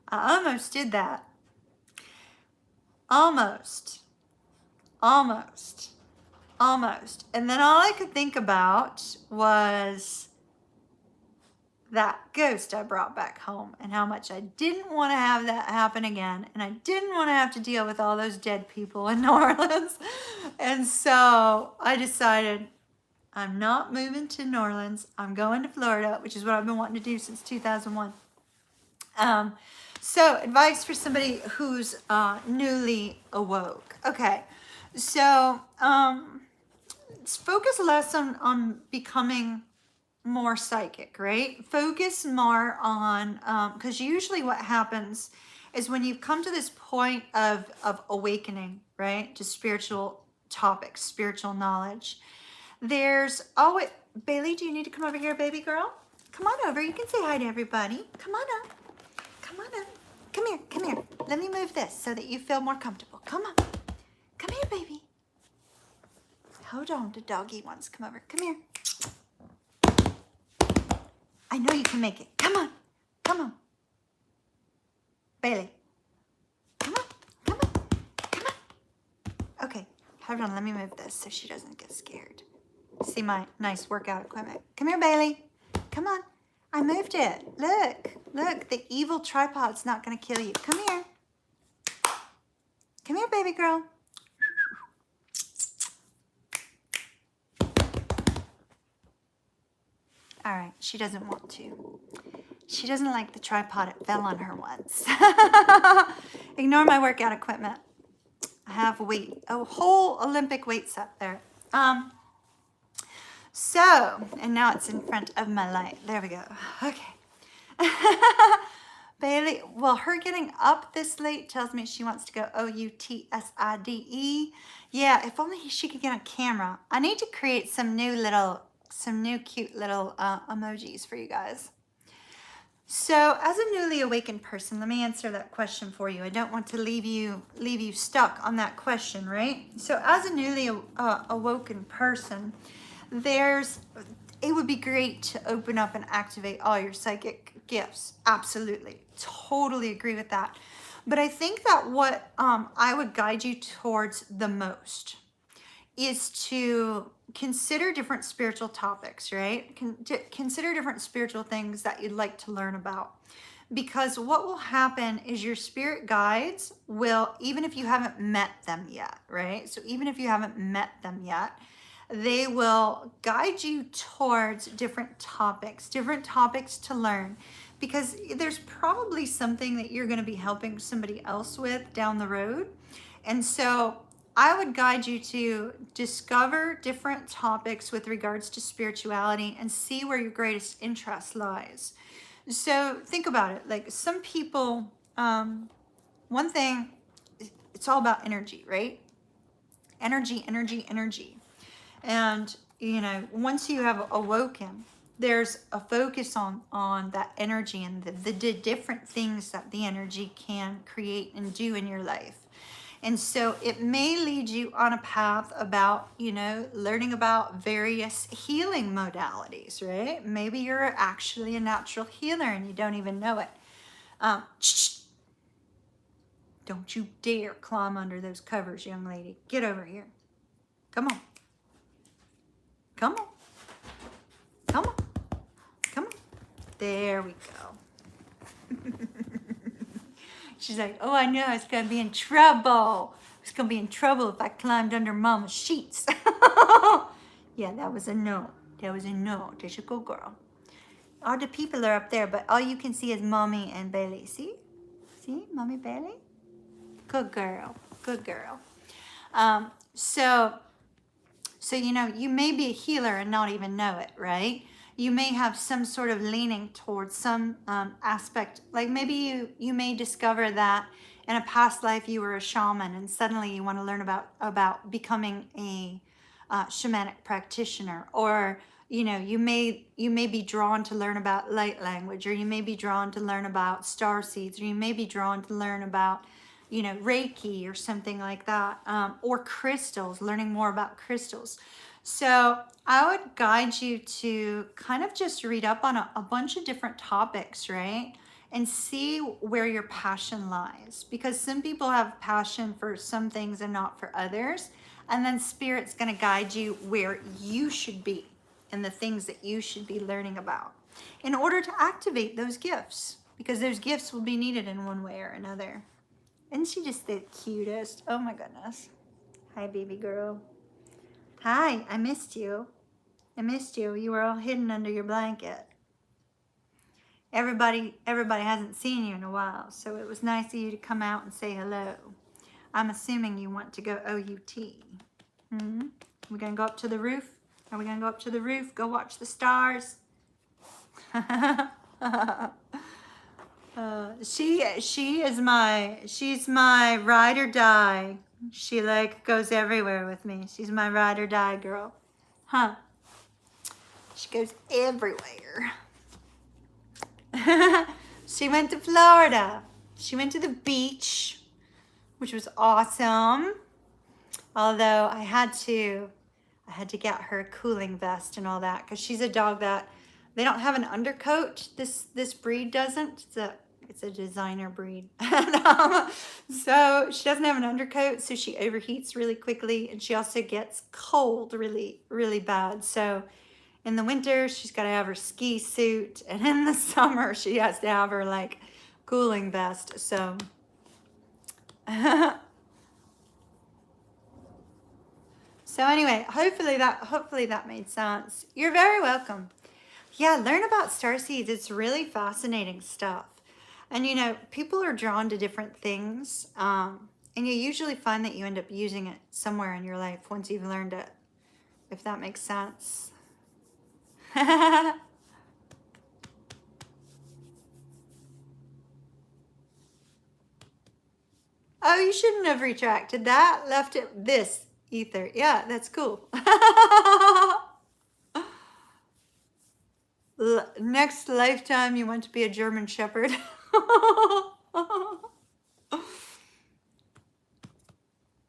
I almost did that. Almost. Almost. Almost. And then all I could think about was that ghost I brought back home and how much I didn't want to have that happen again. And I didn't want to have to deal with all those dead people in New Orleans. And so I decided I'm not moving to New Orleans. I'm going to Florida, which is what I've been wanting to do since 2001. So advice for somebody who's newly awoke. Okay, so let's focus less on becoming more psychic, right? Focus more on, because usually what happens is when you've come to this point of awakening, right, to spiritual topics, spiritual knowledge, there's always, Bailey, do you need to come over here, baby girl? Come on over, you can say hi to everybody. Come on up, come on up. Come here, come here. Let me move this so that you feel more comfortable. Come on, come here, baby. Hold on, the doggy wants to come over. Come here. I know you can make it. Come on. Come on. Bailey. Come on. Come on. Come on. Okay. Hold on. Let me move this so she doesn't get scared. See my nice workout equipment. Come here, Bailey. Come on. I moved it. Look. Look. The evil tripod's not going to kill you. Come here. Come here, baby girl. All right, she doesn't want to. She doesn't like the tripod. It fell on her once. Ignore my workout equipment. I have a whole Olympic weights up there. So, and now it's in front of my light. There we go. Okay. Bailey, well, her getting up this late tells me she wants to go OUTSIDE. Yeah, if only she could get on camera. I need to create some new cute little emojis for you guys. So as a newly awakened person, let me answer that question for you. I don't want to leave you stuck on that question, right? So as a newly awoken person, it would be great to open up and activate all your psychic gifts. Absolutely. Totally agree with that. But I think that what I would guide you towards the most is to consider different spiritual topics, right? Consider different spiritual things that you'd like to learn about. Because what will happen is your spirit guides will, even if you haven't met them yet, right? So even if you haven't met them yet, they will guide you towards different topics to learn. Because there's probably something that you're going to be helping somebody else with down the road. And so I would guide you to discover different topics with regards to spirituality and see where your greatest interest lies. So think about it. Like some people, one thing, it's all about energy, right? Energy. And, once you have awoken, there's a focus on that energy and the different things that the energy can create and do in your life. And so it may lead you on a path about, learning about various healing modalities, right? Maybe you're actually a natural healer and you don't even know it. Don't you dare climb under those covers, young lady. Get over here. Come on. Come on. Come on. Come on. There we go. She's like, oh, I know, I was going to be in trouble. I was going to be in trouble if I climbed under Mama's sheets. Yeah, that was a no. That was a no. There's a good girl. All the people are up there, but all you can see is Mommy and Bailey. See? See? Mommy, Bailey? Good girl. Good girl. So, you may be a healer and not even know it, right? You may have some sort of leaning towards some aspect. Like maybe you may discover that in a past life you were a shaman and suddenly you want to learn about becoming a shamanic practitioner, or you may be drawn to learn about light language, or you may be drawn to learn about star seeds, or you may be drawn to learn about Reiki or something like that, or crystals, learning more about crystals. So I would guide you to kind of just read up on a bunch of different topics, right? And see where your passion lies, because some people have passion for some things and not for others. And then Spirit's going to guide you where you should be and the things that you should be learning about in order to activate those gifts, because those gifts will be needed in one way or another. Isn't she just the cutest? Oh my goodness. Hi, baby girl. Hi, I missed you. I missed you. You were all hidden under your blanket. Everybody hasn't seen you in a while, so it was nice of you to come out and say hello. I'm assuming you want to go OUT. We're going to go up to the roof? Are we going to go up to the roof? Go watch the stars? She's my ride or die. She like goes everywhere with me. She's my ride or die girl. Huh. She goes everywhere. She went to Florida. She went to the beach, which was awesome. Although I had to get her a cooling vest and all that, because she's a dog that they don't have an undercoat. This breed doesn't. It's a designer breed. So she doesn't have an undercoat, so she overheats really quickly, and she also gets cold really, really bad. So in the winter, she's got to have her ski suit, and in the summer, she has to have her like cooling vest. So so anyway, hopefully that made sense. You're very welcome. Yeah, learn about starseeds. It's really fascinating stuff. And people are drawn to different things. And you usually find that you end up using it somewhere in your life once you've learned it, if that makes sense. Oh, you shouldn't have retracted that. Left it this ether. Yeah, that's cool. Next lifetime, you want to be a German Shepherd.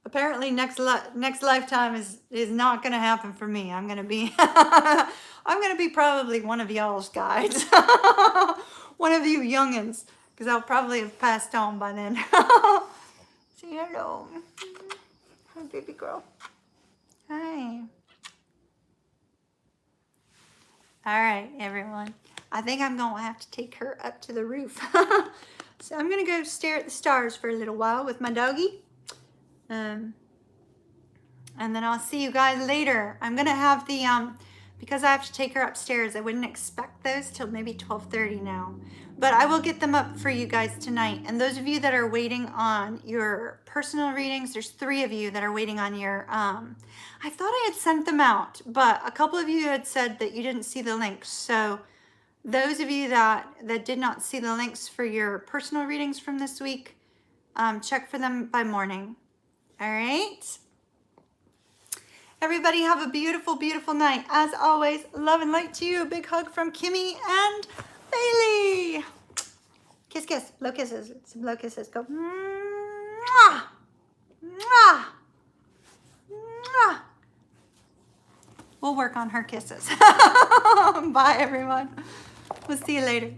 Apparently, next lifetime is not going to happen for me. I'm going to be probably one of y'all's guides, one of you youngins, because I'll probably have passed on by then. Say hello, hi, baby girl. Hi. All right, everyone. I think I'm going to have to take her up to the roof. So I'm going to go stare at the stars for a little while with my doggie. And then I'll see you guys later. I'm going to have the, because I have to take her upstairs, I wouldn't expect those till maybe 12:30 now. But I will get them up for you guys tonight. And those of you that are waiting on your personal readings, there's 3 of you that are waiting on your, I thought I had sent them out, but a couple of you had said that you didn't see the links. So those of you that did not see the links for your personal readings from this week, check for them by morning. All right? Everybody have a beautiful, beautiful night. As always, love and light to you. A big hug from Kimmy and Bailey. Kiss, kiss. Blow kisses. Some blow kisses. Go. Mwah! Mwah! Mwah! We'll work on her kisses. Bye, everyone. We'll see you later.